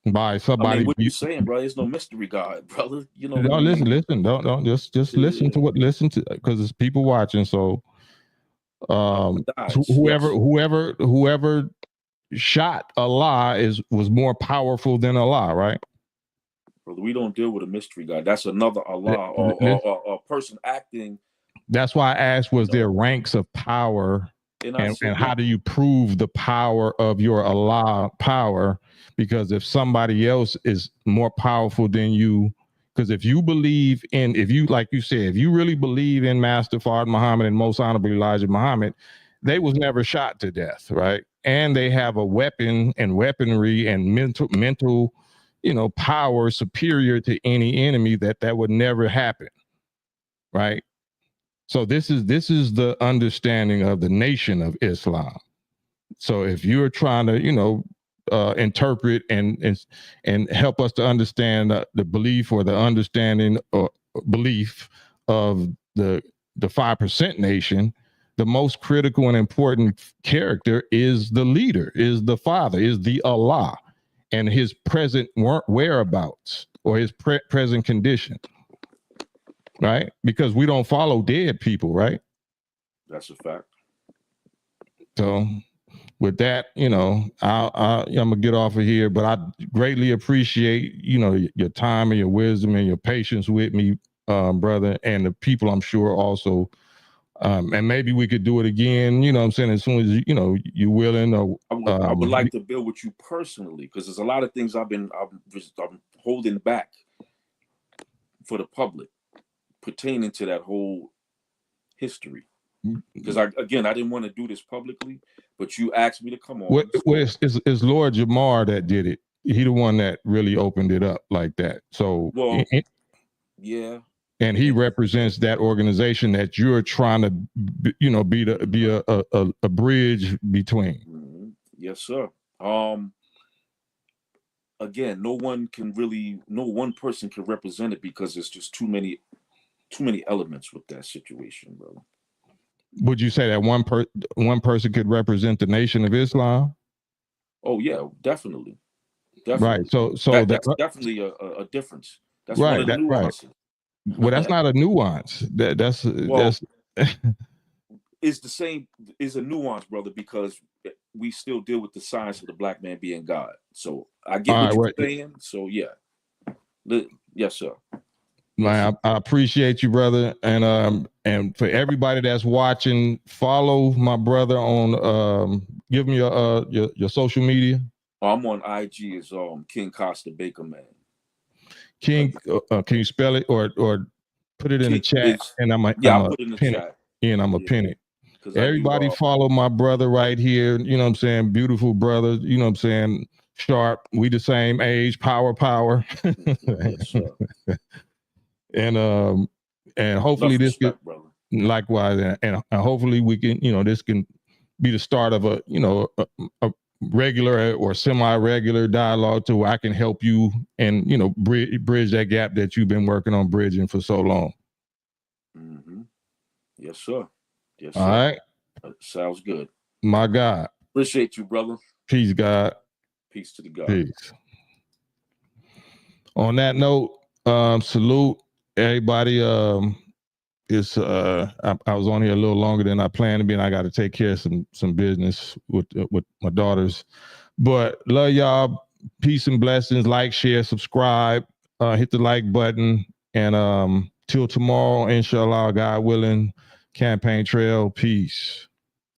by somebody. I mean, what are you saying, bro? There's no mystery God, brother. No, listen. Don't just listen to because there's people watching. So Whoever shot Allah was more powerful than Allah, right? Brother, we don't deal with a mystery God. That's another Allah or a person acting. That's why I asked, was there ranks of power? And how do you prove the power of your Allah power? Because if somebody else is more powerful than you, because if you believe in, like you said, if you really believe in Master Fard Muhammad and Most Honorable Elijah Muhammad, they was never shot to death, right? And they have a weapon and weaponry and mental, power superior to any enemy that would never happen, right? So this is the understanding of the Nation of Islam. So if you're trying to, interpret and help us to understand the belief or the understanding or belief of the 5% nation, the most critical and important character is the leader, is the father, is the Allah, and his present whereabouts or his present condition. Right? Because we don't follow dead people, right? That's a fact. So with that, I'm gonna get off of here, but I greatly appreciate, your time and your wisdom and your patience with me, brother, and the people I'm sure also. And maybe we could do it again, what I'm saying, as soon as you're willing. Or I would like to build with you personally, because there's a lot of things I'm holding back for the public pertaining to that whole history. Because I didn't want to do this publicly, but you asked me to come on. It's Lord Jamar that did it. He the one that really opened it up like that. So yeah. And he represents that organization that you're trying to, be a bridge between. Mm-hmm. Yes, sir. Again, no one person can represent it because there's just too many elements with that situation, bro. Would you say that one person could represent the Nation of Islam? Oh yeah, definitely. Right. So that's definitely a difference. That's right, one of the nuances. Right. Well, that's not a nuance. That's it's the same. Is a nuance, brother, because we still deal with the science of the black man being God. So I get what you're saying. So yeah, yes, sir. Man, I appreciate you, brother, and for everybody that's watching, follow my brother on. Give me your social media. I'm on IG as King Costa Baker Man. King, can you spell it or put it in the chat? And I'll put it in the chat. And I'm gonna pin it. Everybody follow my brother right here. You know what I'm saying? Beautiful brother. You know what I'm saying? Sharp. We the same age. Power. Yes, sir. And hopefully this respect, brother. Likewise, and hopefully we can, this can be the start of a regular or semi-regular dialogue to where I can help you and bridge that gap that you've been working on bridging for so long. Mm-hmm. Yes, sir. Yes, sir. All right. Sounds good. My God. Appreciate you, brother. Peace, God. Peace to the God. Peace. On that note, salute everybody. I was on here a little longer than I planned to be, and I got to take care of some business with my daughters. But love y'all. Peace and blessings. Like, share, subscribe. Hit the like button. And till tomorrow, inshallah, God willing, campaign trail. Peace.